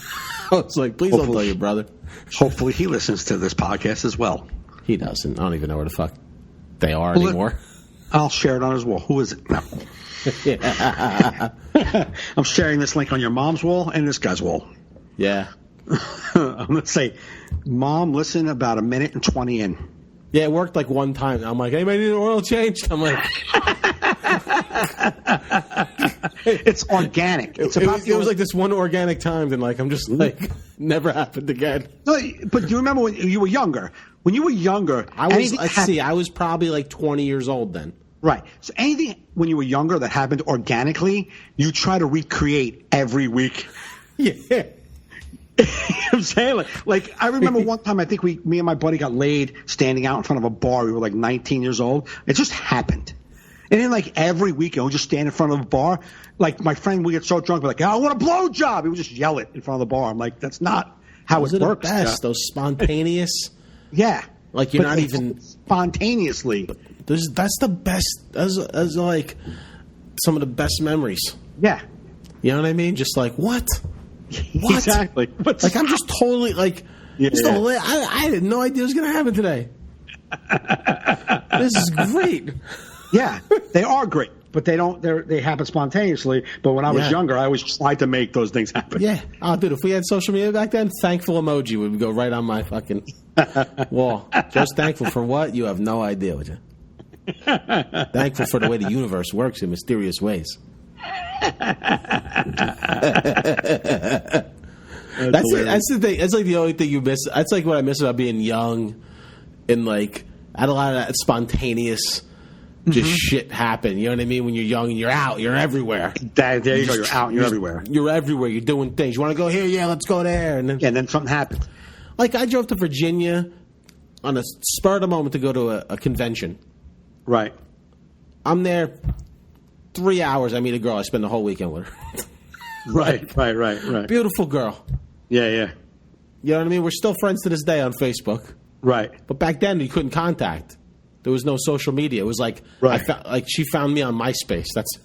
[SPEAKER 2] I was like, please don't tell your brother.
[SPEAKER 1] Hopefully he listens to this podcast as well.
[SPEAKER 2] He doesn't. I don't even know where the fuck they are anymore.
[SPEAKER 1] I'll share it on his wall. Who is it? No. I'm sharing this link on your mom's wall and this guy's wall.
[SPEAKER 2] Yeah.
[SPEAKER 1] I'm going to say, Mom, listen about a minute and 20 in.
[SPEAKER 2] Yeah, it worked like one time. I'm like, anybody need an oil change? I'm like...
[SPEAKER 1] It's organic. It
[SPEAKER 2] was like this one organic time, and like I'm just like never happened again.
[SPEAKER 1] No, but do you remember when you were younger? When you were younger,
[SPEAKER 2] I was probably like 20 years old then.
[SPEAKER 1] Right. So anything when you were younger that happened organically, you try to recreate every week.
[SPEAKER 2] Yeah.
[SPEAKER 1] You know what I'm saying? Like I remember one time I think me and my buddy got laid standing out in front of a bar. We were like 19 years old. It just happened. And then, like, every weekend, we'd just stand in front of a bar. Like, my friend would get so drunk, we're like, I want a blowjob. He would just yell it in front of the bar. I'm like, that's not how it works.
[SPEAKER 2] The best, those spontaneous.
[SPEAKER 1] Yeah.
[SPEAKER 2] Like, you're not even.
[SPEAKER 1] Spontaneously.
[SPEAKER 2] That's the best. That's like some of the best memories.
[SPEAKER 1] Yeah.
[SPEAKER 2] You know what I mean? Just like, what? What?
[SPEAKER 1] Exactly.
[SPEAKER 2] Like, I'm just totally, like.
[SPEAKER 1] Yeah.
[SPEAKER 2] I had no idea it was going to happen today. This is great.
[SPEAKER 1] Yeah, they are great, but they happen spontaneously. But when I was younger, I always tried to make those things happen.
[SPEAKER 2] Yeah. Oh, dude, if we had social media back then, thankful emoji would go right on my fucking wall. Just thankful for what? You have no idea, would you? Thankful for the way the universe works in mysterious ways. That's the thing. That's like the only thing you miss. That's like what I miss about being young, and like I had a lot of that spontaneous, just shit happen. You know what I mean? When you're young and you're out, you're everywhere.
[SPEAKER 1] There you go. You're out. You're everywhere.
[SPEAKER 2] You're everywhere. You're doing things. You want to go here? Yeah, let's go there. And
[SPEAKER 1] then something happens.
[SPEAKER 2] Like I drove to Virginia on a spur of the moment to go to a convention.
[SPEAKER 1] Right.
[SPEAKER 2] I'm there 3 hours. I meet a girl. I spend the whole weekend with her.
[SPEAKER 1] Right.
[SPEAKER 2] Beautiful girl.
[SPEAKER 1] Yeah.
[SPEAKER 2] You know what I mean? We're still friends to this day on Facebook.
[SPEAKER 1] Right.
[SPEAKER 2] But back then, you couldn't contact. There was no social media. It was like, she found me on MySpace. That's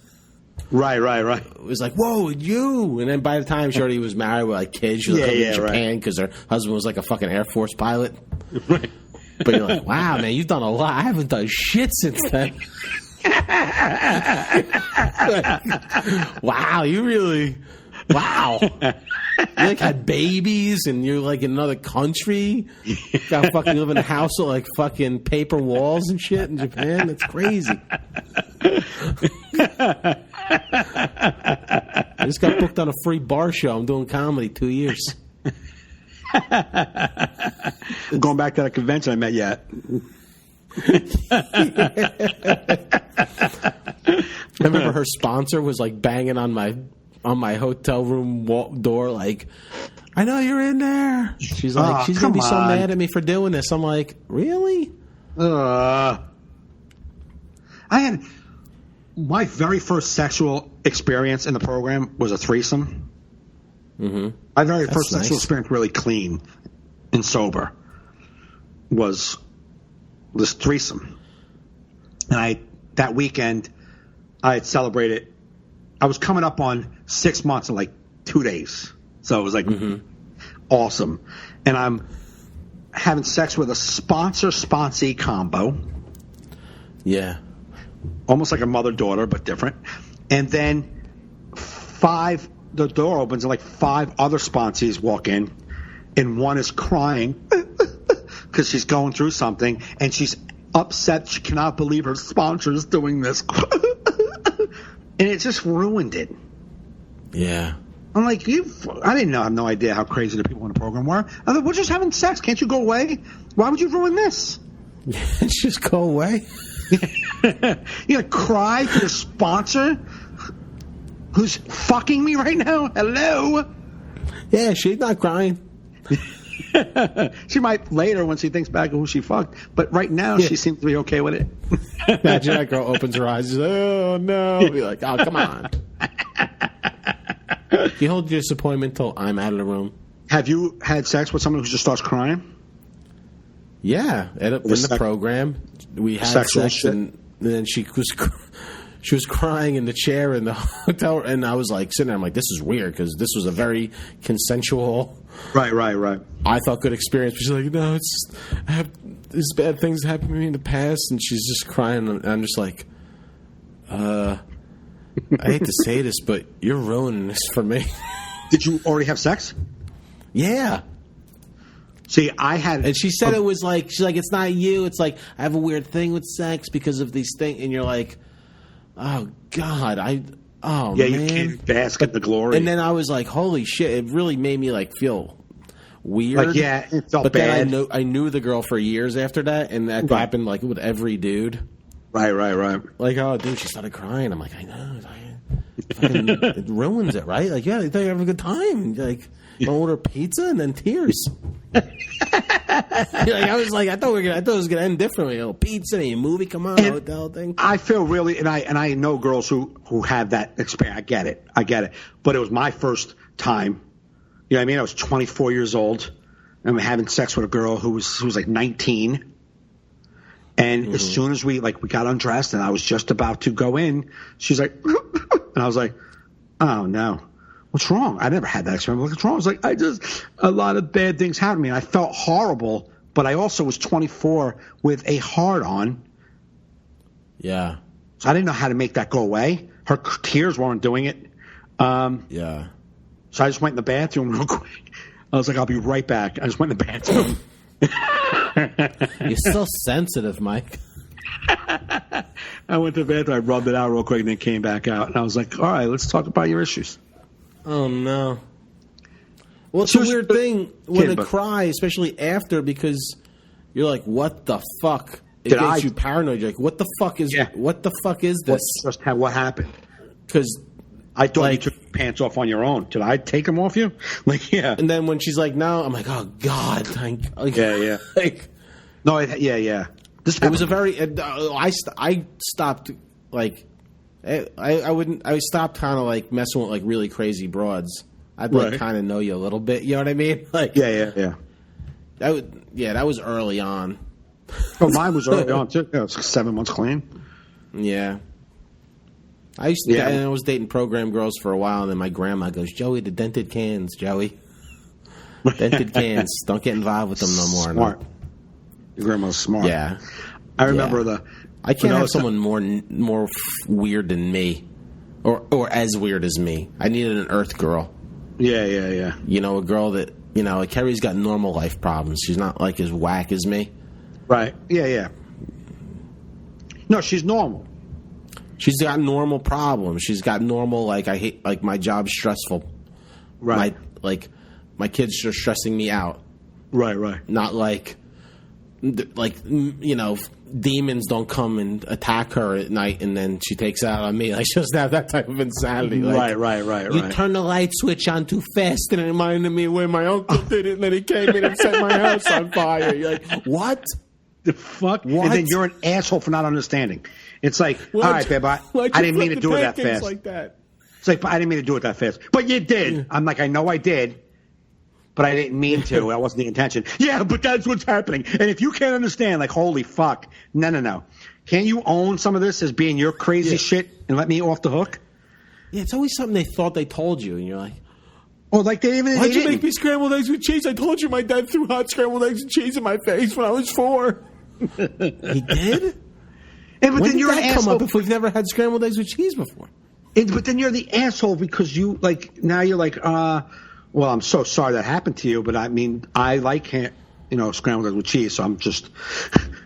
[SPEAKER 1] right.
[SPEAKER 2] It was like, whoa, you. And then by the time she already was married with like kids, she was living in Japan because her husband was like a fucking Air Force pilot.
[SPEAKER 1] Right.
[SPEAKER 2] But you're like, wow, man, you've done a lot. I haven't done shit since then. Wow, you really... Wow. You like had babies and you're like in another country. Got fucking live in a house with like fucking paper walls and shit in Japan. It's crazy. I just got booked on a free bar show. I'm doing comedy 2 years.
[SPEAKER 1] Going back to that convention I met you at.
[SPEAKER 2] I remember her sponsor was like banging on my hotel room door, like, I know you're in there. She's like, she's gonna be so mad at me for doing this. I'm like, really?
[SPEAKER 1] I had my very first sexual experience in the program was a threesome.
[SPEAKER 2] Mm-hmm.
[SPEAKER 1] My very first sexual experience, really clean and sober, was this threesome. And that weekend, I had celebrated. I was coming up on 6 months in like 2 days. So it was like awesome. And I'm having sex with a sponsor-sponsee combo.
[SPEAKER 2] Yeah.
[SPEAKER 1] Almost like a mother-daughter, but different. And then the door opens and like 5 other sponsees walk in. And one is crying because she's going through something. And she's upset. She cannot believe her sponsor is doing this. And it just ruined it.
[SPEAKER 2] Yeah.
[SPEAKER 1] I'm like, I didn't know. I have no idea how crazy the people in the program were. I thought, we're just having sex. Can't you go away? Why would you ruin this?
[SPEAKER 2] Just go away.
[SPEAKER 1] You're going to cry for the sponsor who's fucking me right now? Hello?
[SPEAKER 2] Yeah, she's not crying.
[SPEAKER 1] She might later when she thinks back of who she fucked. But right now, she seems to be okay with it.
[SPEAKER 2] Imagine that girl opens her eyes and says, oh, no. Be like, oh, come on. You hold your disappointment till I'm out of the room.
[SPEAKER 1] Have you had sex with someone who just starts crying?
[SPEAKER 2] Yeah. In the program, we had sex, and then she was crying in the chair in the hotel, and I was like sitting there. I'm like, this is weird because this was a very consensual.
[SPEAKER 1] Right.
[SPEAKER 2] I thought good experience. But she's like, no, these bad things happened to me in the past, and she's just crying. And I'm just like, I hate to say this, but you're ruining this for me.
[SPEAKER 1] Did you already have sex?
[SPEAKER 2] Yeah.
[SPEAKER 1] See, I had,
[SPEAKER 2] and she said it was like, she's like, it's not you. It's like I have a weird thing with sex because of these things, and you're like, oh God, man.
[SPEAKER 1] You can't bask in the glory.
[SPEAKER 2] And then I was like, holy shit! It really made me like feel weird.
[SPEAKER 1] Like, yeah, it felt
[SPEAKER 2] but
[SPEAKER 1] bad.
[SPEAKER 2] Then I knew the girl for years after that, and that happened like with every dude.
[SPEAKER 1] Right.
[SPEAKER 2] Like, oh, dude, she started crying. I'm like, I know. It ruins it, right? Like, yeah, they thought you have a good time. Like, you order pizza and then tears. I thought it was gonna end differently. You know, pizza and a movie, come on, hotel thing.
[SPEAKER 1] I feel really, and I know girls who have that experience. I get it. But it was my first time. You know what I mean? I was 24 years old, and I'm having sex with a girl who was like 19. And as soon as we got undressed, and I was just about to go in, she's like, and I was like, oh no. What's wrong? I never had that experience. What's wrong? I was like, a lot of bad things happened to me. I felt horrible, but I also was 24 with a hard-on.
[SPEAKER 2] Yeah.
[SPEAKER 1] So I didn't know how to make that go away. Her tears weren't doing it.
[SPEAKER 2] Yeah.
[SPEAKER 1] So I just went in the bathroom real quick. I was like, I'll be right back. I just went in the bathroom.
[SPEAKER 2] You're so sensitive, Mike.
[SPEAKER 1] I went to the bathroom, I rubbed it out real quick, and then came back out. And I was like, all right, let's talk about your issues.
[SPEAKER 2] Oh, no. Well, it's a weird thing when they cry, especially after, because you're like, what the fuck? It makes you paranoid. You're like, what the fuck is this?
[SPEAKER 1] What happened?
[SPEAKER 2] Because
[SPEAKER 1] I thought you took your pants off on your own. Did I take them off you? Like, yeah.
[SPEAKER 2] And then when she's like, no, I'm like, oh, God.
[SPEAKER 1] Yeah.
[SPEAKER 2] Like,
[SPEAKER 1] no, yeah.
[SPEAKER 2] It was a very. I stopped like. I stopped kind of like messing with like really crazy broads. I'd like kind of know you a little bit. You know what I mean? Like
[SPEAKER 1] yeah.
[SPEAKER 2] That was early on.
[SPEAKER 1] Oh, mine was early on too. Yeah, it was 7 months clean.
[SPEAKER 2] Yeah. I was dating program girls for a while, and then my grandma goes, "Joey, the dented cans, Joey, dented cans. Don't get involved with them no more."
[SPEAKER 1] Smart.
[SPEAKER 2] No.
[SPEAKER 1] Your grandma's smart.
[SPEAKER 2] Yeah.
[SPEAKER 1] I remember
[SPEAKER 2] I can't have someone more weird than me, or as weird as me. I needed an Earth girl.
[SPEAKER 1] Yeah.
[SPEAKER 2] You know, a girl that like Carrie's got normal life problems. She's not like as whack as me.
[SPEAKER 1] Right. Yeah. No, she's normal.
[SPEAKER 2] She's got normal problems. She's got normal I hate my job's stressful.
[SPEAKER 1] Right.
[SPEAKER 2] My kids are stressing me out.
[SPEAKER 1] Right.
[SPEAKER 2] Not like demons don't come and attack her at night and then she takes it out on me. Like, she doesn't have that type of insanity. Like,
[SPEAKER 1] Right.
[SPEAKER 2] You turn the light switch on too fast and it reminded me where my uncle did it and then he came in and set my house on fire. You're like, what?
[SPEAKER 1] The fuck?
[SPEAKER 2] What?
[SPEAKER 1] And then you're an asshole for not understanding. It's like, all right, babe, I didn't mean to do it that fast.
[SPEAKER 2] Like that?
[SPEAKER 1] It's like, I didn't mean to do it that fast. But you did. Yeah. I'm like, I know I did. But I didn't mean to. That wasn't the intention. Yeah, but that's what's happening. And if you can't understand, like, holy fuck. No. Can't you own some of this as being your crazy shit and let me off the hook?
[SPEAKER 2] Yeah, it's always something they thought they told you. And you're like,
[SPEAKER 1] why'd
[SPEAKER 2] you make me scrambled eggs with cheese? I told you my dad threw hot scrambled eggs and cheese in my face when I was 4. He did?
[SPEAKER 1] But
[SPEAKER 2] when
[SPEAKER 1] then
[SPEAKER 2] did
[SPEAKER 1] you're
[SPEAKER 2] that
[SPEAKER 1] an
[SPEAKER 2] come
[SPEAKER 1] asshole
[SPEAKER 2] up if we've never had scrambled eggs with cheese before?
[SPEAKER 1] But then you're the asshole because you, like, now you're like, well, I'm so sorry that happened to you, but I mean, I like, scrambled eggs with cheese, so I'm just,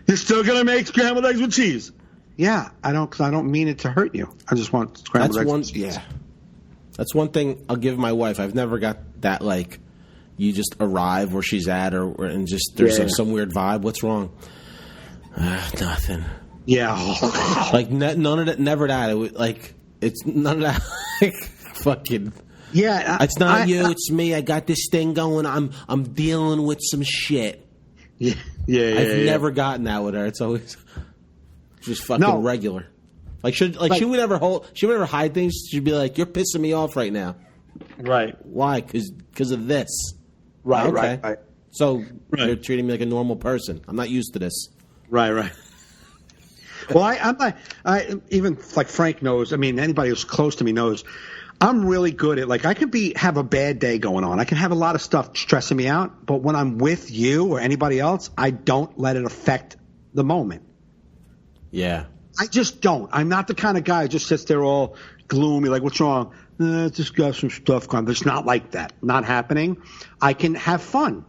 [SPEAKER 1] you're still going to make scrambled eggs with cheese. Yeah, because I don't mean it to hurt you. I just want scrambled eggs with cheese.
[SPEAKER 2] Yeah. That's one thing I'll give my wife. I've never got that, like, you just arrive where she's at and just, there's some weird vibe. What's wrong? Nothing.
[SPEAKER 1] Yeah.
[SPEAKER 2] Like, none of that, never that. It's none of that, like, fucking.
[SPEAKER 1] Yeah,
[SPEAKER 2] it's not you. It's me. I got this thing going. I'm dealing with some shit.
[SPEAKER 1] Yeah.
[SPEAKER 2] I've never gotten that with her. It's always just fucking regular. Like she would never hide things. She'd be like, "You're pissing me off right now."
[SPEAKER 1] Right.
[SPEAKER 2] Why? Because of this.
[SPEAKER 1] Right.
[SPEAKER 2] Okay.
[SPEAKER 1] Right.
[SPEAKER 2] So you're treating me like a normal person. I'm not used to this.
[SPEAKER 1] Right. Well, I'm not. Even like Frank knows. I mean, anybody who's close to me knows. I'm really good at, like, I could have a bad day going on. I can have a lot of stuff stressing me out, but when I'm with you or anybody else, I don't let it affect the moment.
[SPEAKER 2] Yeah.
[SPEAKER 1] I just don't. I'm not the kind of guy who just sits there all gloomy, like, what's wrong? Just got some stuff going on. It's not like that. Not happening. I can have fun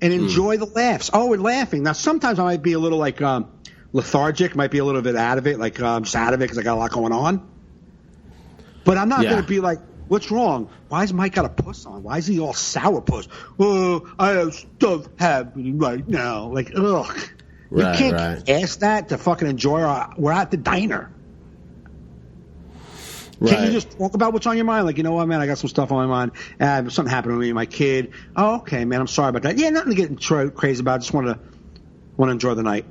[SPEAKER 1] and enjoy the laughs. Oh, we're laughing. Now, sometimes I might be a little, like, lethargic, might be a little bit out of it, like, I'm just out of it because I got a lot going on. But I'm not going to be like, what's wrong? Why has Mike got a puss on? Why is he all sourpuss? Oh, I have stuff happening right now. Like, ugh. You can't ask that to fucking enjoy we're at the diner. Right. Can't you just talk about what's on your mind? Like, you know what, man, I got some stuff on my mind. Something happened to me and my kid. Oh, okay, man, I'm sorry about that. Yeah, nothing to get crazy about. I just want to enjoy the night.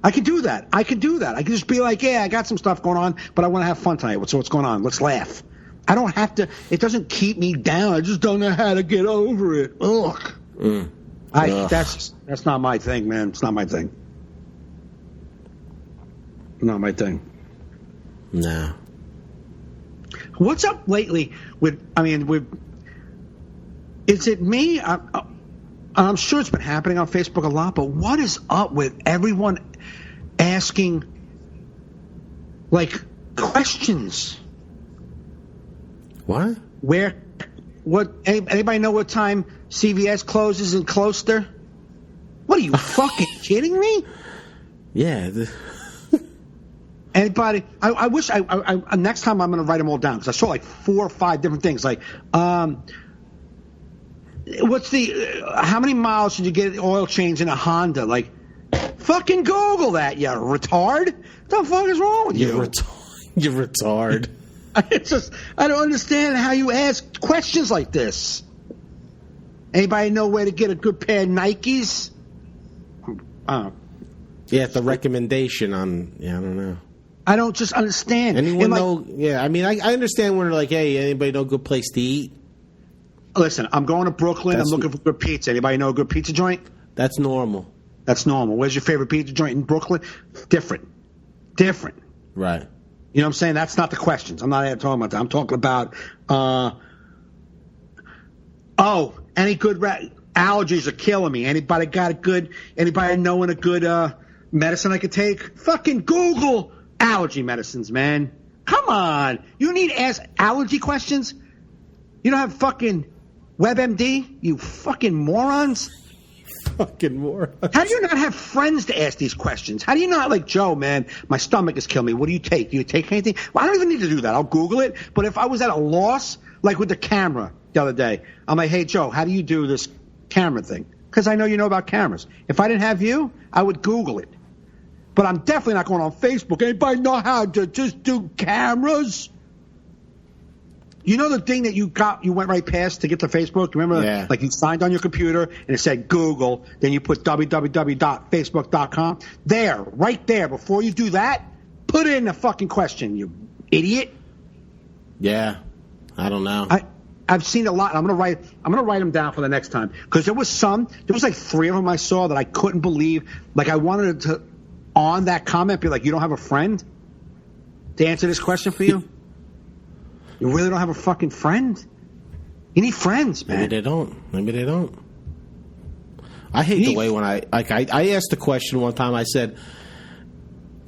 [SPEAKER 1] I can do that. I can just be like, yeah, I got some stuff going on, but I want to have fun tonight. So what's going on? Let's laugh. I don't have to. It doesn't keep me down. I just don't know how to get over it. Ugh. That's not my thing, man. It's not my thing. Not my thing.
[SPEAKER 2] No.
[SPEAKER 1] What's up lately is it me? I'm sure it's been happening on Facebook a lot, but what is up with everyone asking, like, questions?
[SPEAKER 2] What?
[SPEAKER 1] Anybody know what time CVS closes in Closter? What are you fucking kidding me?
[SPEAKER 2] Yeah.
[SPEAKER 1] Anybody? I wish I next time I'm going to write them all down because I saw like 4 or 5 different things. Like, what's the how many miles should you get the oil change in a Honda? Like, fucking Google that, you retard. What the fuck is wrong with you?
[SPEAKER 2] You're retard.
[SPEAKER 1] It's just I don't understand how you ask questions like this. Anybody know where to get a good pair of Nikes?
[SPEAKER 2] Yeah, the recommendation on. Yeah, I don't know.
[SPEAKER 1] I don't just understand.
[SPEAKER 2] Anyone know? Yeah, I mean, I understand when they're like, hey, anybody know a good place to eat?
[SPEAKER 1] Listen, I'm going to Brooklyn. I'm looking for good pizza. Anybody know a good pizza joint?
[SPEAKER 2] That's normal.
[SPEAKER 1] That's normal. Where's your favorite pizza joint in Brooklyn? Different.
[SPEAKER 2] Right.
[SPEAKER 1] You know what I'm saying? That's not the questions. I'm not talking about that. I'm talking about, any good allergies are killing me. Anybody knowing a good medicine I could take? Fucking Google allergy medicines, man. Come on. You need to ask allergy questions? You don't have fucking WebMD? You fucking morons?
[SPEAKER 2] Fucking morons.
[SPEAKER 1] How do you not have friends to ask these questions? How do you not, like, Joe, man, my stomach is killing me. What do you take? Do you take anything? Well, I don't even need to do that. I'll Google it. But if I was at a loss, like with the camera the other day, I'm like, hey, Joe, how do you do this camera thing? Because I know you know about cameras. If I didn't have you, I would Google it. But I'm definitely not going on Facebook. Anybody know how to just do cameras? You know the thing that you went right past to get to Facebook? Remember, like you signed on your computer and it said Google, then you put www.facebook.com. There, right there, before you do that, put in a fucking question, you idiot.
[SPEAKER 2] Yeah, I don't know.
[SPEAKER 1] I've seen a lot. I'm gonna write them down for the next time because there was like 3 of them I saw that I couldn't believe. Like I wanted to on that comment be like, you don't have a friend to answer this question for you. You really don't have a fucking friend? You need friends, man.
[SPEAKER 2] Maybe they don't. I hate the way when I asked the question one time. I said,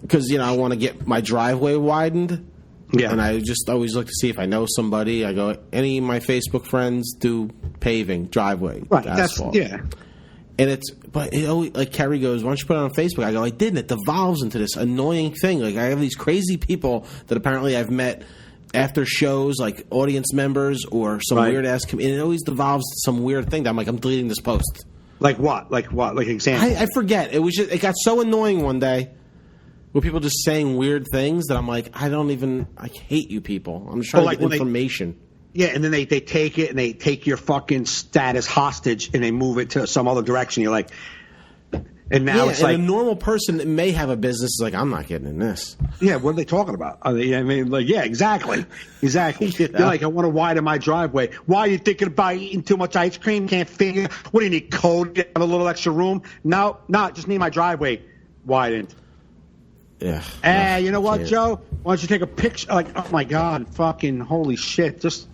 [SPEAKER 2] because I want to get my driveway widened. Yeah. And I just always look to see if I know somebody. I go, any of my Facebook friends do paving, driveway, asphalt. And but it always, like Kerry goes, why don't you put it on Facebook? I go, I didn't. It devolves into this annoying thing. Like I have these crazy people that apparently I've met after shows, like audience members or some weird ass. And it always devolves to some weird thing that I'm like, I'm deleting this post.
[SPEAKER 1] Like what? Like example?
[SPEAKER 2] I forget. It was just, it got so annoying one day with people just saying weird things that I'm like, I hate you people. I'm just trying to get information.
[SPEAKER 1] And then they take it and they take your fucking status hostage and they move it to some other direction. You're like, and now it's like
[SPEAKER 2] a normal person that may have a business is like, I'm not getting in this.
[SPEAKER 1] Yeah, what are they talking about? Exactly. You're like, I want to widen my driveway. Why are you thinking about eating too much ice cream? Can't figure. What do you need? Code? Have a little extra room? No, just need my driveway widened.
[SPEAKER 2] Yeah.
[SPEAKER 1] You know what, Joe? Why don't you take a picture? Like, oh my God, fucking holy shit! That's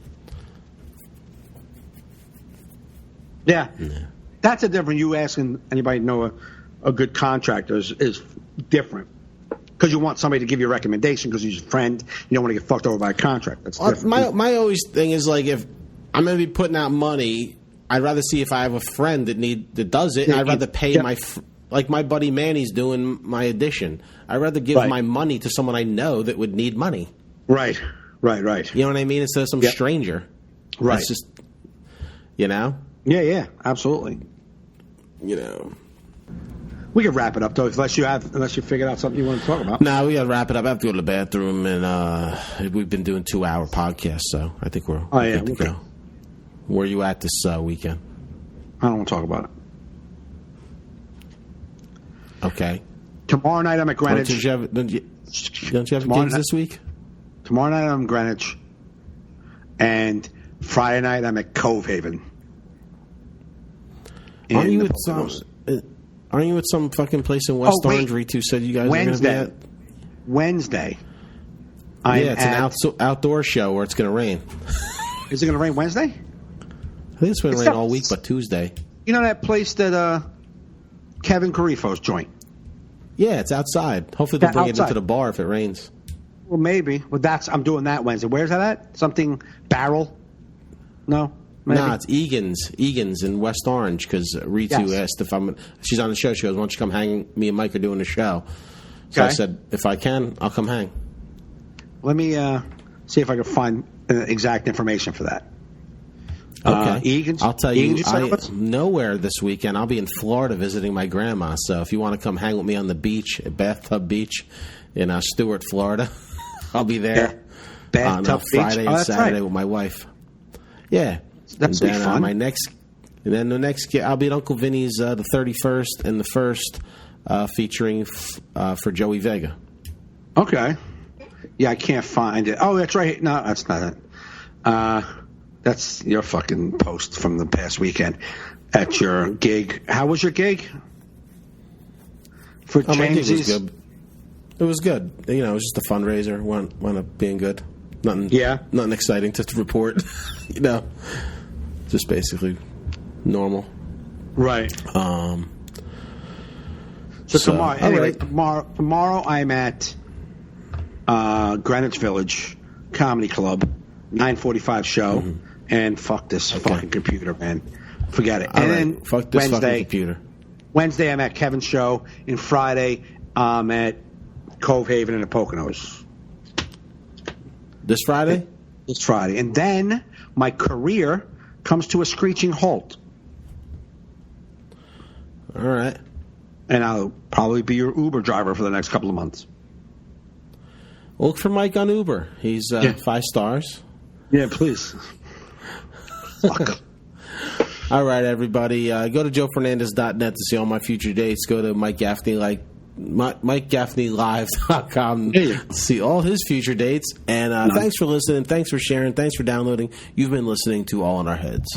[SPEAKER 1] a different. You asking anybody to know a good contractor is different because you want somebody to give you a recommendation because he's your friend. You don't want to get fucked over by a contract. That's different.
[SPEAKER 2] My always thing is like if I'm going to be putting out money, I'd rather see if I have a friend that does it. And I'd rather pay like my buddy Manny's doing my addition. I'd rather give my money to someone I know that would need money.
[SPEAKER 1] Right.
[SPEAKER 2] You know what I mean? Instead of some stranger.
[SPEAKER 1] Right.
[SPEAKER 2] It's just,
[SPEAKER 1] Yeah, absolutely. We can wrap it up though, unless you figured out something you want to talk about.
[SPEAKER 2] No, we got to wrap it up. I have to go to the bathroom, and we've been doing 2-hour podcasts, so I think we're good to go. Where are you at this weekend?
[SPEAKER 1] I don't want to talk about it.
[SPEAKER 2] Okay.
[SPEAKER 1] Tomorrow night I'm at Greenwich.
[SPEAKER 2] Don't you have gigs this week?
[SPEAKER 1] Tomorrow night I'm at Greenwich, and Friday night I'm at Cove Haven.
[SPEAKER 2] Aren't you at some fucking place in West Orange? Ritu said you guys
[SPEAKER 1] Wednesday.
[SPEAKER 2] Are going to be at?
[SPEAKER 1] Wednesday.
[SPEAKER 2] It's an outdoor show where it's going to rain.
[SPEAKER 1] Is it going to rain Wednesday?
[SPEAKER 2] I think it's going to rain all week, but Tuesday. You
[SPEAKER 1] know that place that Kevin Carifo's joint?
[SPEAKER 2] Yeah, it's outside. Hopefully they'll bring it into the bar if it rains.
[SPEAKER 1] Well, maybe. Well, I'm doing that Wednesday. Where's that at? Something Barrel? No? Maybe.
[SPEAKER 2] No, it's Egan's in West Orange because Ritu asked if she's on the show. She goes, why don't you come hang? Me and Mike are doing a show. So I
[SPEAKER 1] Okay.
[SPEAKER 2] said, if I can, I'll come hang.
[SPEAKER 1] Let me see if I can find exact information for that.
[SPEAKER 2] Okay.
[SPEAKER 1] Egan,
[SPEAKER 2] I'll tell
[SPEAKER 1] Egan,
[SPEAKER 2] you, I'm nowhere this weekend. I'll be in Florida visiting my grandma. So if you want to come hang with me on the beach, at Bathtub Beach in Stewart, Florida, I'll be there on
[SPEAKER 1] Bathtub Beach?
[SPEAKER 2] Friday and
[SPEAKER 1] that's
[SPEAKER 2] Saturday
[SPEAKER 1] right.
[SPEAKER 2] with my wife. Yeah.
[SPEAKER 1] That's
[SPEAKER 2] and
[SPEAKER 1] be
[SPEAKER 2] then
[SPEAKER 1] fun.
[SPEAKER 2] the next I'll be at Uncle Vinny's the 31st and the 1st featuring for Joey Vega.
[SPEAKER 1] Okay. Yeah, I can't find it. Oh, that's right. No, that's not it. That's your fucking post from the past weekend at your gig. How was your gig? For
[SPEAKER 2] My gig was
[SPEAKER 1] James's?
[SPEAKER 2] good. It was good. You know, it was just a fundraiser. Wound up being good. Nothing exciting to report. You know, just basically normal.
[SPEAKER 1] Right.
[SPEAKER 2] So
[SPEAKER 1] tomorrow, anyway,
[SPEAKER 2] right.
[SPEAKER 1] tomorrow I'm at Greenwich Village Comedy Club, 9:45 show, and fuck this fucking computer, man. Forget it.
[SPEAKER 2] All
[SPEAKER 1] and
[SPEAKER 2] right.
[SPEAKER 1] then
[SPEAKER 2] Fuck this fucking computer.
[SPEAKER 1] Wednesday I'm at Kevin's show, and Friday I'm at Cove Haven in the Poconos.
[SPEAKER 2] This Friday?
[SPEAKER 1] It's Friday. And then my career comes to a screeching halt.
[SPEAKER 2] All right.
[SPEAKER 1] And I'll probably be your Uber driver for the next couple of months.
[SPEAKER 2] Look for Mike on Uber. He's 5 stars.
[SPEAKER 1] Yeah, please. Fuck.
[SPEAKER 2] All right, everybody. Go to joefernandez.net to see all my future dates. Go to Mike Gaffney, MikeGaffneyLive.com to see all his future dates. And thanks for listening. Thanks for sharing. Thanks for downloading. You've been listening to All in Our Heads.